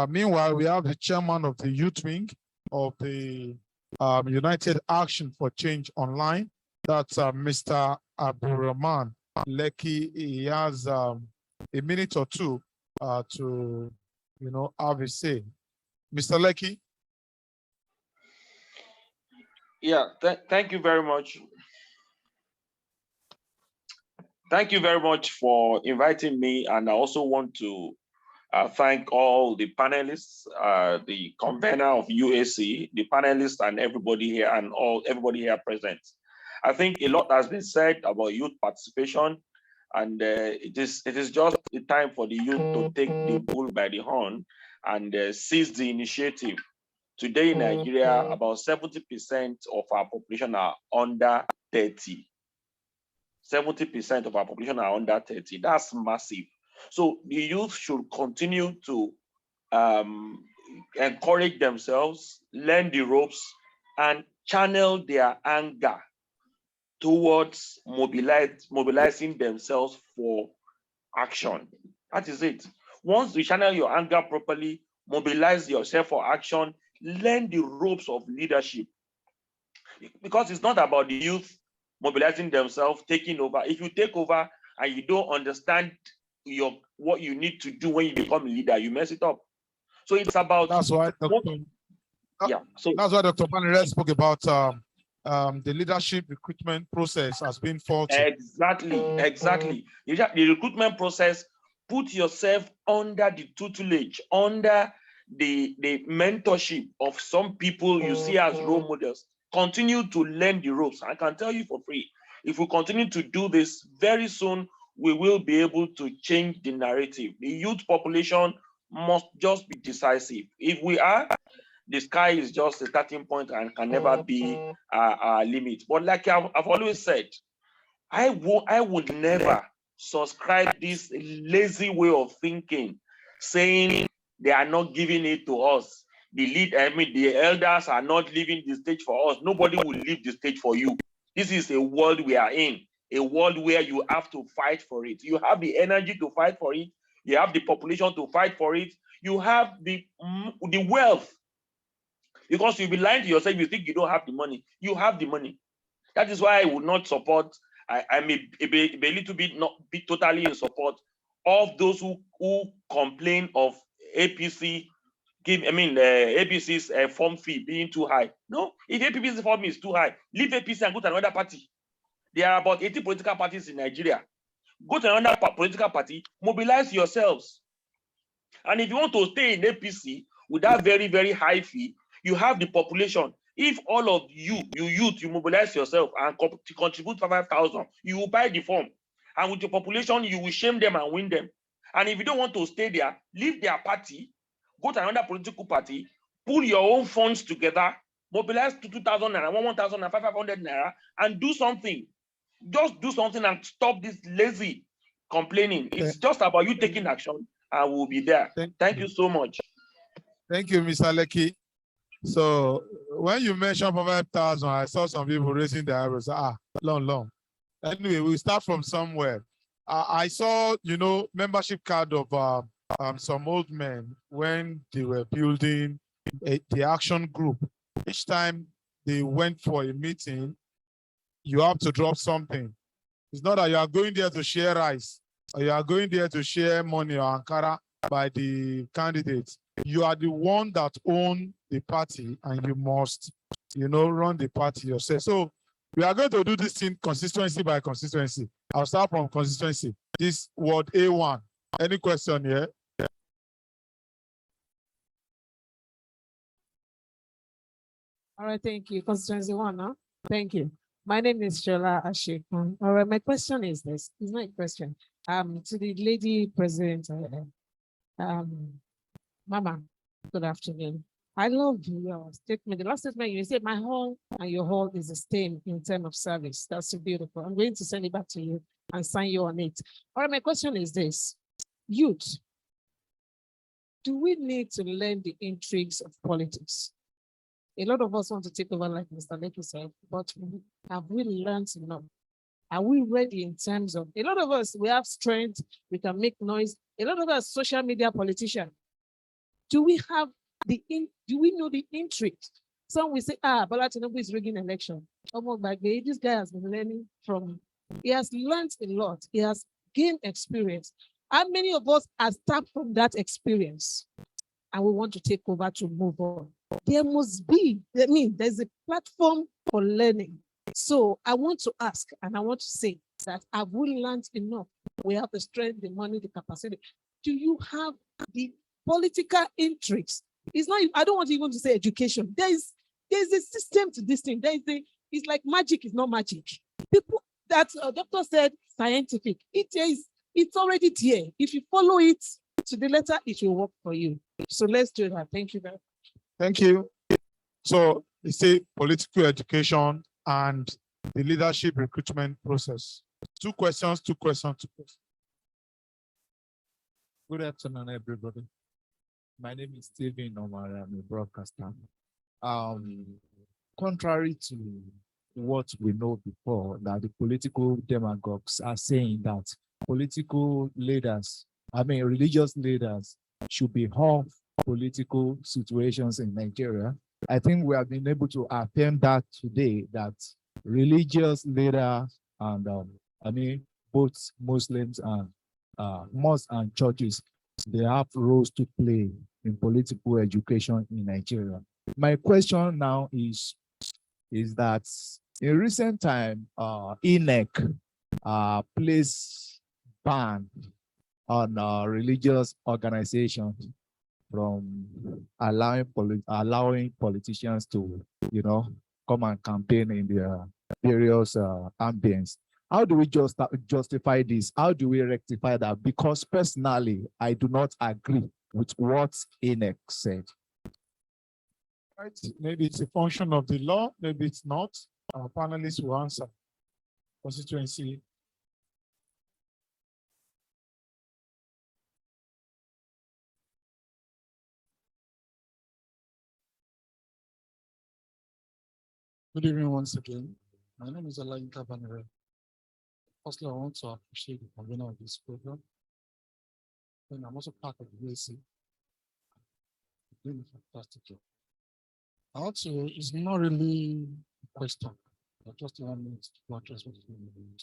Meanwhile, we have the chairman of the youth wing of the United Action for Change Online. That's Mr. Abdulrahman Lekki. He has a minute or two to, have a say. Mr. Lekki. Yeah, thank you very much. Thank you very much for inviting me, and I also want to thank all the panelists, the convener of UAC, the panelists, and everybody here, and everybody here present. I think a lot has been said about youth participation, and it is just the time for the youth to take the bull by the horn and seize the initiative. Today in Nigeria, about 70% of our population are under 30. 70% of our population are under 30. That's massive. So the youth should continue to encourage themselves, learn the ropes, and channel their anger towards mobilizing themselves for action. That is it. Once you channel your anger properly, mobilize yourself for action, learn the ropes of leadership. Because it's not about the youth mobilizing themselves, taking over. If you take over and you don't understand what you need to do when you become a leader, you mess it up. So it's about that's why Dr. That's why Dr. Panere spoke about the leadership recruitment process as being faulty. Exactly. The recruitment process, put yourself under the tutelage, under the mentorship of some people you see as role models. Continue to learn the ropes. I can tell you for free, if we continue to do this, very soon we will be able to change the narrative. The youth population must just be decisive. If we are, the sky is just a starting point and can never be a limit. But like I've always said, I would never subscribe this lazy way of thinking, saying they are not giving it to us. The elders are not leaving the stage for us. Nobody will leave the stage for you. This is a world we are in, a world where you have to fight for it. You have the energy to fight for it. You have the population to fight for it. You have the wealth. Because you'll be lying to yourself, you think you don't have the money. You have the money. That is why I would not support, I may be a little bit, not be totally in support of those who complain of APC, APC's form fee being too high. No, if APC's form is too high, leave APC and go to another party. There are about 80 political parties in Nigeria. Go to another political party, mobilize yourselves. And if you want to stay in APC with that very, very high fee, you have the population. If all of you mobilize yourself and contribute 5,000, you will buy the form. And with your population, you will shame them and win them. And if you don't want to stay there, leave their party, go to another political party, pull your own funds together, mobilize to 2,000 naira, 1,000 and 500 naira, and do something. Just do something and stop this lazy complaining. It's just about you taking action, and we'll be there. Thank you so much. Thank you, Mr. Lekki. So when you mentioned 5,000, I saw some people raising their eyebrows. Long. Anyway, we start from somewhere. I saw, membership card of some old men when they were building the action group. Each time they went for a meeting, you have to drop something. It's not that you are going there to share rice. or you are going there to share money or Ankara by the candidates, you are the one that own the party and you must, run the party yourself. So we are going to do this thing constituency by constituency. I'll start from constituency. This word A1. Any question here? All right, thank you. Constituency 1, huh? Thank you. My name is Shola Ashikun. All right, my question is this. It's not a question. To the lady president, Mama, good afternoon. I love your statement. The last statement you said, my hall and your hall is the same in terms of service. That's so beautiful. I'm going to send it back to you and sign you on it. All right, my question is this. Youth, do we need to learn the intrigues of politics? A lot of us want to take over, like Mr. Lecky said, but have we learned enough? Are we ready in terms of, a lot of us, we have strength, we can make noise. A lot of us, social media politicians. Do we have do we know the intrigue? Some will say, Bola Tinubu is rigging election. This guy has been learning he has learned a lot. He has gained experience. How many of us are tapped from that experience? And we want to take over to move on. There must be, there's a platform for learning. So I want to ask, and I want to say that have we learned enough? We have the strength, the money, the capacity. Do you have the political intrigues? It's not, I don't want even to say education. There's a system to this thing. It's like magic is not magic. People that doctor said scientific, it's already there. If you follow it to the letter, it will work for you. So let's do that. Thank you very much. Thank you. So it's a political education and the leadership recruitment process. Two questions. Good afternoon, everybody. My name is Stephen Omar. I'm a broadcaster. Contrary to what we know before, that the political demagogues are saying that political leaders, religious leaders should be off political situations in Nigeria. I think we have been able to affirm that today, that religious leaders and both Muslims and mosques and churches, they have roles to play in political education in Nigeria. My question now is that in recent time, INEC placed ban on religious organizations from allowing politicians to, come and campaign in their various ambience. How do we justify this? How do we rectify that? Because personally, I do not agree with what INEC said. Right. Maybe it's a function of the law, maybe it's not. Our panelists will answer. Constituency. Good evening once again. My name is Alayinka Banere. Firstly, I want to appreciate the convener of this program. And I'm also part of the UAC. Doing a fantastic job. It's not really a question. I just want to address what you're doing.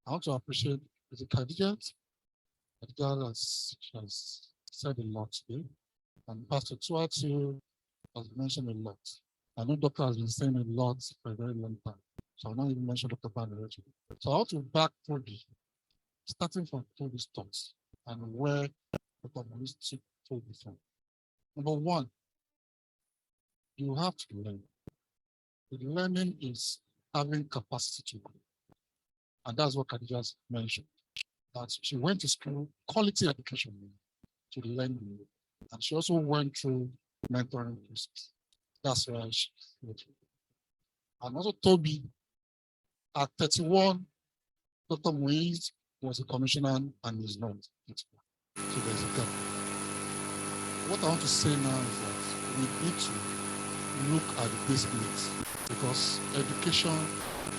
I want to appreciate the candidate. The girl has said a lot today. And Pastor Tuatu has mentioned a lot. I know Doctor has been saying a lot for a very long time. So I'll not even mention Dr. Banner. So I want to back Toby, starting from Toby's thoughts and where Dr. Maurice took Toby from. Number one, you have to learn. The learning is having capacity to grow. And that's what Khadija mentioned. That she went to school, quality education to learn. And she also went through mentoring process. That's why she went through. And also Toby, at 31, Dr. Moise was a commissioner and is not. So there's a gap. What I want to say now is that we need to look at the basic needs, because education,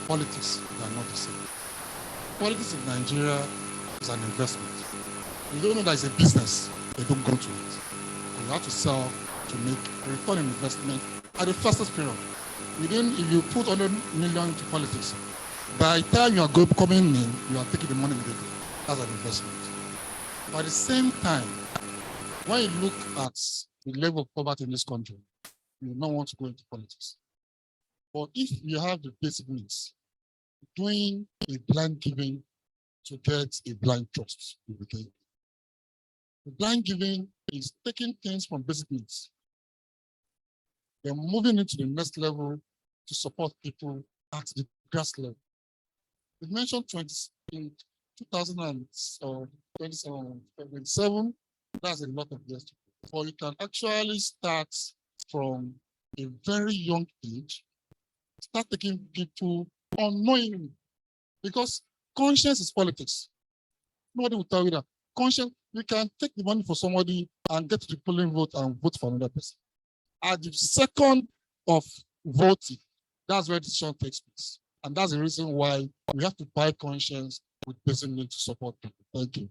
politics, they are not the same. Politics in Nigeria is an investment. You don't know that it's a business, they don't go to it. You have to sell to make a return on investment at the fastest period. If you put 100 million into politics, by the time you are coming in, you are taking the money immediately. That's an investment. But at the same time, when you look at the level of poverty in this country, you do not want to go into politics. But if you have the basic needs, doing a blind giving to get a blind trust, okay? The blind giving is taking things from basic needs, then moving into the next level to support people at the grass level. We mentioned 20 in 2027, that's a lot of years. But you can actually start from a very young age, start taking people unknowingly, because conscience is politics. Nobody will tell you that. Conscience, you can take the money for somebody and get to the polling vote and vote for another person. At the second of voting, that's where decision takes place. And that's the reason why we have to buy conscience with basic need to support people. Thank you.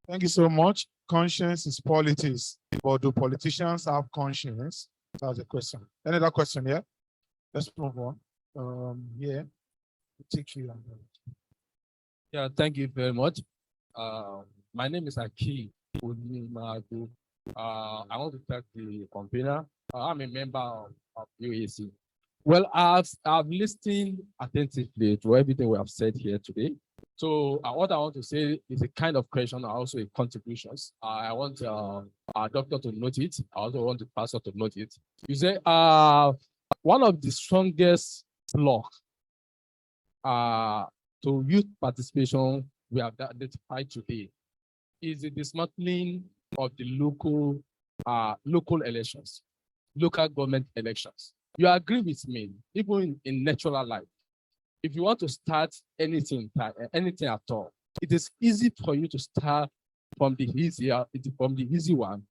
Thank you so much. Conscience is politics, but do politicians have conscience? That's the question. Any other question here? Let's move on. Yeah, take you. Yeah, thank you very much. My name is Aki Onimagu. I want to thank the convener. I'm a member of UAC. Well, I've listened attentively to everything we have said here today. So what I want to say is a kind of question, also a contributions. I want our doctor to note it. I also want the pastor to note it. You say one of the strongest blocks to youth participation we have identified today is the dismantling of the local elections, local government elections. You agree with me, even in natural life, if you want to start anything at all, it is easy for you to start from the easy one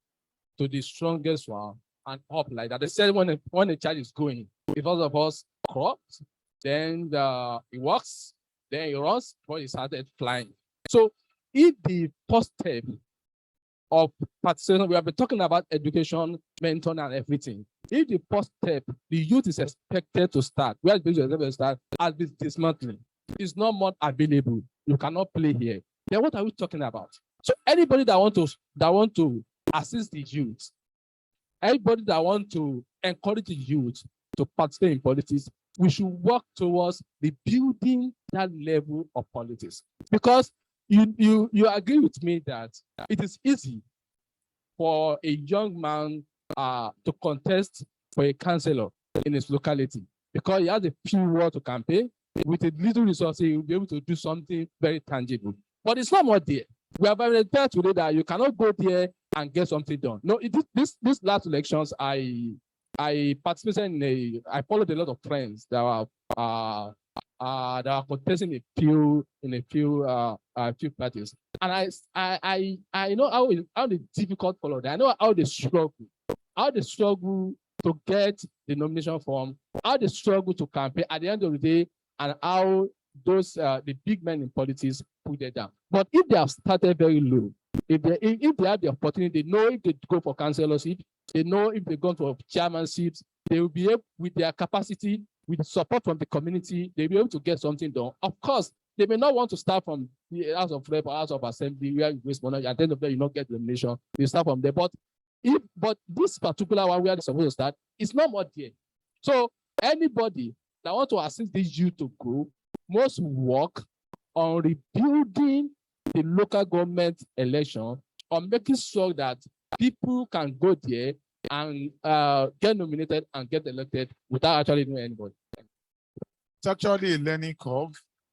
to the strongest one and up like that. They said when a child is going, if all of us crops, then it walks, then it runs before he started flying. So if the first step of participation, we have been talking about education, mentoring, and everything. If the first step, the youth is expected to start, where the youth is start at this dismantling, it's not more available. You cannot play here. Then what are we talking about? So anybody that want to assist the youth, anybody that want to encourage the youth to participate in politics, we should work towards the building that level of politics. Because you agree with me that it is easy for a young man to contest for a councillor in his locality because he has a few words to campaign. With a little resources, he will be able to do something very tangible. But it's not more there. We have identified today that you cannot go there and get something done. No, this last elections, I participated I followed a lot of friends that are contesting in a few parties, and I know how the difficult follow that. I know how they struggle to get the nomination form, how they struggle to campaign at the end of the day, and how those the big men in politics put it down. But if they have started very low, if they have the opportunity, they know if they go for councillorship, they know if they go for chairmanships, they will be able, with their capacity, with support from the community, they'll be able to get something done. Of course, they may not want to start from the House of Rep or House of Assembly where you waste money. At the end of the day, you not get the nomination. They start from there. But this particular one where they're supposed to start, it's not more there. So anybody that want to assist this youth to grow must work on rebuilding the local government election, on making sure that people can go there and get nominated and get elected without actually knowing anybody. It's actually a learning curve.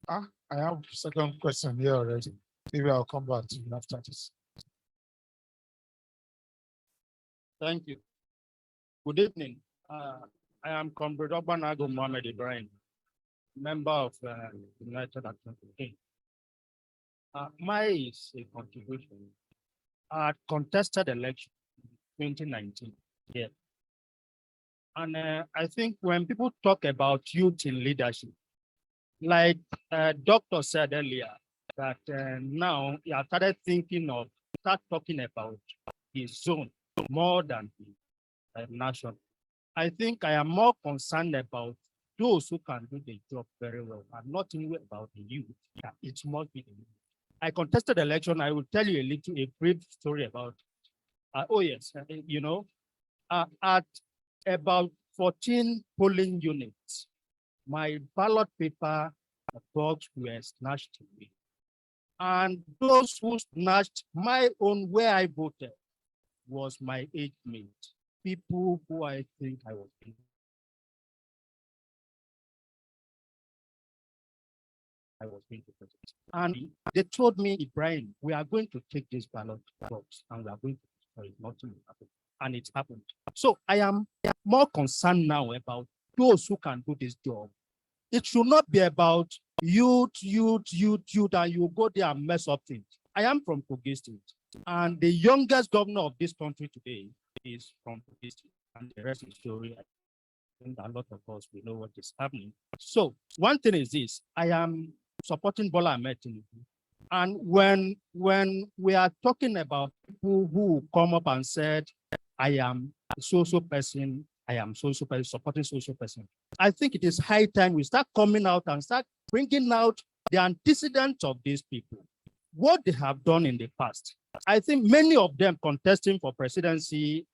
I have a second question here already. Maybe I'll come back to you after this. Thank you. Good evening. I am Comrade Obanago Mohammed Ibrahim, member of United Action Team. My is a contribution. I contested election 2019. Yeah. And I think when people talk about youth in leadership, like Doctor said earlier, that now he has started thinking of start talking about his zone more than the nation. I think I am more concerned about those who can do the job very well and not only about the youth. Yeah, it must be the youth. I contested the election. I will tell you a brief story about. At about 14 polling units, my ballot paper box were snatched away. And those who snatched my own where I voted was my age mate, people who I think I was. Going to protect. And they told me, Ibrahim, we are going to take this ballot box and we are going to destroy it. Nothing will happen. And it happened. So I am more concerned now about those who can do this job. It should not be about youth, and you go there and mess up things. I am from Kogi State, and the youngest governor of this country today is from Kogi State, and the rest is story. I think a lot of us, we know what is happening. So one thing is this, I am supporting Bola Ahmed Tinubu. And when we are talking about people who come up and said, I am a social person, I am social person, supporting social person, I think it is high time we start coming out and start bringing out the antecedents of these people, what they have done in the past. I think many of them contesting for presidency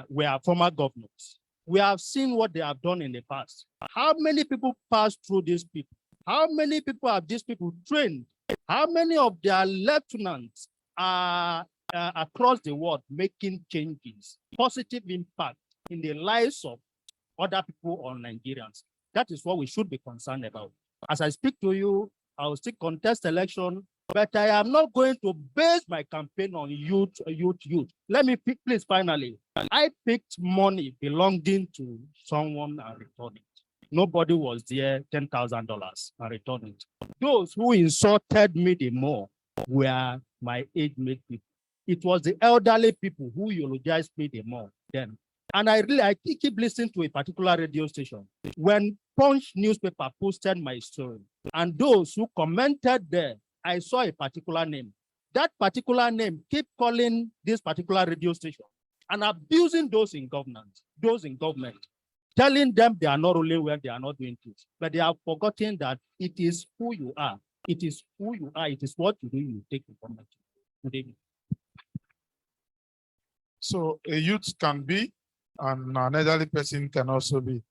were former governors. We have seen what they have done in the past. How many people passed through these people? How many people have these people trained? How many of their lieutenants are across the world making changes, positive impact in the lives of other people or Nigerians? That is what we should be concerned about. As I speak to you, I will still contest election, but I am not going to base my campaign on youth. Let me pick, please, finally. I picked money belonging to someone and returned it. Nobody was there, $10,000 and returned it. Those who insulted me the more were my age-mate people. It was the elderly people who eulogized me the more then. And I keep listening to a particular radio station. When Punch newspaper posted my story, and those who commented there, I saw a particular name. That particular name keep calling this particular radio station and abusing those in government, telling them they are not ruling well, they are not doing things. But they have forgotten that it is who you are. It is who you are. It is what you do, you take the government. Good evening. So a youth can be, and an elderly person can also be.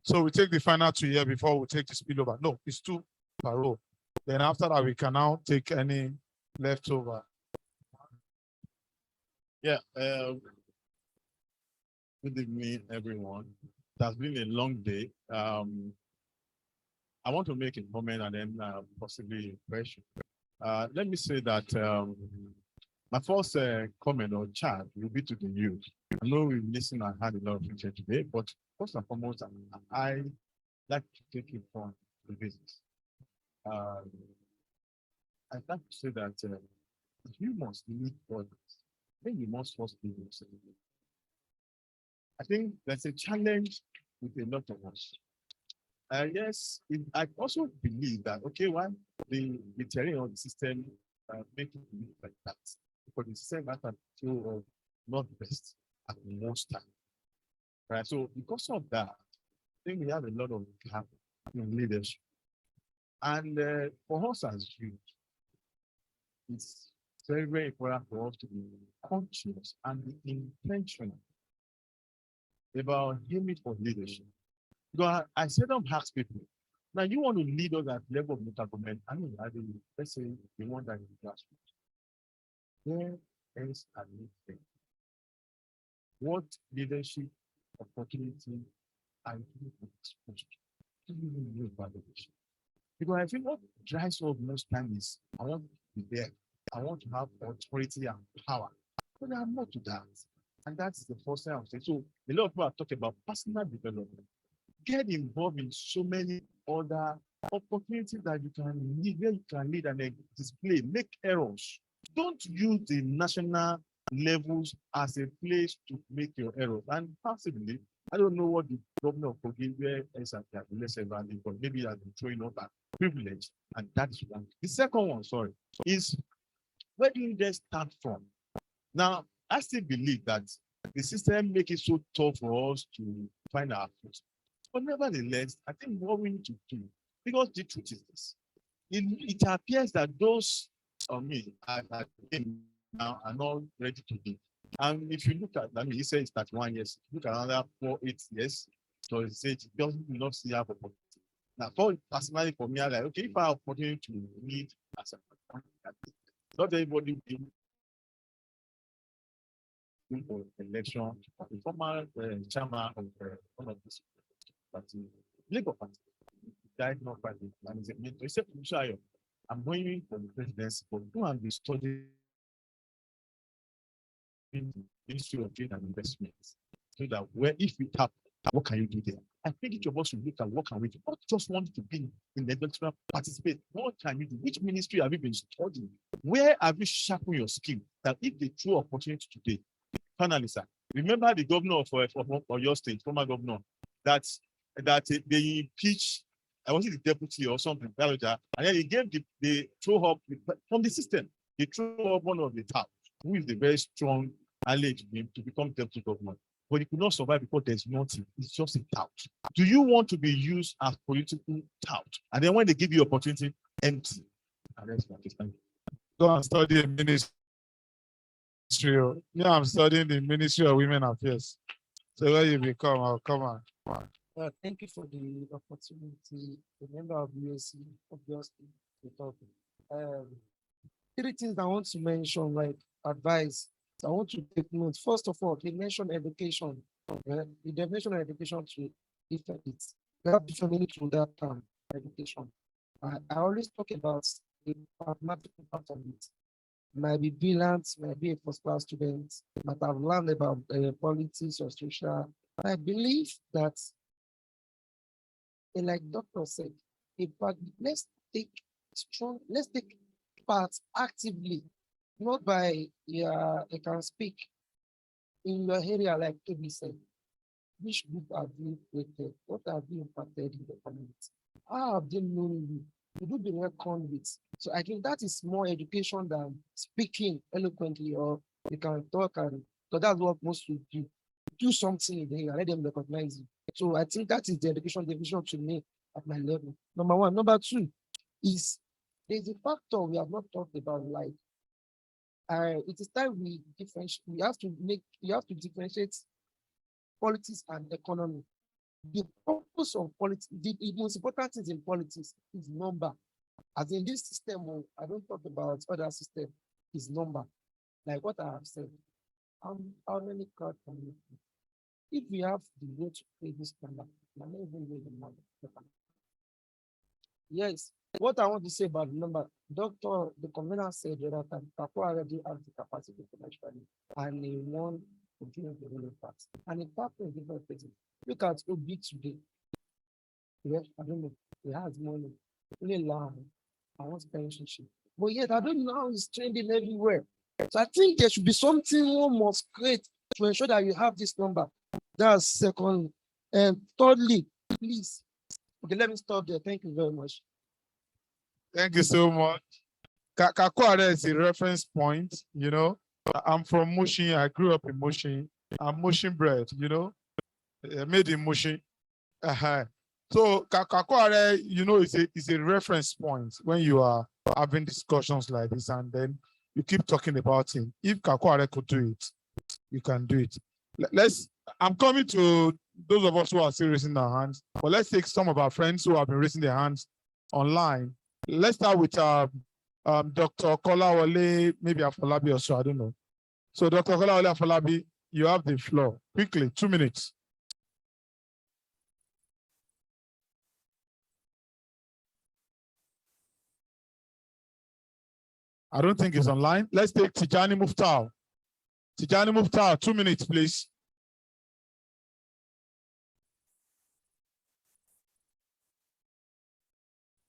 So we take the final 2 years before we take the spillover. No, it's 2 per row. Then after that, we can now take any leftover. Yeah. Good evening, everyone. It has been a long day. I want to make a comment and then possibly a question. Let me say that my first comment or chat will be to the youth. I know we've listened and had a lot of things today, but first and foremost, I like to take it from the business. I'd like to say that if you must lead others, then you must first lead yourself. I think there's a challenge with a lot of us. Yes, I also believe that, okay, one, the terrain of the system make it look like that. Because the system has a feel of not best at most time. Right? So because of that, I think we have a lot of gap in leadership. And for us as youth, it's very, very important for us to be conscious and be intentional about aiming for leadership. Because I seldom ask people, now you want to lead us at level of local government, I mean, let's say the one that is grassroots. Where else are you think? What leadership opportunity are you exposed to? Do you even know about leadership? Because I think what drives us most time is I want to be there. I want to have authority and power. But I'm not to that. And that's the first thing I'm saying. So a lot of people are talking about personal development. Get involved in so many other opportunities that you can lead, where you can lead and display, make errors. Don't use the national levels as a place to make your errors. And possibly, I don't know what the governor of Kogi is at the lesser value, but maybe has been throwing out that privilege, and that's one. The second one, sorry, is where do you just start from? Now, I still believe that the system makes it so tough for us to find our foot. But nevertheless, I think what we need to do, because the truth is this, it appears that those on me. Now I'm not ready to give. And if you look at, I mean, he says that 1 year. Look at another 4, 8 years. So he said he doesn't not see have opportunity. Now, personally for me, I'm like, okay, if I have opportunity to lead as a not everybody will for election, the former chairman of one of this party, Labour Party, died not by the and is a mentor. He said, I'm going for the presidency, but go and be studying in the Ministry of Trade and Investments. So that where if we tap, what can you do there? I think each of us should look at what can we do. Not just want to be in the electoral participate. What can you do? Which ministry have you been studying? Where have you sharpened your skill? That if they throw opportunity today, finally, sir, remember the governor of your state, former governor, that they impeached, I was it the deputy or something, and then he gave they throw up from the system. They throw up one of the top, who is the very strong ally to become deputy governor. But he could not survive because there's nothing. It's just a tout. Do you want to be used as political tout? And then when they give you opportunity, empty. And that's my case. Thank you. Go and study a ministry. Yeah, I'm studying the Ministry of Women Affairs. So when you become, I'll come on. Thank you for the opportunity. The member of UAC, obviously, to talk. 3 things I want to mention, like advice. I want to take note. First of all, they mentioned education. The definition of education to different it. We have different meaning to that term, education. I always talk about the mathematical part of it. Might be brilliant, might be a first-class student, but I've learned about politics or social. I believe that, like Doctor said, let's take part actively, not by you can speak in your area, like Toby said. Which group have you created? What have you impacted in the community? How have they known you? You do the work conduits. So I think that is more education than speaking eloquently, or you can talk, and so that's what most people do. Do something in the area, let them recognize you. So I think that is the education definition to me at my level. Number one. Number two is there's a factor we have not talked about, like it is time we differentiate. We have to differentiate politics and economy. The purpose of politics, the most important thing in politics is number. As in this system, I don't talk about other system, is number. Like what I have said, how many cards can you put? If we have the way to pay this number, I'm not even going the number. Yes, what I want to say about the number, the commander said the other time, Kako already has the capacity financially, and he won to do the ruling part. And it happened in different places. Look at Obi today. Yes, I don't know. He has money, really loud. I want pensionship. But yet, I don't know how it's trending everywhere. So I think there should be something one must create to ensure that you have this number. That's second. And thirdly, please. Okay, let me stop there. Thank you very much. Thank you so much. Kakware is a reference point, you know. I'm from Mushin. I grew up in Mushin. I'm Mushin bred, you know. Made in Mushin. So Kakware, you know, is a reference point when you are having discussions like this, and then you keep talking about him. If Kakware could do it, you can do it. I'm coming to those of us who are still raising their hands, but let's take some of our friends who have been raising their hands online. Let's start with Dr. Kolawole, maybe Afolabi or so, I don't know. So Dr. Kolawole Afolabi, you have the floor. Quickly, 2 minutes. I don't think it's online. Let's take Tijani Muftar. Tijani Muftar, 2 minutes, please.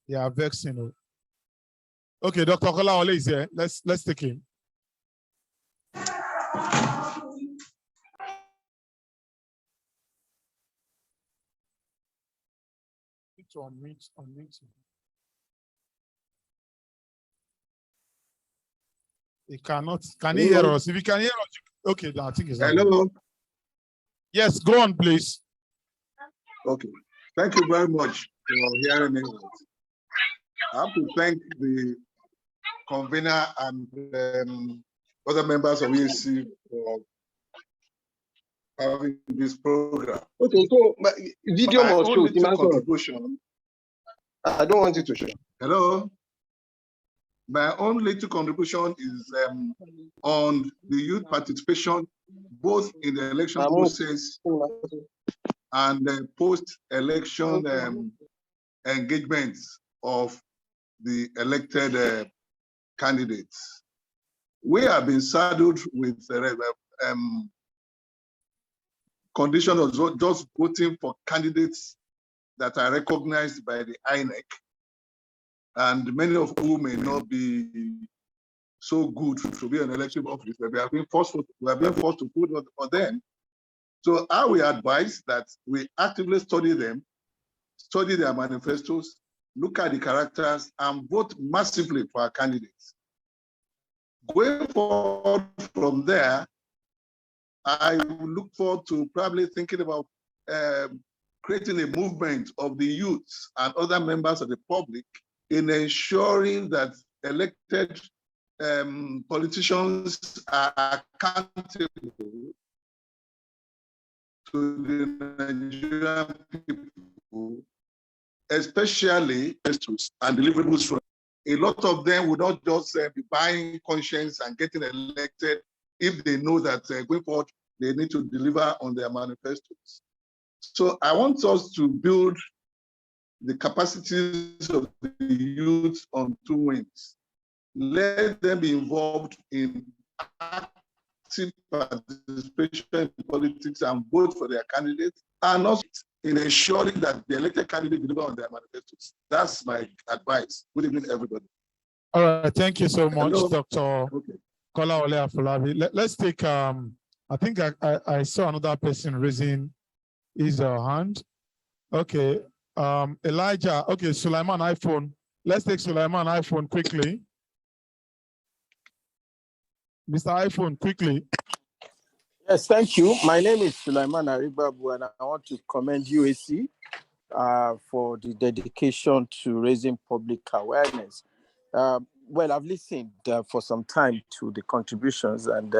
Yeah, vexing. Okay, Dr. Kolawole is here. Let's take him. Unmute. He cannot. Can he hear us? If he can hear us, okay. I think it's hello. Yes, go on, please. Okay. Thank you very much for hearing me. I have to thank the convener and other members of UAC for having this program. Okay, so video My must own show. little contribution. I don't want it to show. Hello. My own little contribution is on the youth participation, both in the election process and post-election engagements of the elected candidates. We have been saddled with condition of just voting for candidates that are recognized by the INEC, and many of whom may not be so good to be an elective office. We have been forced to vote for them. So I will advise that we actively study them, study their manifestos, look at the characters, and vote massively for our candidates. Going forward from there, I will look forward to probably thinking about creating a movement of the youths and other members of the public in ensuring that elected politicians are accountable to the Nigerian people, especially and deliverables from. A lot of them would not just be buying conscience and getting elected if they know that going forward, they need to deliver on their manifestos. So I want us to build the capacities of the youth on two wings. Let them be involved in active participation in politics and vote for their candidates, and also in ensuring that the elected candidates deliver on their manifestos. That's my advice. Good evening, everybody. All right, thank you so much, Hello. Dr. Kola Ole Afolabi. Let's take, I think I saw another person raising his hand. Okay, Elijah, okay, Sulaiman iPhone. Let's take Sulaiman iPhone quickly. Mr. iPhone, quickly. Yes, thank you. My name is Sulaiman Aribabu, and I want to commend UAC for the dedication to raising public awareness. Well, I've listened for some time to the contributions, and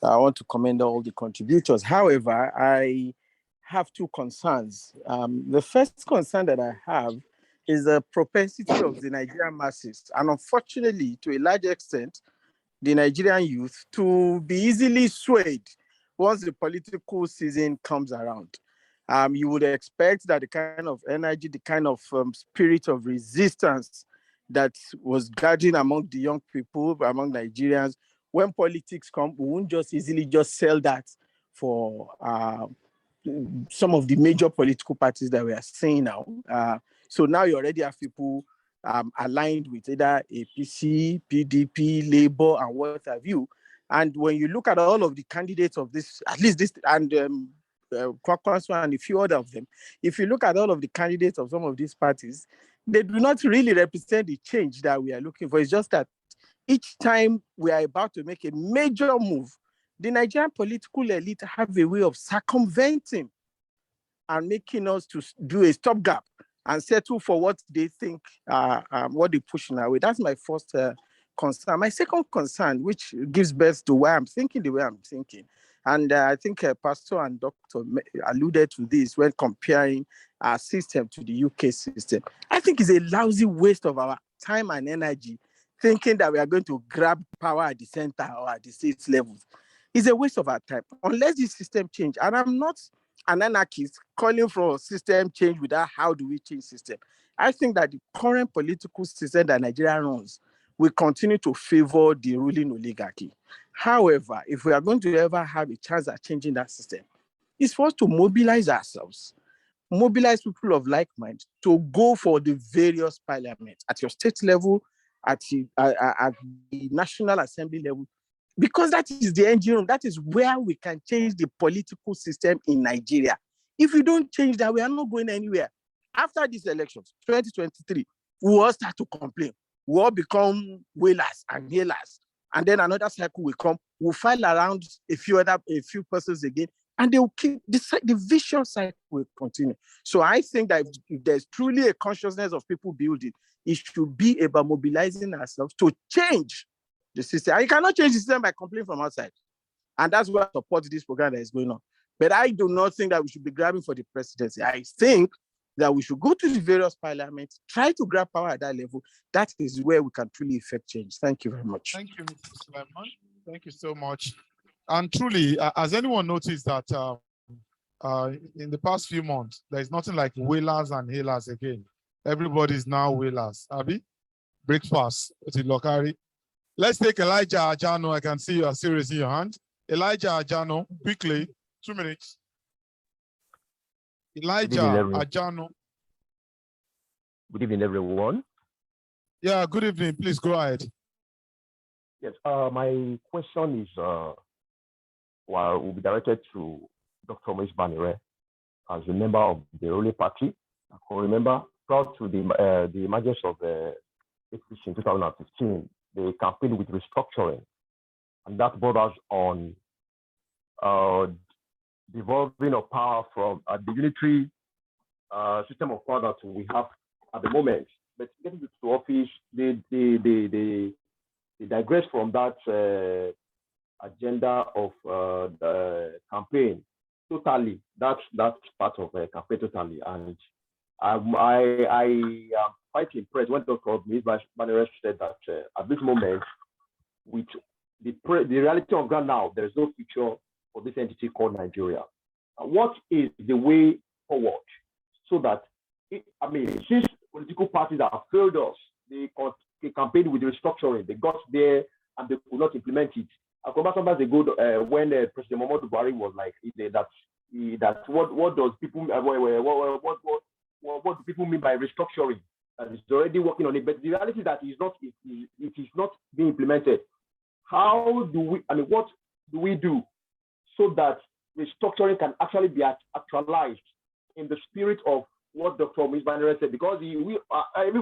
I want to commend all the contributors. However, I have two concerns. The first concern that I have is the propensity of the Nigerian masses, and unfortunately, to a large extent, the Nigerian youth, to be easily swayed once the political season comes around. You would expect that the kind of energy, the kind of spirit of resistance that was gathering among the young people, among Nigerians, when politics come, we won't just easily just sell that for some of the major political parties that we are seeing now. So now you already have people aligned with either APC, PDP, Labour, and what have you. And when you look at all of the candidates of this, at least this, and Kwakwaso and a few other of them, if you look at all of the candidates of some of these parties, they do not really represent the change that we are looking for. It's just that each time we are about to make a major move, the Nigerian political elite have a way of circumventing and making us to do a stopgap and settle for what they think, what they push in our way. That's my first concern. My second concern, which gives birth to why I'm thinking the way I'm thinking, and I think Pastor and Doctor alluded to this when comparing our system to the UK system. I think it's a lousy waste of our time and energy thinking that we are going to grab power at the center or at the state levels. It's a waste of our time. Unless this system change, and I'm not an anarchist calling for a system change without how do we change system. I think that the current political system that Nigeria runs will continue to favor the ruling oligarchy. However, if we are going to ever have a chance at changing that system, it's for us to mobilize ourselves, mobilize people of like mind to go for the various parliaments at your state level, at the National Assembly level, because that is the engine room. That is where we can change the political system in Nigeria. If we don't change that, we are not going anywhere. After these elections, 2023, we will all start to complain. We all become wailers and hailers. And then another cycle will come. We'll file around a few persons again, and they will keep the vicious cycle will continue. So I think that if there's truly a consciousness of people building, it should be about mobilizing ourselves to change the system. And you cannot change the system by complaining from outside. And that's why I support this program that is going on. But I do not think that we should be grabbing for the presidency. I think that we should go to the various parliaments, try to grab power at that level. That is where we can truly effect change. Thank you very much. Thank you, Mr. Sulaiman. Thank you so much. And truly, has anyone noticed that in the past few months, there's nothing like whalers and hailers again. Everybody's now whalers. Abi, breakfast with Lokari. Let's take Elijah Ajano. I can see you are still raising your hand. Elijah Ajano, quickly, 2 minutes. Elijah Ajano. Good evening, everyone. Yeah, good evening. Please go ahead. Yes, my question is, will be directed to Dr. Moise Banire as a member of the ruling party. I can remember, prior to the emergence of the APC in 2015, they campaigned with restructuring, and that borders on devolving of power from the unitary system of power that we have at the moment. But getting to office, they digress from that agenda of the campaign totally. That's part of the campaign totally, and I am quite impressed when Dr. Banere said that at this moment, with the reality on ground now, there is no future for this entity called Nigeria. What is the way forward so that, since political parties have failed us, they campaigned with restructuring, they got there and they could not implement it. I remember sometimes ago when President Muhammadu Buhari was like, what does people, what do people mean by restructuring? And it's already working on it, but the reality is that it is not being implemented. How do we, what do we do so that restructuring can actually be actualized in the spirit of what Dr. Moise Banire said? Because even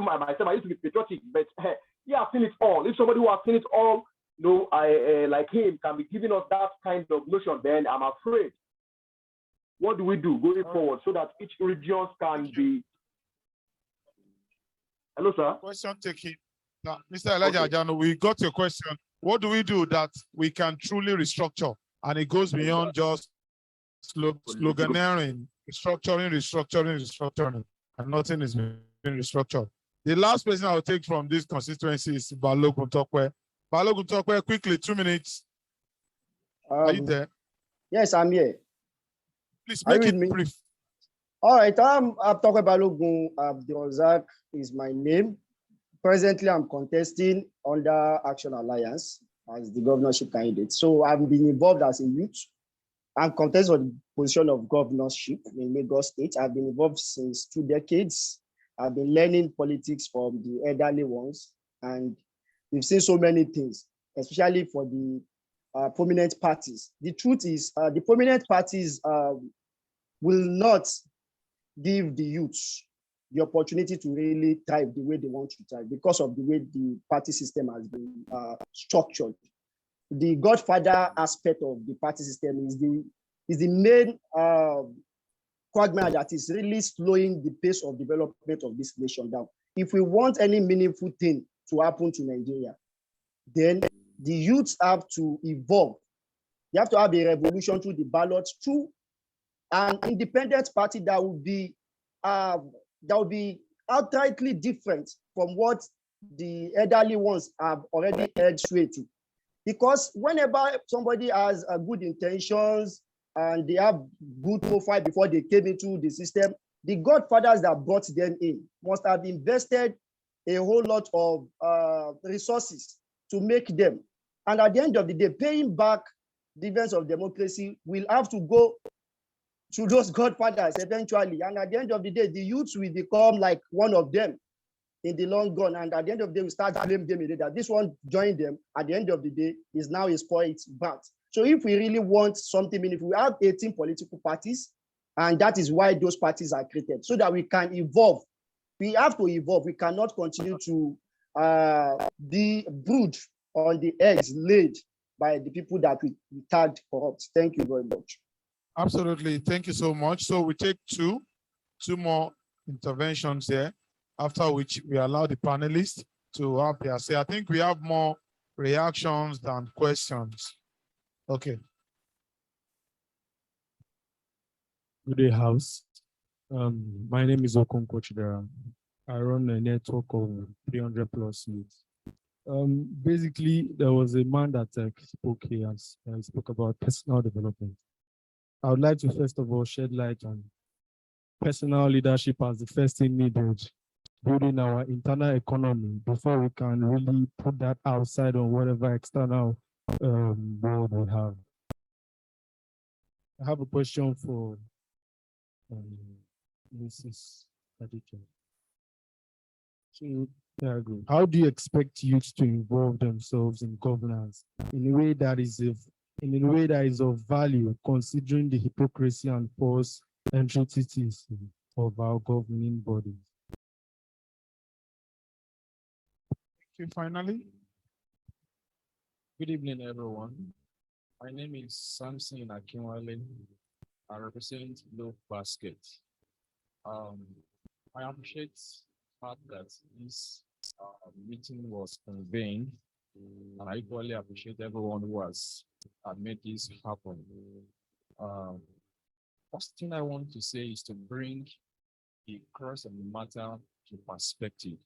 myself, I used to be patriotic, but I've seen it all. If somebody who has seen it all, like him, can be giving us that kind of notion, then I'm afraid. What do we do going forward so that each region can be? Hello, sir. Question taken. Now, Mr. Elijah Ajano, we got your question. What do we do that we can truly restructure? And it goes beyond just sloganeering, restructuring, and nothing is being restructured. The last person I will take from this constituency is Balogun Tokwe. Balogun Tokwe, quickly, 2 minutes. Are you there? Yes, I'm here. Please make it brief. All right, I'm Tokwe Balogun Abdulrazak is my name. Presently, I'm contesting under Action Alliance as the governorship candidate. So I've been involved as a youth and contest for the position of governorship in Lagos State. I've been involved since 2 decades. I've been learning politics from the elderly ones, and we've seen so many things, especially for the prominent parties. The truth is, the prominent parties will not give the youth the opportunity to really thrive the way they want to thrive because of the way the party system has been structured. The godfather aspect of the party system is the main quagmire that is really slowing the pace of development of this nation down. If we want any meaningful thing to happen to Nigeria, then the youths have to evolve. You have to have a revolution through the ballot, through an independent party that will be outrightly different from what the elderly ones have already held sway to. Because whenever somebody has good intentions and they have good profile before they came into the system, the godfathers that brought them in must have invested a whole lot of resources to make them. And at the end of the day, paying back dividends of democracy will have to go to those godfathers eventually. And at the end of the day, the youths will become like one of them in the long run. And at the end of the day, we start blaming them that this one joined them. At the end of the day, is now a spoiled brat. So if we really want something meaningful, we have 18 political parties, and that is why those parties are created, so that we can evolve. We have to evolve. We cannot continue to be brood on the eggs laid by the people that we tagged corrupt. Thank you very much. Absolutely. Thank you so much. So we take two more interventions here. after which we allow the panelists to have their say. I think we have more reactions than questions. Okay. Good day, House. My name is Okonkwo Chidera. I run a network of 300 plus youths. Basically, there was a man that spoke here and spoke about personal development. I would like to first of all shed light on personal leadership as the first thing needed, building our internal economy before we can really put that outside on whatever external world we have. I have a question for Mrs. Aditya. So, how do you expect youth to involve themselves in governance in a way that is of value, considering the hypocrisy and false entities of our governing bodies? Thank you. Finally. Good evening, everyone. My name is Samson Akinwale. I represent Low Basket. I appreciate the fact that this meeting was convened, and I equally appreciate everyone who has made this happen. First thing I want to say is to bring the crux of the matter to perspective.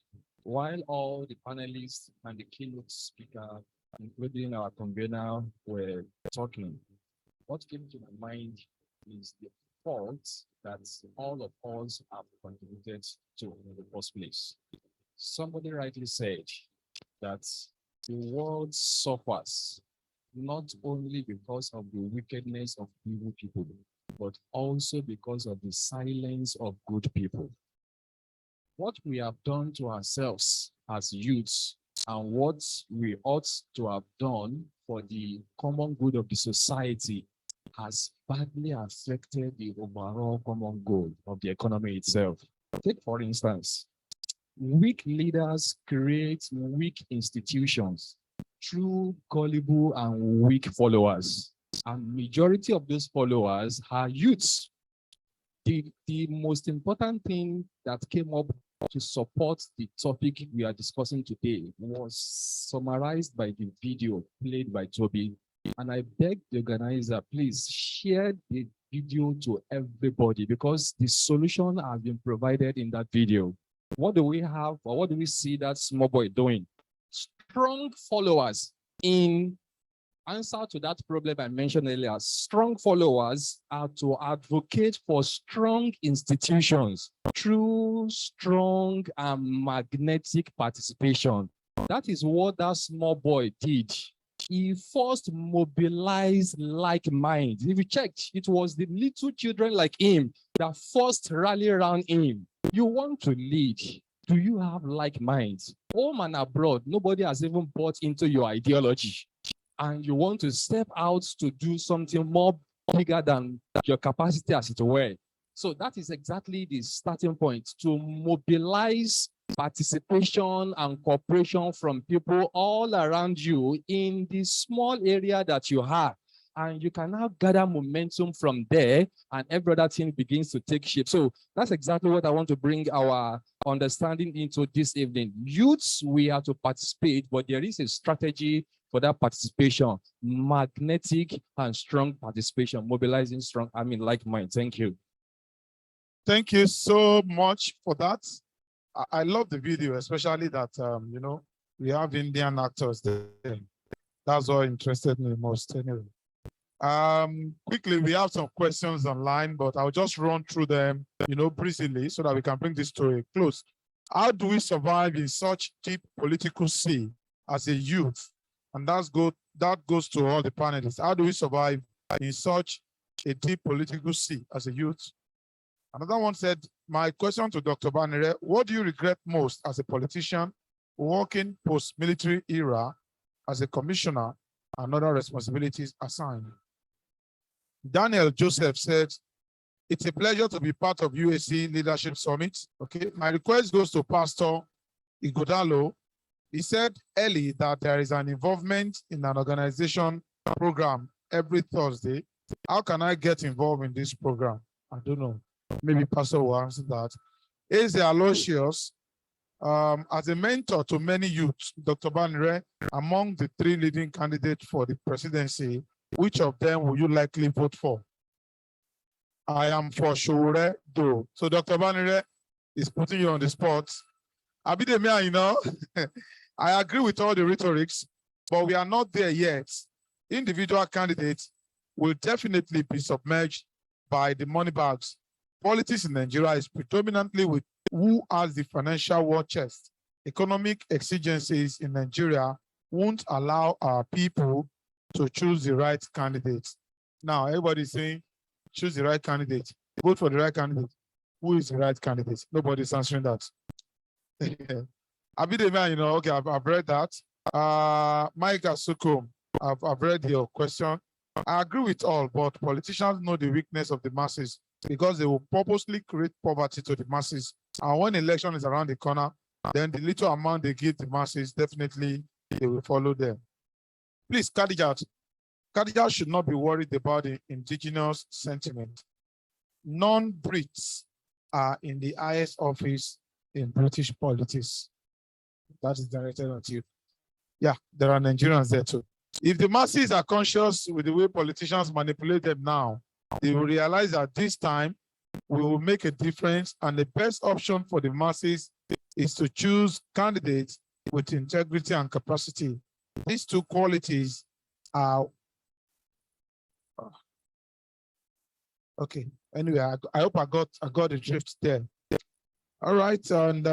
While all the panelists and the keynote speaker, including our convener, were talking, what came to my mind is the fault that all of us have contributed to in the first place. Somebody rightly said that the world suffers not only because of the wickedness of evil people, but also because of the silence of good people. What we have done to ourselves as youths and what we ought to have done for the common good of the society has badly affected the overall common goal of the economy itself. Take, for instance, weak leaders create weak institutions through gullible and weak followers. And majority of those followers are youths. The most important thing that came up to support the topic we are discussing today was summarized by the video played by Toby. And I beg the organizer, please share the video to everybody because the solution has been provided in that video. What do we have, or what do we see that small boy doing? Strong followers. In answer to that problem I mentioned earlier, strong followers are to advocate for strong institutions through strong and magnetic participation. That is what that small boy did. He first mobilized like minds. If you checked, it was the little children like him that first rally around him. You want to lead. Do you have like minds? Home and abroad, nobody has even bought into your ideology. And you want to step out to do something more bigger than your capacity as it were. So that is exactly the starting point, to mobilize participation and cooperation from people all around you in the small area that you have. And you can now gather momentum from there, and every other thing begins to take shape. So that's exactly what I want to bring our understanding into this evening. Youths, we have to participate, but there is a strategy for that participation, magnetic and strong participation, mobilizing strong, like mind. Thank you. Thank you so much for that. I love the video, especially that, we have Indian actors there. That's what interested me most anyway. Quickly, we have some questions online, but I'll just run through them, breezily so that we can bring this to a close. How do we survive in such deep political sea as a youth? And that goes to all the panelists. How do we survive in such a deep political sea as a youth? Another one said, my question to Dr. Banire, what do you regret most as a politician working post-military era as a commissioner and other responsibilities assigned? Daniel Joseph said, it's a pleasure to be part of UAC Leadership Summit. Okay, my request goes to Pastor Igodalo. He said early that there is an involvement in an organization program every Thursday. How can I get involved in this program? I don't know. Maybe Pastor will answer that. Eze Aloysius As a mentor to many youths, Dr. Banire, among the 3 leading candidates for the presidency, which of them will you likely vote for? I am for Shure though. So Dr. Banire is putting you on the spot. Abidemia, you know, I agree with all the rhetorics, but we are not there yet. Individual candidates will definitely be submerged by the money bags. Politics in Nigeria is predominantly with who has the financial war chest. Economic exigencies in Nigeria won't allow our people to choose the right candidate. Now, everybody's saying, choose the right candidate. Vote for the right candidate. Who is the right candidate? Nobody's answering that. Abidemia, you know, okay, I've read that. Mike Asukum, I've read your question. I agree with all, but politicians know the weakness of the masses because they will purposely create poverty to the masses. And when election is around the corner, then the little amount they give the masses, definitely they will follow them. Please, Khadijat should not be worried about the indigenous sentiment. Non-Brits are in the highest office in British politics. That is directed at you. Yeah, there are Nigerians there too. If the masses are conscious with the way politicians manipulate them now, they will realize that this time we will make a difference, and the best option for the masses is to choose candidates with integrity and capacity. These 2 qualities are okay. Anyway, I hope I got the drift there. All right, and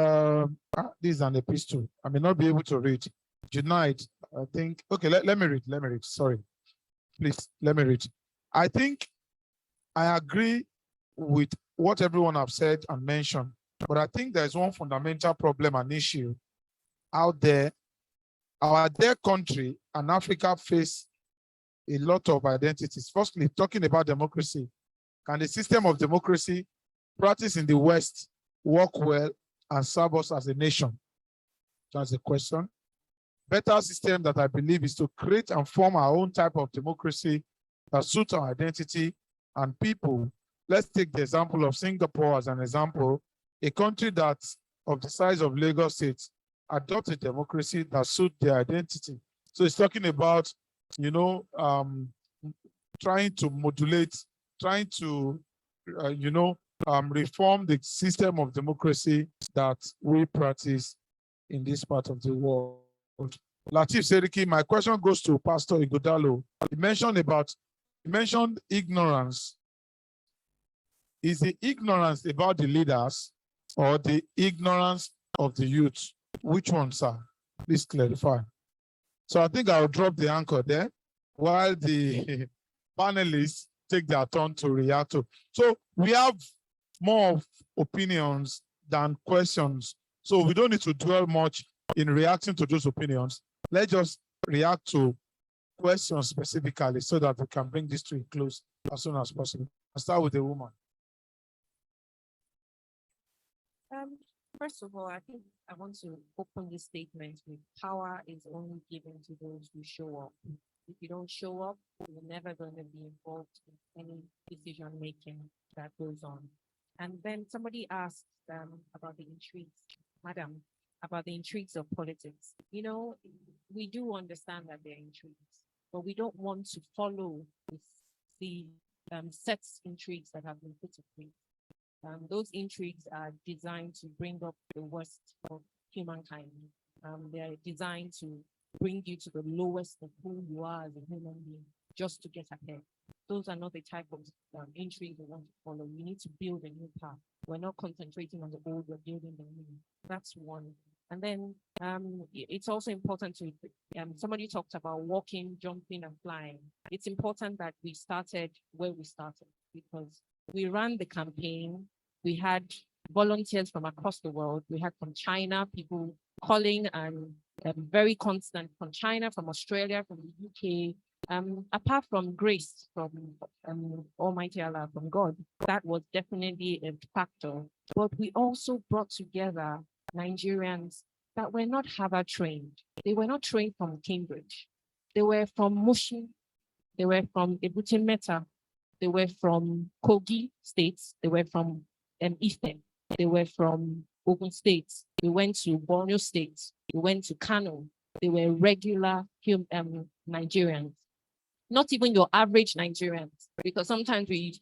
this is an epistle. I may not be able to read. Tonight, I think. Okay, let me read. Sorry, please let me read. I think I agree with what everyone have said and mentioned, but I think there's one fundamental problem and issue out there. Our dear country and Africa face a lot of identities. Firstly, talking about democracy. Can the system of democracy practiced in the West work well and serve us as a nation? That's the question. Better system that I believe is to create and form our own type of democracy that suits our identity and people. Let's take the example of Singapore as an example, a country that's of the size of Lagos State, adopt a democracy that suits their identity. So it's talking about, you know, trying to modulate, trying to, reform the system of democracy that we practice in this part of the world. Latif Seriki, my question goes to Pastor Igodalo. He mentioned ignorance. Is the ignorance about the leaders or the ignorance of the youth? Which one, sir? Please clarify. So I think I'll drop the anchor there while the panelists take their turn to react to. So we have more of opinions than questions. So we don't need to dwell much in reacting to those opinions. Let's just react to questions specifically so that we can bring this to a close as soon as possible. I'll start with the woman. First of all, I think I want to open this statement with power is only given to those who show up. If you don't show up, you're never going to be involved in any decision making that goes on. And then somebody asked about the intrigues, madam, about the intrigues of politics. You know, we do understand that they're intrigues, but we don't want to follow the sets intrigues that have been put in place. Those intrigues are designed to bring up the worst of humankind. They're designed to bring you to the lowest of who you are as a human being, just to get ahead. Those are not the type of intrigue we want to follow. We need to build a new path. We're not concentrating on the old, we're building the new. That's one. And then it's also important to, somebody talked about walking, jumping, and flying. It's important that we started where we started, because we ran the campaign. We had volunteers from across the world. We had from China, people calling and very constant from China, from Australia, from the UK. Apart from grace from Almighty Allah, from God, that was definitely a factor. But we also brought together Nigerians that were not Harvard trained. They were not trained from Cambridge. They were from Mushin. They were from Ebute Metta. They were from Kogi states. They were from Ife. They were from Ogun states. we went to Borno State, we went to Kano. They were regular Nigerians, not even your average Nigerians, because sometimes we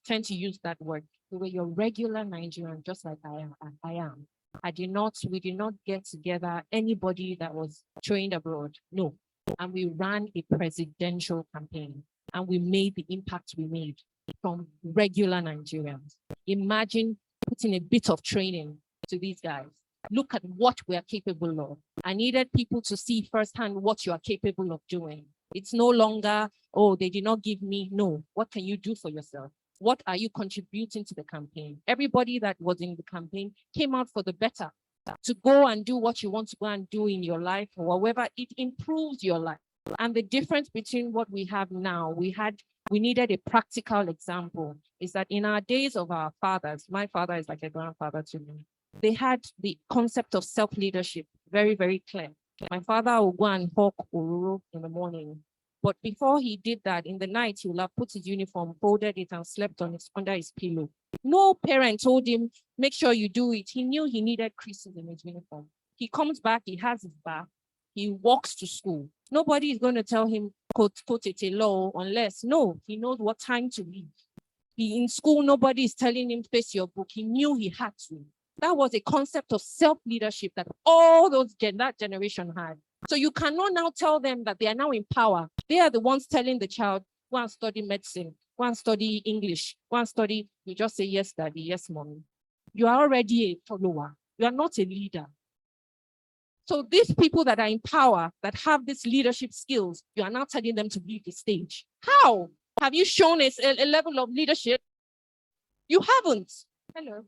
tend to use that word. They were your regular Nigerians, just like I am. We did not get together anybody that was trained abroad. No. And we ran a presidential campaign and we made the impact we made from regular Nigerians. Imagine putting a bit of training to these guys. Look at what we are capable of. I needed people to see firsthand what you are capable of doing. It's no longer, oh, they did not give me. No, what can you do for yourself? What are you contributing to the campaign? Everybody that was in the campaign came out for the better, to go and do what you want to go and do in your life, or whatever, it improves your life. And the difference between what we have now, we needed a practical example, is that in our days of our fathers, my father is like a grandfather to me, they had the concept of self-leadership very, very clear. My father would go and hawk ururu in the morning. But before he did that, in the night, he would have put his uniform, folded it, and slept under his pillow. No parent told him, make sure you do it. He knew he needed creases in his uniform. He comes back, he has his bath, he walks to school. Nobody is going to tell him, quote it a law, unless, no, he knows what time to leave. In school, nobody is telling him, face your book. He knew he had to. That was a concept of self-leadership that all that generation had. So you cannot now tell them that they are now in power. They are the ones telling the child, go and study medicine, go and study English, go and study. You just say, yes, daddy, yes, mommy. You are already a follower. You are not a leader. So these people that are in power, that have these leadership skills, you are now telling them to leave the stage. How? Have you shown a level of leadership? You haven't. Hello.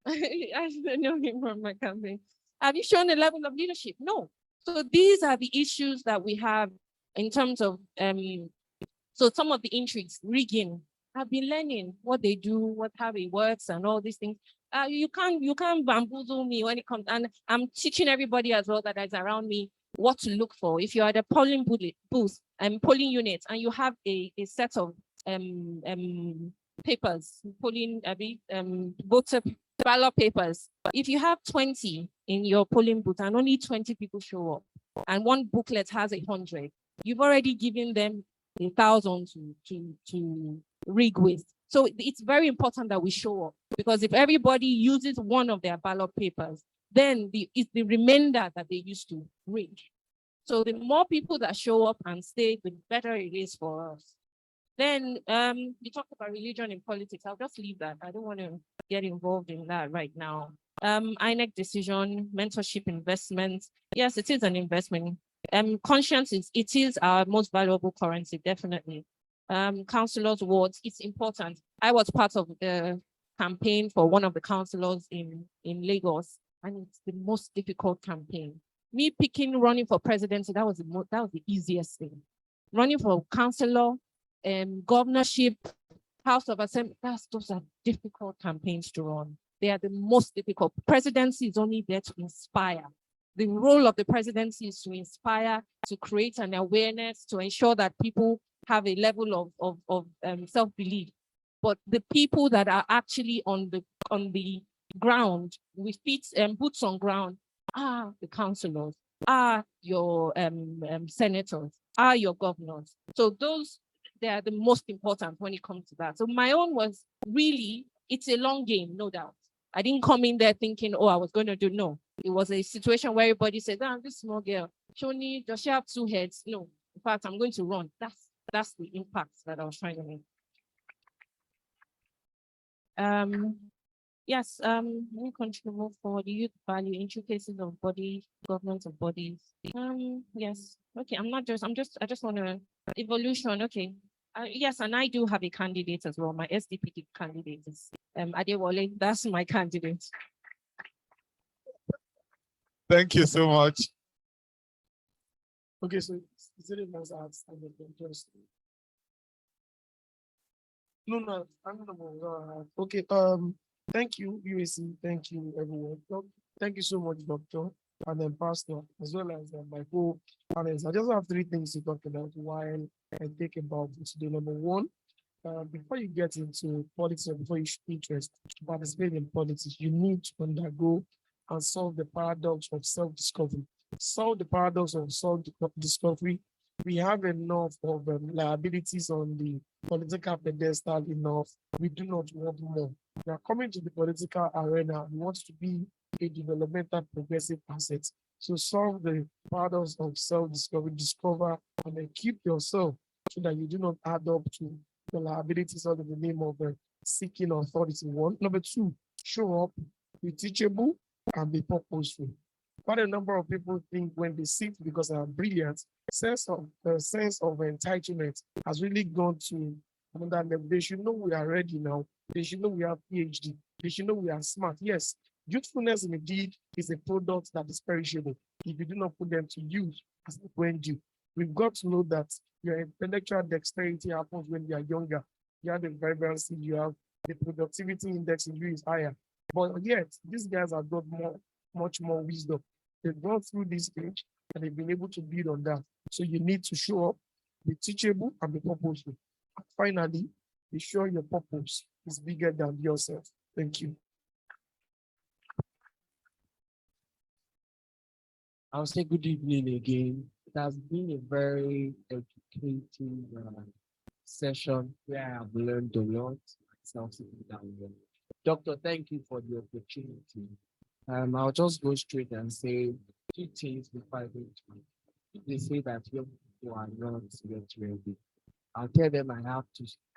I know him from my campaign. Have you shown a level of leadership? No. So these are the issues that we have in terms of, so some of the intrigues, rigging. I've been learning what they do, how it works, and all these things. You can't bamboozle me when it comes, and I'm teaching everybody as well that is around me what to look for. If you're at a polling booth and polling unit, and you have a set of papers, polling voter ballot papers. If you have 20 in your polling booth and only 20 people show up, and one booklet has 100, you've already given them 1,000 to rig with. So it's very important that we show up, because if everybody uses one of their ballot papers, then it's the remainder that they used to rig. So the more people that show up and stay, the better it is for us. Then you talked about religion in politics. I'll just leave that. I don't want to get involved in that right now. INEC decision, mentorship investment. Yes, it is an investment. Conscience is our most valuable currency, definitely. Councillors' awards, it's important. I was part of the campaign for one of the councillors in Lagos, and it's the most difficult campaign. Me running for presidency, that was the easiest thing. Running for councillor, governorship, House of Assembly, those are difficult campaigns to run. They are the most difficult. Presidency is only there to inspire. The role of the presidency is to inspire, to create an awareness, to ensure that people have a level of self-belief. But the people that are actually on the ground, with feet and boots on ground, are the councillors, are your senators, are your governors. So they are the most important when it comes to that. So my own was really, it's a long game, no doubt. I didn't come in there thinking, oh, I was going to do, no. It was a situation where everybody said, this small girl, Shoni, does she have 2 heads? No, in fact, I'm going to run. That's the impact that I was trying to make. Yes, we contribute for the youth value, intricacies of body, governance of bodies. Yes, okay, I just want to, evolution, okay. Yes, and I do have a candidate as well. My SDP candidate is Adewale. That's my candidate. Thank you so much. Okay, so is it most outstanding? No, I'm not. Okay, thank you, UAC. Thank you, everyone. Thank you so much, Doctor, and then Pastor, as well as my co-panelists. I just have 3 things to talk about while I think about it today. Number 1, before you get into politics, or before you show interest to participate in politics, you need to undergo and solve the paradox of self-discovery. Solve the paradox of self-discovery. We have enough of liabilities on the political pedestal enough. We do not want more. We are coming to the political arena. We want to be a developmental progressive asset. So solve the paradox of self-discovery, discover and then keep yourself so that you do not add up to the liabilities under the name of seeking authority. One. Number two, show up, be teachable, and be purposeful. Quite a number of people think when they sit because they are brilliant, sense of entitlement has really gone to another level. They should know we are ready now. They should know we have PhD. They should know we are smart. Yes, youthfulness indeed is a product that is perishable if you do not put them to use as when due. We've got to know that your intellectual dexterity happens when you are younger. You have the vibrancy, you have the productivity index in you is higher. But yet, these guys have got much more wisdom. They've gone through this stage and they've been able to build on that. So you need to show up, be teachable, and be purposeful. And finally, be sure your purpose is bigger than yourself. Thank you. I'll say good evening again. It has been a very educating session where I have learned a lot. Doctor, thank you for the opportunity. I'll just go straight and say two things before I go to it. If they say that young people are not yet ready, I'll tell them I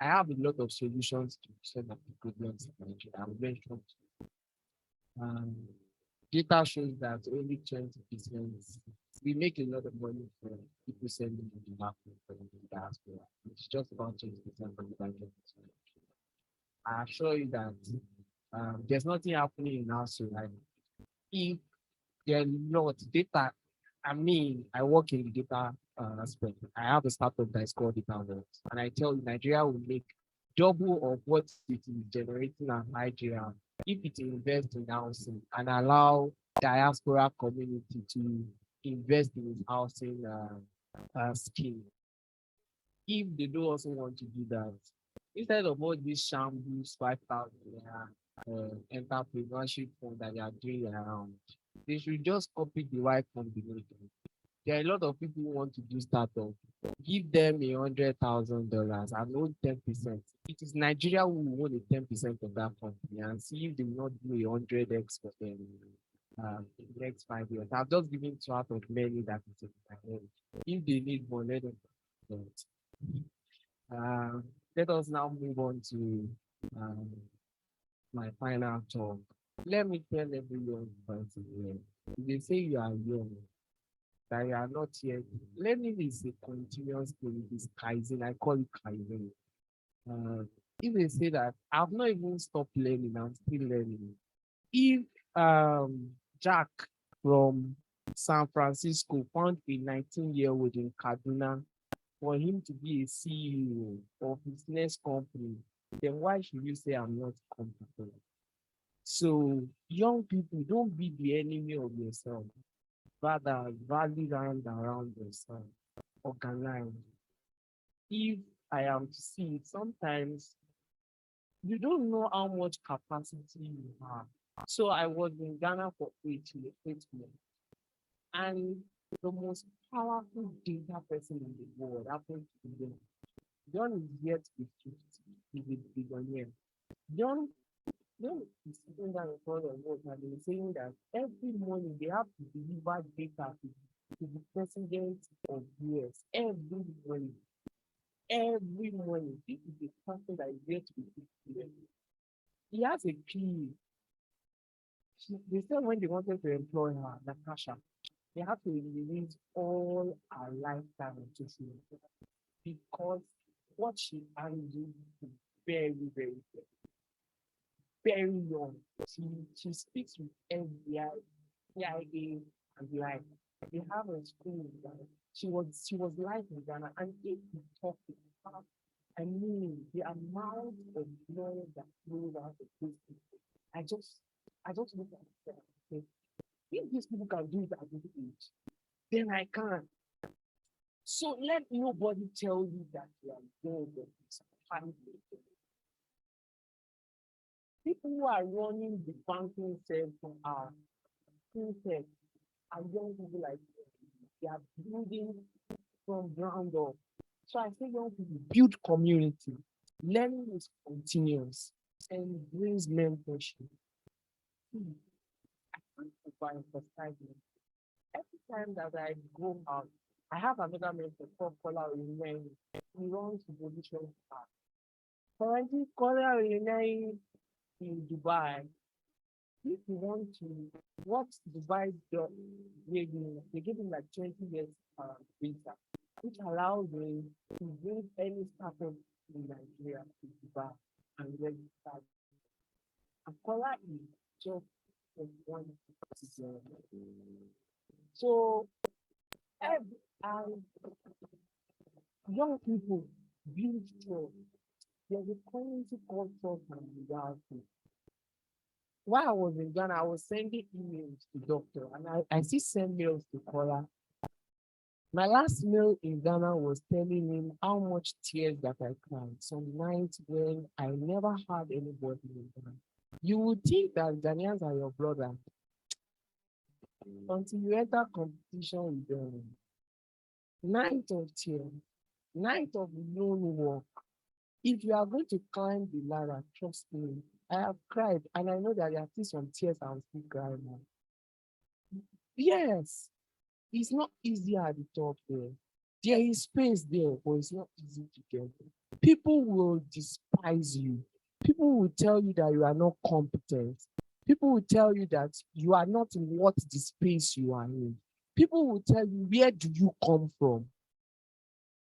have a lot of solutions to some of the problems in Nigeria. I'll mention data shows that only 20%, we make a lot of money for people sending to the market from the diaspora. It's just about 20% of the budget. I assure you that there's nothing happening in our society. If there are not data, I work in the data aspect. I have a startup that is called Data Works, and I tell you, Nigeria will make double of what it is generating in Nigeria if it invests in housing and allow diaspora community to invest in housing scheme. If they do also want to do that, instead of all these shambles 5,000 entrepreneurship fund that they are doing around, they should just copy the Y Combinator. There are a lot of people who want to do startup. Give them $100,000 and own 10%. It is Nigeria who will own 10% of that company and see if they will not do 100x for them in the next 5 years. I've just given two out of many that is in my head. If they need more, let them do it. Let us now move on to my final talk. Let me tell every young person here, if they say you are young, that you are not yet, learning is a continuous thing. It is Kaizen. I call it Kaizen. If they say that I've not even stopped learning, I'm still learning. If Jack from San Francisco found a 19-year-old in Kaduna for him to be a CEO of his next company, then why should you say I'm not competent? So young people, don't be the enemy of yourself. Rather, rally around yourself. Organize. If I am to see it, sometimes you don't know how much capacity you have. So I was in Ghana for 8 months. And the most powerful data person in the world happened to be John is yet to be 50. He's a billionaire. John is sitting down in front of us and they're saying that every morning they have to deliver data to the president of US every morning. Every morning. This is the person that is yet to be 50. He has a PE. They said when they wanted to employ her, Natasha, they have to release all her lifetime on social media because what she handled is very, very good. Very young. She speaks with FBI, CIA, and like they have a school. She was live in Ghana, and if you talk about, I mean, the amount of knowledge that flows out of these people, I just look at it and say, if these people can do it at this age, then I can. So let nobody tell you that you are good or something. People who are running the banking sector are fintech and young people like they are building from ground up. So I say young people build community. Learning is continuous and brings mentorship. I can't overemphasize it. Every time that I go out, I have another mentor called Kola Oyinyeyi. He runs the position park. Currently, Kola Oyinyeyi in Dubai. If you want to, what Dubai does, they give him like 20 years visa, which allows him to bring any startup in Nigeria to Dubai and register. And Kola is just one citizen. So, young people build trust. There's a community called trust and loyalty. While I was in Ghana, I was sending emails to doctor, and I still send mails to Kola. My last mail in Ghana was telling him how much tears that I cried some nights when I never had anybody in Ghana. You would think that Ghanaians are your brother until you enter competition with them. Night of tears, night of lone walk. If you are going to climb the ladder, trust me, I have cried, and I know that there are still some tears I will still cry now. Yes, it's not easy at the top there. There is space there, but it's not easy to get. People will despise you. People will tell you that you are not competent. People will tell you that you are not worth the space you are in. People will tell you, where do you come from?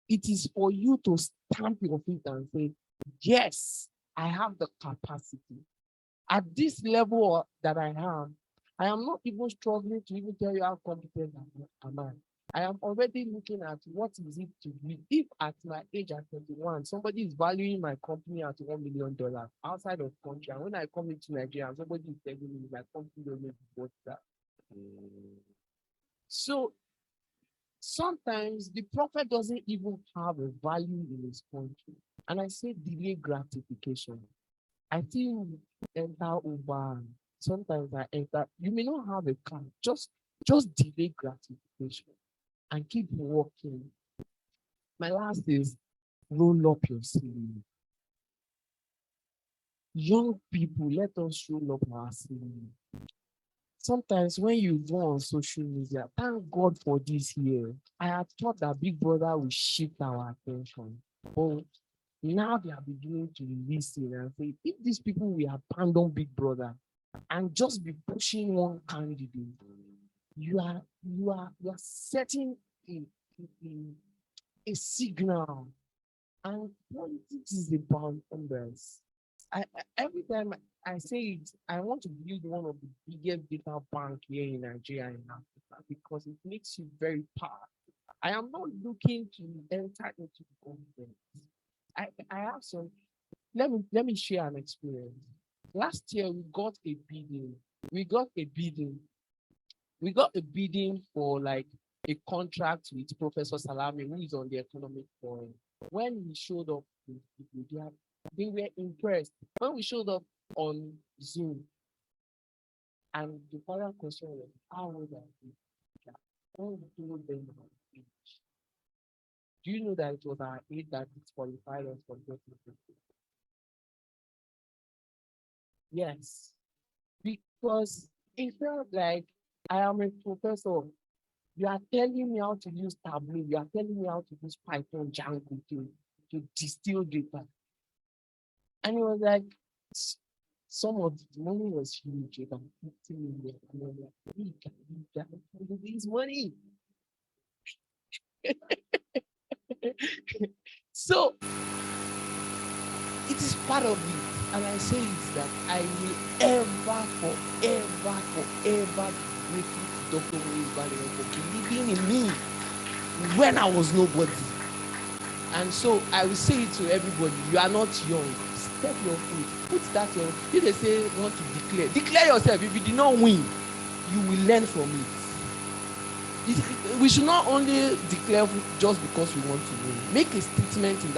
It is for you to stamp your feet and say, yes, I have the capacity. At this level that I am not even struggling to even tell you how competent am I. I am already looking at what is it to be. If at my age at 21, somebody is valuing my company at $1 million outside of country, and when I come into Nigeria, somebody is telling me my company don't make worth that. So sometimes the prophet doesn't even have a value in his country. And I say delay gratification. I still enter Uber. Sometimes I enter. You may not have a car. Just delay gratification and keep walking. My last is roll up your sleeve. Young people, let us roll up our sleeve. Sometimes when you go on social media, thank God for this year. I had thought that Big Brother will shift our attention. But now they are beginning to listen and say, if these people will abandon Big Brother and just be pushing one candidate, you are setting a signal. And politics is about numbers. Every time I say it, I want to build one of the biggest data bank here in Nigeria and Africa because it makes you very powerful. I am not looking to enter into the government. I have some. Let me share an experience. Last year we got a bidding. We got a bidding for like a contract with Professor Salami, who is on the economic forum. When we showed up, they were impressed. When we showed up on Zoom, and the final question was, how would I be? When we told them about age, do you know that it was our age that disqualified us from getting it? Yes, because it felt like I am a professor. You are telling me how to use Tableau. You are telling me how to use Python, Django to distill data. And it was like, some of the money was huge, about 50 million. And I was like, we can do this money. So it is part of it. And I say it that I will forever be grateful to Dr. Moise for believing in me when I was nobody. And so I will say it to everybody, you are not young. Step your foot. Put that your, if they say want to declare yourself. If you did not win, you will learn from it. We should not only declare just because we want to win. Make a statement in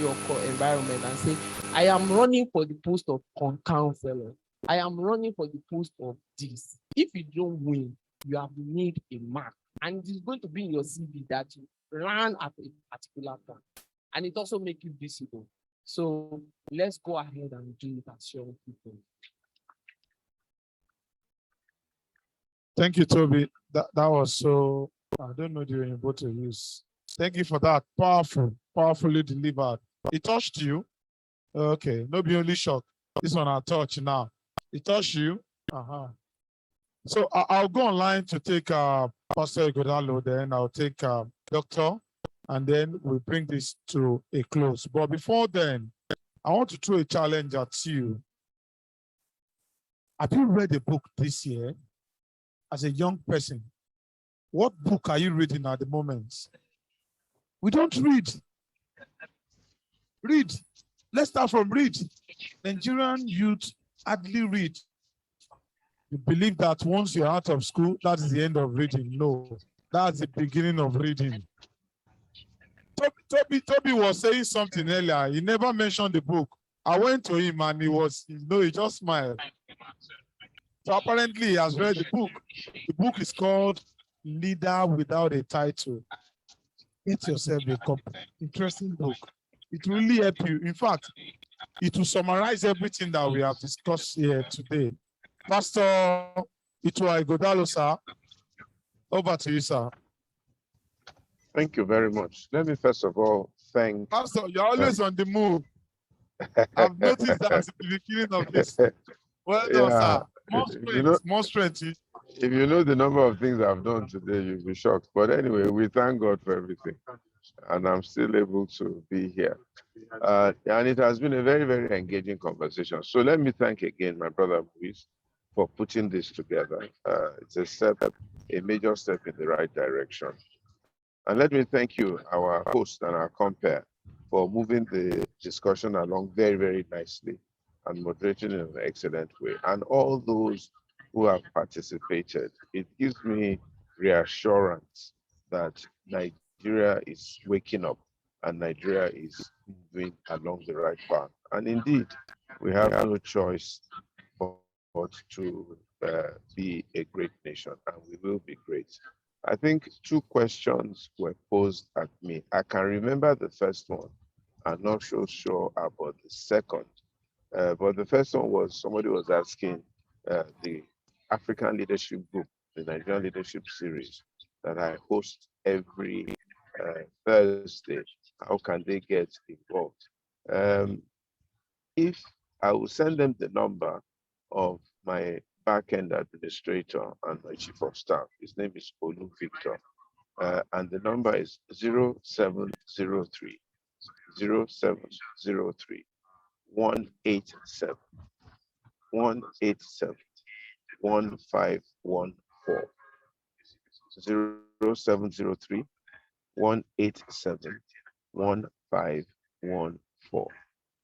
your environment and say, I am running for the post of counselor. I am running for the post of this. If you don't win, you have made a mark, and it is going to be in your CV that you ran at a particular point, and it also make you visible. So let's go ahead and do it as young people. Thank you, Toby. That was so, I don't know the Oyinbo to use. Thank you for that. Powerful, powerfully delivered. It touched you. Okay, no be only shock. This one I touch now. It touched you. Uh-huh. So I'll go online to take Pastor Igodalo, then I'll take Doctor, and then we bring this to a close. But before then, I want to throw a challenge at you. Have you read a book this year as a young person? What book are you reading at the moment? We don't read. Read. Let's start from read. Nigerian youth hardly read. You believe that once you're out of school, that is the end of reading. No, that's the beginning of reading. Toby was saying something earlier. He never mentioned the book. I went to him and he just smiled. So apparently he has read the book. The book is called Leader Without a Title. Get yourself a copy. Interesting book. It will really help you. In fact, it will summarize everything that we have discussed here today. Pastor Itwa Igodalo, sir. Over to you, sir. Thank you very much. Let me first of all thank... Pastor, you're always on the move. I've noticed that at the beginning of this. Well done, sir. More strength, more strength. If you know the number of things I've done today, you'll be shocked. But anyway, we thank God for everything. And I'm still able to be here. And it has been a very, very engaging conversation. So let me thank again my brother Luis for putting this together. It's a major step in the right direction. And let me thank you, our host and our compere, for moving the discussion along very, very nicely and moderating in an excellent way. And all those who have participated, it gives me reassurance that Nigeria is waking up and Nigeria is moving along the right path. And indeed, we have no choice but to be a great nation, and we will be great. I think two questions were posed at me. I can remember the first one. I'm not so sure about the second. But the first one was somebody was asking the African Leadership Group, the Nigerian Leadership Series that I host every Thursday. How can they get involved? If I will send them the number of my back-end administrator and my chief of staff. His name is Olu Victor. And the number is 0703 0703 187 187 1514 0703 187 1514.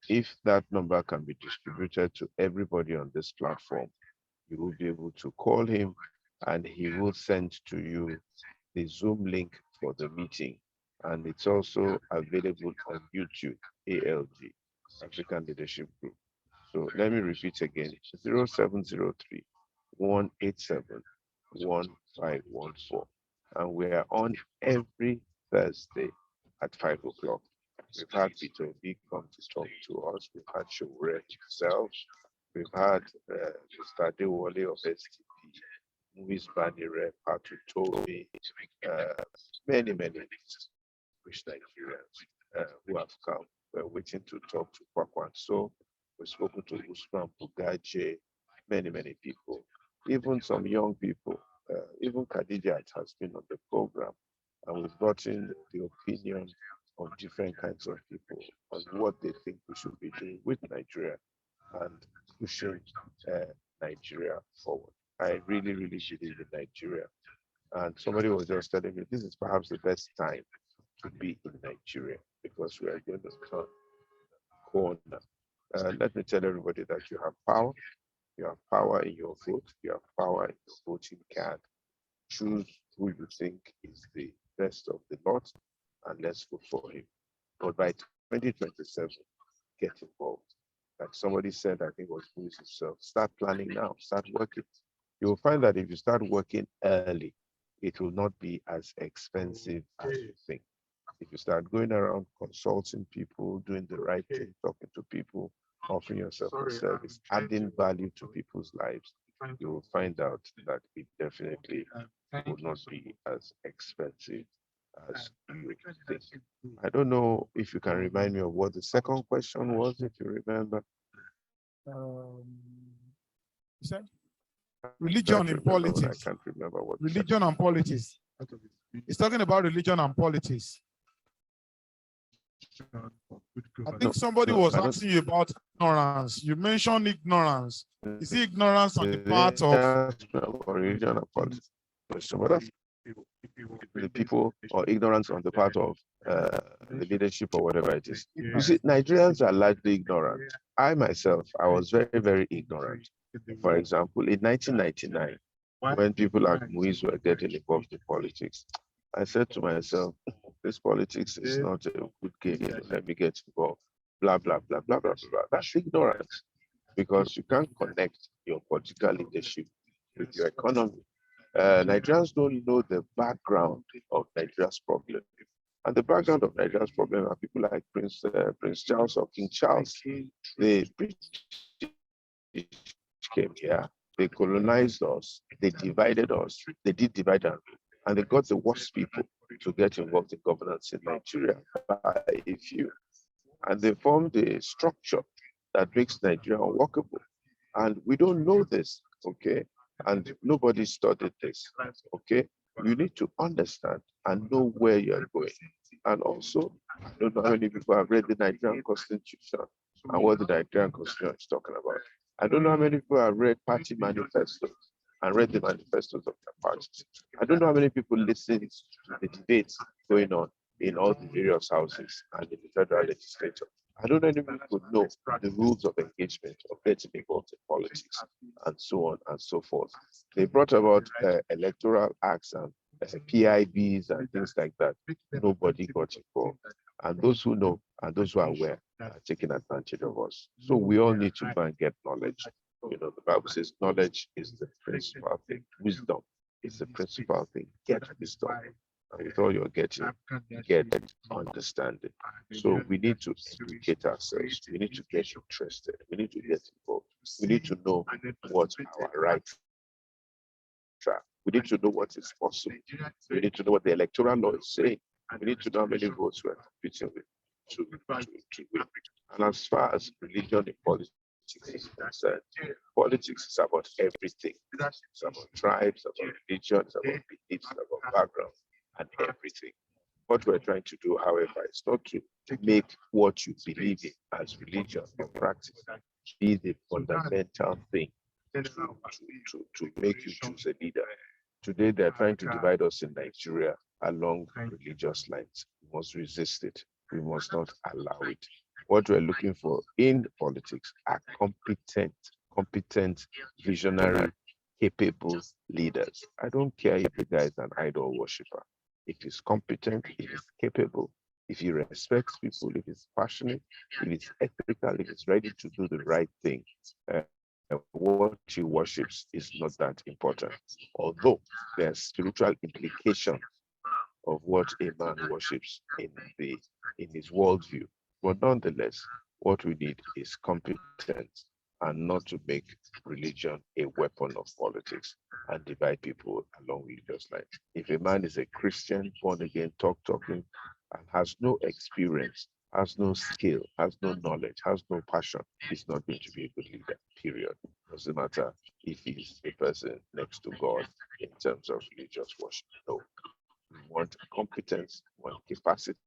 If that number can be distributed to everybody on this platform, you will be able to call him and he will send to you the Zoom link for the meeting. And it's also available on YouTube, ALG, African Leadership Group. So let me repeat again, 0703 187 1514. And we are on every Thursday at 5 o'clock. We've had Peter B come to talk to us. We've had Showre himself. We've had Mr. Dewale of STP, Movies Banire, Patrick Toby, many rich Nigerians who have come. We're waiting to talk to Kwakwan. So we've spoken to Usman Bugaje, many people, even some young people. Even Khadijat has been on the program, and we've gotten the opinion of different kinds of people on what they think we should be doing with Nigeria and pushing Nigeria forward. I really believe in Nigeria. And somebody was just telling me this is perhaps the best time to be in Nigeria because we are going to turn the corner. Let me tell everybody that you have power. You have power in your vote. You have power in your voting card. Choose who you think is the best of the lot and let's vote for him. But by 2027, get involved. Like somebody said, I think it was Bruce himself, start planning now, start working. you'll find that if you start working early, it will not be as expensive as you think. If you start going around consulting people, doing the right thing, talking to people, offering yourself a service, adding value to people's lives, you will find out that it definitely will not be as expensive as you think. I don't know if you can remind me of what the second question was, if you remember. You said religion and politics. I can't remember what. Religion and politics. Okay. He's talking about religion and politics. I think somebody was asking you about ignorance. You mentioned ignorance. Is it ignorance on the part of religion and politics? The people, or ignorance on the part of the leadership or whatever it is. You see, Nigerians are largely ignorant. I myself, I was very, very ignorant. For example, in 1999, when people like Muiz were getting involved in politics, I said to myself, this politics is not a good game. Let me get involved. Blah, blah, blah, blah, blah, blah. That's ignorance, because you can't connect your political leadership with your economy. Nigerians don't know the background of Nigeria's problem. And the background of Nigeria's problem are people like Prince Charles or King Charles. The British came here, they colonized us, they divided us, they did divide and they got the worst people to get involved in governance in Nigeria by a few. And they formed a structure that makes Nigeria unworkable. And we don't know this, okay? And nobody studied this, okay? You need to understand and know where you're going. And also, I don't know how many people have read the Nigerian Constitution and what the Nigerian Constitution is talking about. I don't know how many people have read party manifestos and read the manifestos of their parties. I don't know how many people listen to the debates going on in all the various houses and in the federal legislature. I don't know any people know the rules of engagement of getting involved in politics and so on and so forth. They brought about electoral acts and PIBs and things like that. Nobody got involved. And those who know and those who are aware are taking advantage of us. So we all need to go and get knowledge. You know, the Bible says knowledge is the principal thing. Wisdom is the principal thing. Get wisdom. And with all you're getting, get understanding. So we need to educate ourselves. We need to get interested. We need to get involved. We need to know what our rights are. We need to know what is possible. We need to know what the electoral law is saying. We need to know how many votes we're competing with to win. And as far as religion and politics is concerned, politics is about everything. It's about tribes, about religion, it's about beliefs, it's about background, and everything. What we're trying to do, however, is not to make what you believe in as religion or practice be the fundamental thing to make you choose a leader. Today, they're trying to divide us in Nigeria along religious lines. We must resist it. We must not allow it. What we're looking for in politics are competent, visionary, capable leaders. I don't care if the guy is an idol worshiper. If he's competent, if he's capable, if he respects people, if he's passionate, if he's ethical, if he's ready to do the right thing, what he worships is not that important. Although there's spiritual implication of what a man worships in his worldview. But nonetheless, what we need is competence and not to make religion a weapon of politics and divide people along religious lines. If a man is a Christian, born again, talking, and has no experience, has no skill, has no knowledge, has no passion, he's not going to be a good leader, period. Doesn't matter if he's a person next to God in terms of religious worship. No. We want competence, we want capacity.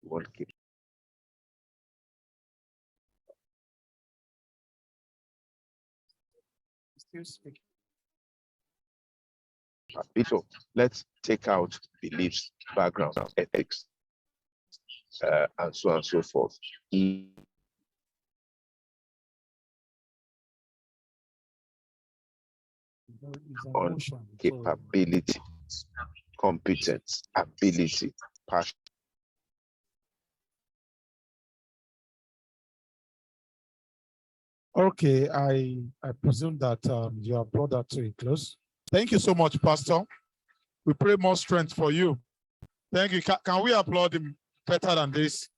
We want capacity. So let's take out beliefs, background, ethics, and so on and so forth. On capability, competence, ability, passion. Okay, I presume that you have brought that to a close. Thank you so much, Pastor. We pray more strength for you. Thank you. Can we applaud him better than this?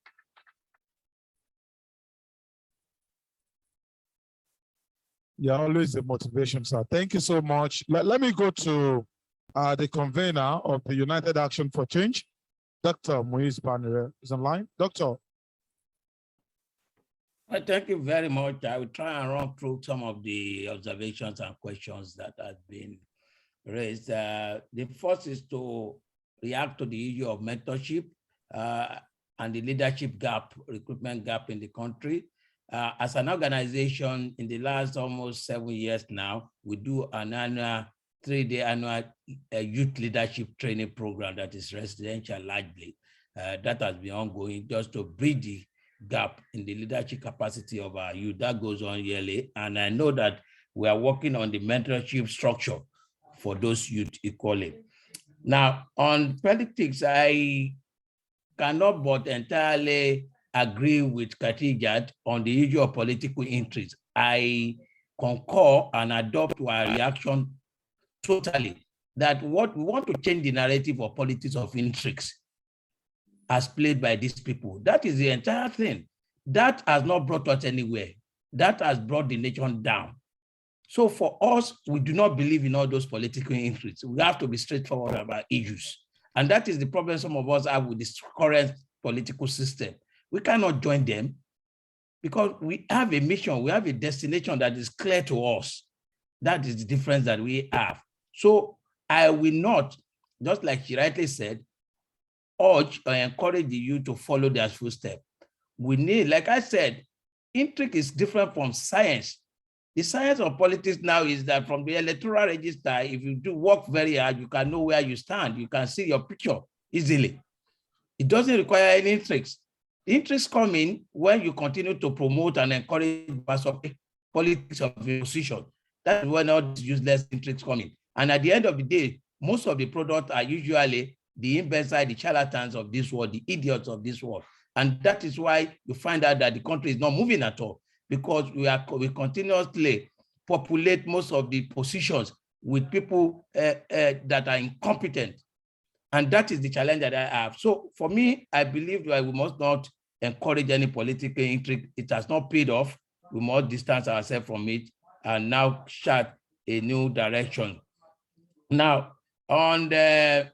You're always a motivation, sir. Thank you so much. Let me go to the convener of the United Action for Change, Dr. Moise Banere is online. Doctor. Well, thank you very much. I will try and run through some of the observations and questions that have been raised. The first is to react to the issue of mentorship and the leadership gap, recruitment gap in the country. As an organization, in the last almost 7 years now, we do an annual 3-day annual youth leadership training program that is residential largely. That has been ongoing just to bridge the gap in the leadership capacity of our youth. That goes on yearly. And I know that we are working on the mentorship structure for those youth equally. Now, on politics, I cannot but entirely agree with Khatijat on the issue of political interest. I concur and adopt our reaction totally that what we want to change the narrative of politics of intrigues as played by these people. That is the entire thing. That has not brought us anywhere. That has brought the nation down. So for us, we do not believe in all those political interests. We have to be straightforward about issues. And that is the problem some of us have with this current political system. We cannot join them because we have a mission, we have a destination that is clear to us. That is the difference that we have. So I will not, just like she rightly said, urge or encourage the youth to follow their footsteps. We need, like I said, intrigue is different from science. The science of politics now is that from the electoral register, if you do work very hard, you can know where you stand. You can see your picture easily. It doesn't require any intrigues. The intrigues come in when you continue to promote and encourage politics of your position. That's when all these useless intrigues come in. And at the end of the day, most of the products are usually the imbecile, the charlatans of this world, the idiots of this world. And that is why you find out that the country is not moving at all, because we continuously populate most of the positions with people that are incompetent. And that is the challenge that I have. So for me, I believe that we must not encourage any political intrigue. It has not paid off. We must distance ourselves from it and now chart a new direction. Now, on the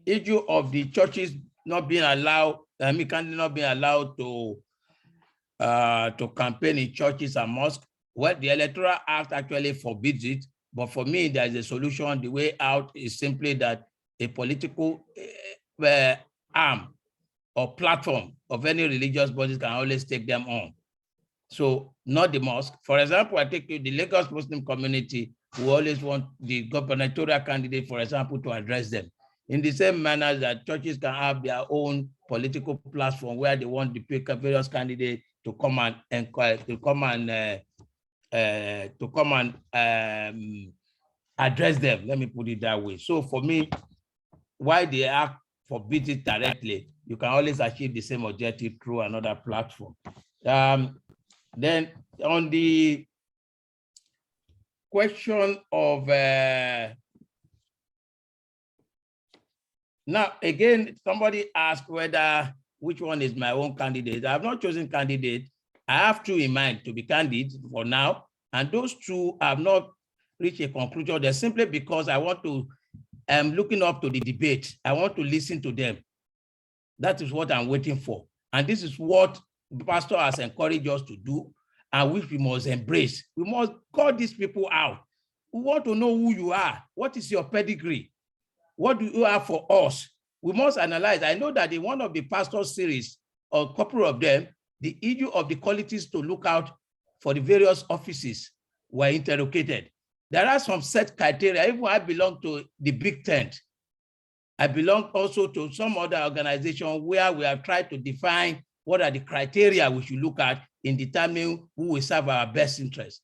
issue of the churches not being allowed, not being allowed to campaign in churches and mosques, well, the Electoral Act actually forbids it. But for me, there's a solution. The way out is simply that a political arm or platform of any religious bodies can always take them on. So not the mosque. For example, I take the Lagos Muslim community who always want the gubernatorial candidate, for example, to address them. In the same manner that churches can have their own political platform where they want the various candidates to come and address them. Let me put it that way. So for me, why the act forbids it directly, you can always achieve the same objective through another platform. Then on the question of now again, somebody asked which one is my own candidate. I have not chosen candidate. I have two in mind to be candidate for now, and those two have not reached a conclusion. They're simply because I'm looking up to the debate. I want to listen to them. That is what I'm waiting for. And this is what the pastor has encouraged us to do, and which we must embrace. We must call these people out. We want to know who you are. What is your pedigree? What do you have for us? We must analyze. I know that in one of the pastor series, or a couple of them, the issue of the qualities to look out for the various offices were interrogated. There are some set criteria. Even I belong to the Big Tent. I belong also to some other organization where we have tried to define what are the criteria we should look at in determining who will serve our best interest.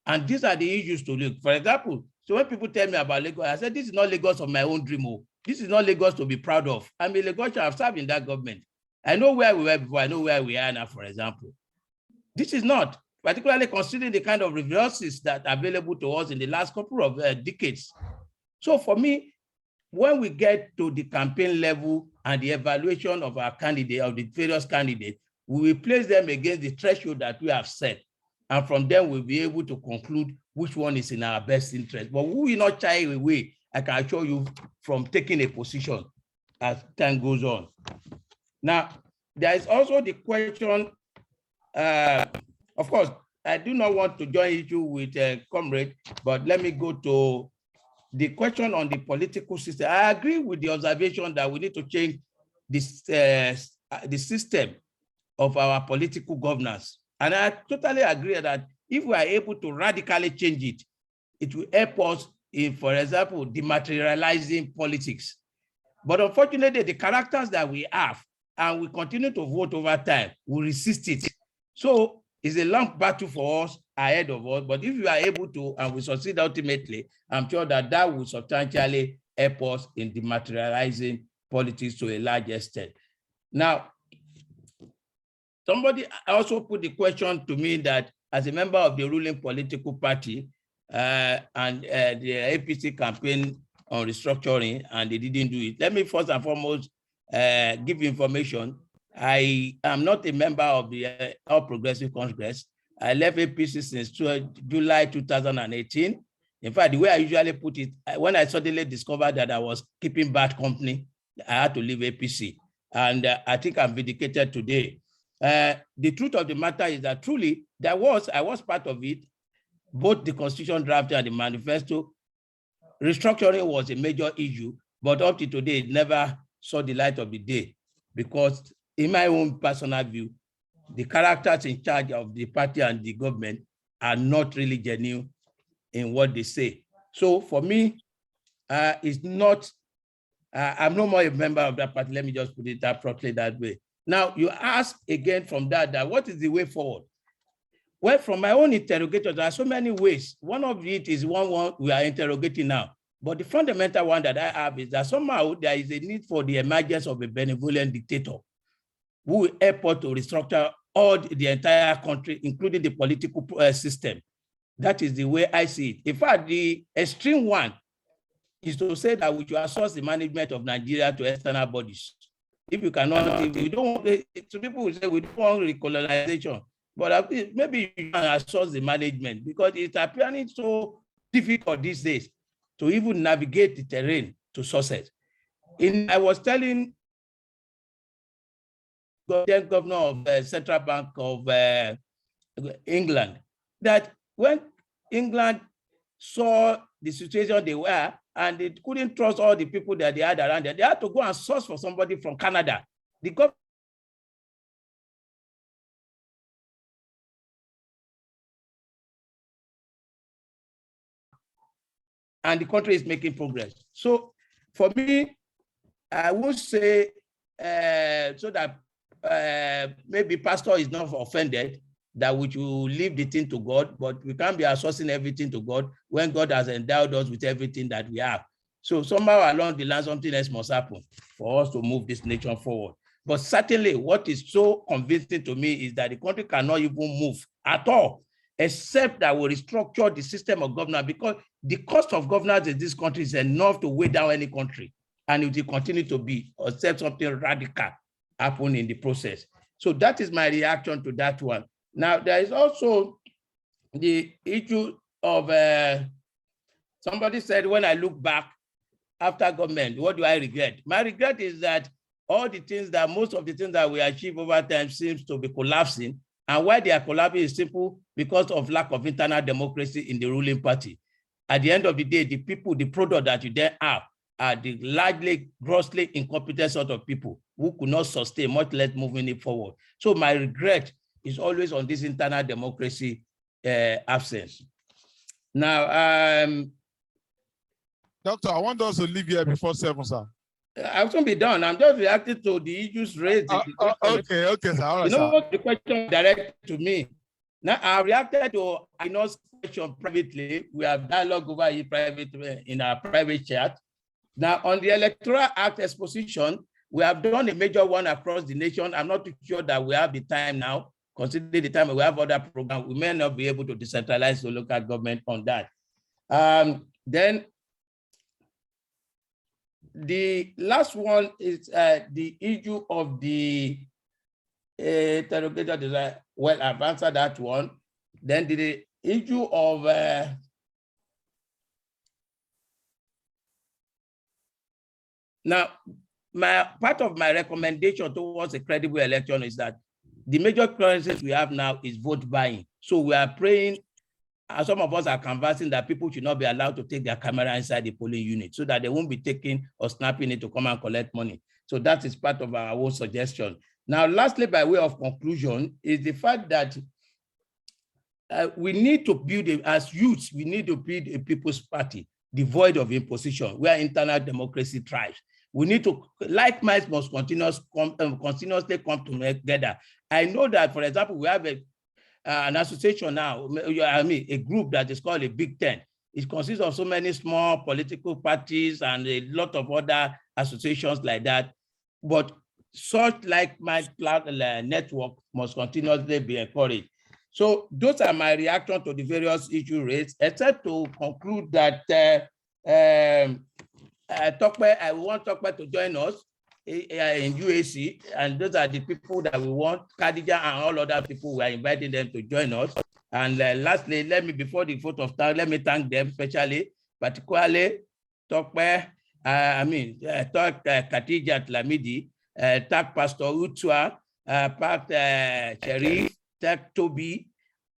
And these are the issues to look. For example, so when people tell me about Lagos, I said, this is not Lagos of my own dream. This is not Lagos to be proud of. I'm a Lagosian, I've served in that government. I know where we were before, I know where we are now, for example. This is not, particularly considering the kind of resources that are available to us in the last couple of decades. So for me, when we get to the campaign level and the evaluation of our candidate, of the various candidates, we will place them against the threshold that we have set. And from there, we'll be able to conclude which one is in our best interest. But we will not shy away, I can assure you, from taking a position as time goes on. Now, there is also the question, of course, I do not want to join issue with comrade, but let me go to the question on the political system. I agree with the observation that we need to change this, the system of our political governance. And I totally agree that if we are able to radically change it, it will help us in, for example, dematerializing politics. But unfortunately, the characters that we have, and we continue to vote over time, we resist it. So it's a long battle for us ahead of us, but if you are able to, and we succeed ultimately, I'm sure that that will substantially help us in dematerializing politics to a large extent. Now, somebody also put the question to me that as a member of the ruling political party and the APC campaign on restructuring, and they didn't do it. Let me first and foremost give information. I am not a member of the All Progressive Congress. I left APC since July 2018. In fact, the way I usually put it, when I suddenly discovered that I was keeping bad company, I had to leave APC. And I think I'm vindicated today. The truth of the matter is that truly, I was part of it, both the constitution draft and the manifesto. Restructuring was a major issue, but up to today, it never saw the light of the day, because in my own personal view, the characters in charge of the party and the government are not really genuine in what they say. So for me, it's not, I'm no more a member of that party. Let me just put it appropriately that way. Now, you ask again from that what is the way forward? Well, from my own interrogators, there are so many ways. One of it is one we are interrogating now. But the fundamental one that I have is that somehow there is a need for the emergence of a benevolent dictator who will help us to restructure all the entire country, including the political system. That is the way I see it. In fact, the extreme one is to say that we should outsource the management of Nigeria to external bodies. If you cannot, if we don't, so people will say we don't want recolonization, but maybe you can outsource the management, because it's appearing so difficult these days to even navigate the terrain to success. I was telling the governor of the Central Bank of England that when England saw the situation they were, and they couldn't trust all the people that they had around there, they had to go and source for somebody from Canada. The government and the country is making progress. So for me, I would say so that maybe pastor is not offended that we should leave the thing to God, but we can't be outsourcing everything to God when God has endowed us with everything that we have. So somehow along the line, something else must happen for us to move this nation forward. But certainly what is so convincing to me is that the country cannot even move at all, except that we restructure the system of governance, because the cost of governance in this country is enough to weigh down any country, and it will continue to be, except something radical happen in the process. So that is my reaction to that one. Now, there is also the issue of, somebody said, when I look back after government, what do I regret? My regret is that all the things that, most of the things that we achieve over time seems to be collapsing. And why they are collapsing is simple, because of lack of internal democracy in the ruling party. At the end of the day, the people, the product that you then have are the largely, grossly incompetent sort of people who could not sustain, much less moving it forward. So my regret is always on this internal democracy absence. Now, Doctor, I want us to leave here before 7, sir. I won't be done. I'm just reacting to the issues raised. Okay, sir. All right, you know what the question directed to me. Now, I reacted to Ino's question privately. We have dialogue over here privately in our private chat. Now, on the Electoral Act exposition, we have done a major one across the nation. I'm not too sure that we have the time now considering the time we have other programs, we may not be able to decentralize the local government on that. Then the last one is the issue of the interrogator design. Well, I've answered that one. Then the issue of now, part of my recommendation towards a credible election is that the major crisis we have now is vote buying. So we are praying, some of us are canvassing that people should not be allowed to take their camera inside the polling unit so that they won't be taking or snapping it to come and collect money. So that is part of our own suggestion. Now, lastly, by way of conclusion, is the fact that we need to build, as youths, we need to build a people's party devoid of imposition, where internal democracy thrives. We need to, like minds must continuously come together. I know that, for example, we have an association now, a group that is called a Big Ten. It consists of so many small political parties and a lot of other associations like that. But such like-minded network must continuously be encouraged. So those are my reactions to the various issues raised, except to conclude that I want Tokpe to join us in UAC, and those are the people that we want. Khadija and all other people, we are inviting them to join us. And lastly, before the vote of thanks, let me thank them specially, particularly Tokpe, Khadija Tlamidi, thank Pastor Utua, thank Cherif, thank Toby,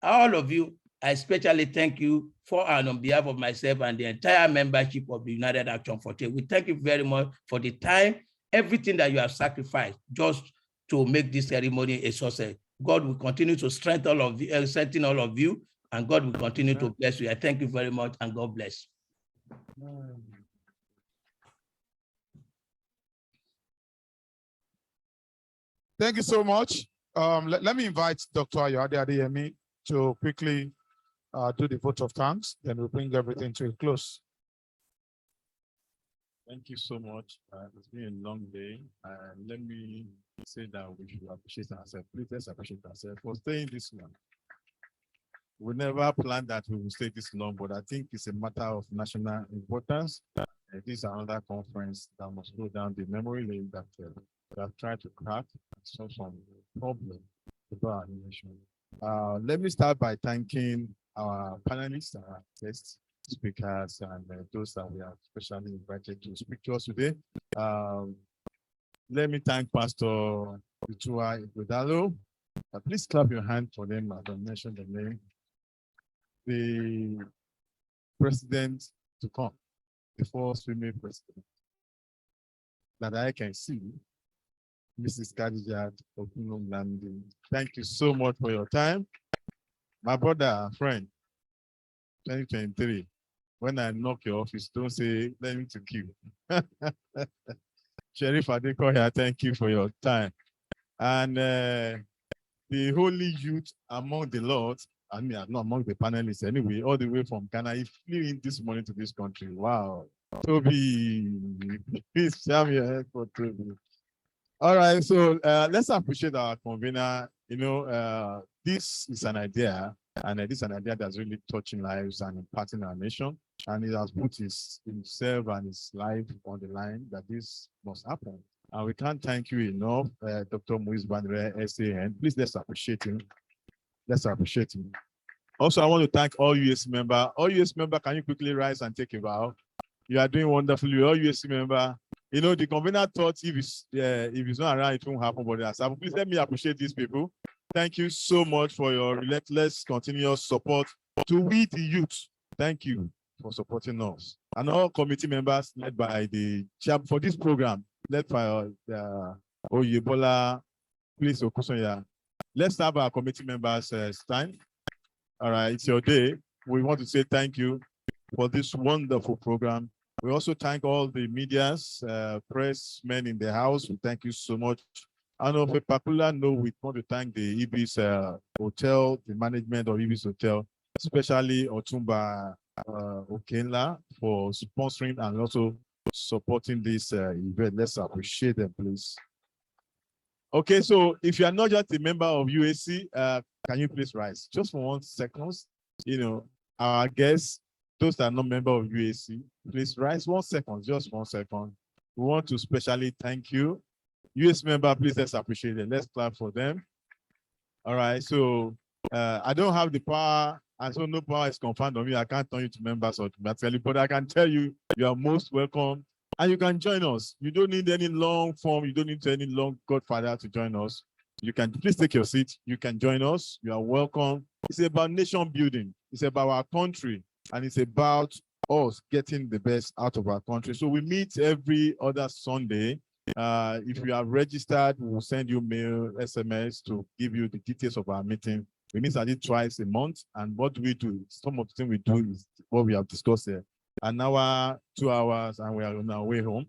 all of you. I especially thank you for and on behalf of myself and the entire membership of the United Action for Change. We thank you very much for the time, everything that you have sacrificed just to make this ceremony a success. God will continue to strengthen all of you, and God will continue to bless you. I thank you very much, and God bless. Thank you so much. Let me invite Dr. Ayoade Adeyemi to quickly do the vote of thanks, then we'll bring everything to a close. Thank you so much. It's been a long day. Let me say that we should appreciate ourselves. Please let's appreciate ourselves for staying this long. We never planned that we will stay this long, but I think it's a matter of national importance. This is another conference that must go down the memory lane that we have tried to crack and solve some problem about our nation. Let me start by thanking our panelists, our guest speakers, and those that we have specially invited to speak to us today. Let me thank Pastor Utua Ighodalo. Please clap your hand for them as I mentioned the name. The president to come, the first female president that I can see, Mrs. Khadija Okunlomlandi. Thank you so much for your time. My brother, friend, 2023, when I knock your office, don't say, let me to queue. Sheriff Adekoya, thank you for your time. And the holy youth among the Lords, I mean, not among the panelists anyway, all the way from Ghana, he flew in this morning to this country. Wow. Toby, please shout your head for Toby. All right, so let's appreciate our convener. You know, this is an idea, and this is an idea that's really touching lives and impacting our nation. And he has put himself and his life on the line that this must happen. And we can't thank you enough, Dr. Moise Bandre, SAN. Please let's appreciate him. Let's appreciate him. Also, I want to thank all UAC members. All UAC members, can you quickly rise and take a bow? You are doing wonderfully. All UAC members. You know, the convener thought if it's not around, it won't happen, but that's happened. Please let me appreciate these people. Thank you so much for your relentless, continuous support to we the youth. Thank you for supporting us. And all committee members led by the chair for this program, led by Oyebola, please, Okusonya. Let's have our committee members stand. All right, it's your day. We want to say thank you for this wonderful program. We also thank all the medias, press men in the house. We thank you so much. And of a particular note, we want to thank the Ibis Hotel, the management of Ibis Hotel, especially Otumba Okenla for sponsoring and also supporting this event. Let's appreciate them, please. Okay, so if you are not just a member of UAC, can you please rise? Just for 1 second. You know, our guests, those that are not member of UAC, please rise 1 second, just 1 second. We want to specially thank you. US member, please let's appreciate it. Let's clap for them. All right, so I don't have the power, and so no power is confined on me. I can't turn you to members automatically, but I can tell you, you are most welcome. And you can join us. You don't need any long form. You don't need any long godfather to join us. You can please take your seat. You can join us. You are welcome. It's about nation building. It's about our country. And it's about us getting the best out of our country. So we meet every other Sunday. If you are registered, we'll send you mail, SMS to give you the details of our meeting. We meet at it twice a month. And what we do, some of the things we do is what we have discussed here. An hour, 2 hours, and we are on our way home.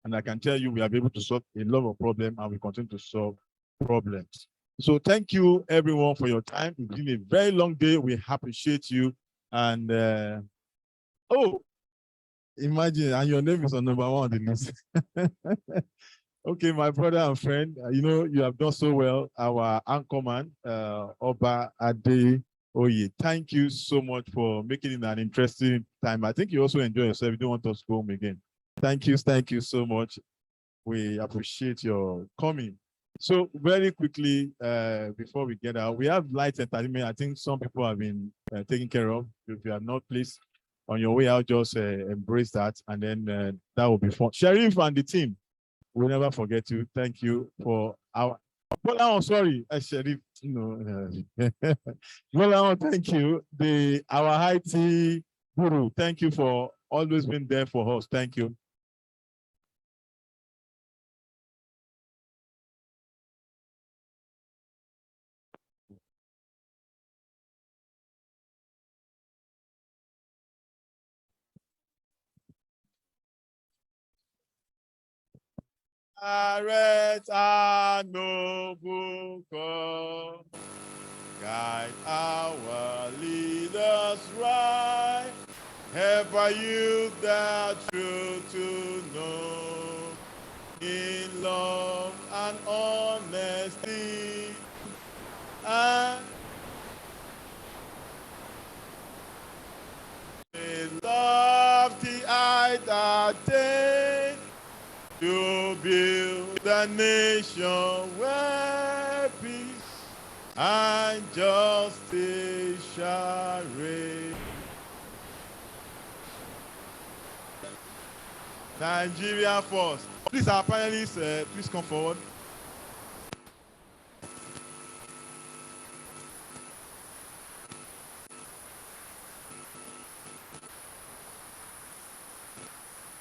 And I can tell you, we have been able to solve a lot of problems, and we continue to solve problems. So thank you, everyone, for your time. It's been a very long day. We appreciate you. And oh, imagine, and your name is on number 1 on the list. Okay, my brother and friend, you know, you have done so well. Our anchorman, Oba Ade Oye, thank you so much for making it an interesting time. I think you also enjoy yourself. You don't want us to go home again. Thank you so much. We appreciate your coming. So very quickly, before we get out, we have light entertainment. I think some people have been taken care of. If you are not, please, on your way out, just embrace that, and then that will be fun. Sheriff and the team, we'll never forget you. Thank you for our. Well, oh, sorry, Sheriff. No, well, thank you. Our IT guru, thank you for always being there for us. Thank you. Arrest our noble cause, guide our leaders right, help our youth the truth to know, in love and honesty, and in lofty height attain, to build a nation where peace and justice shall reign. Nigeria first. Please, our panelists, please come forward.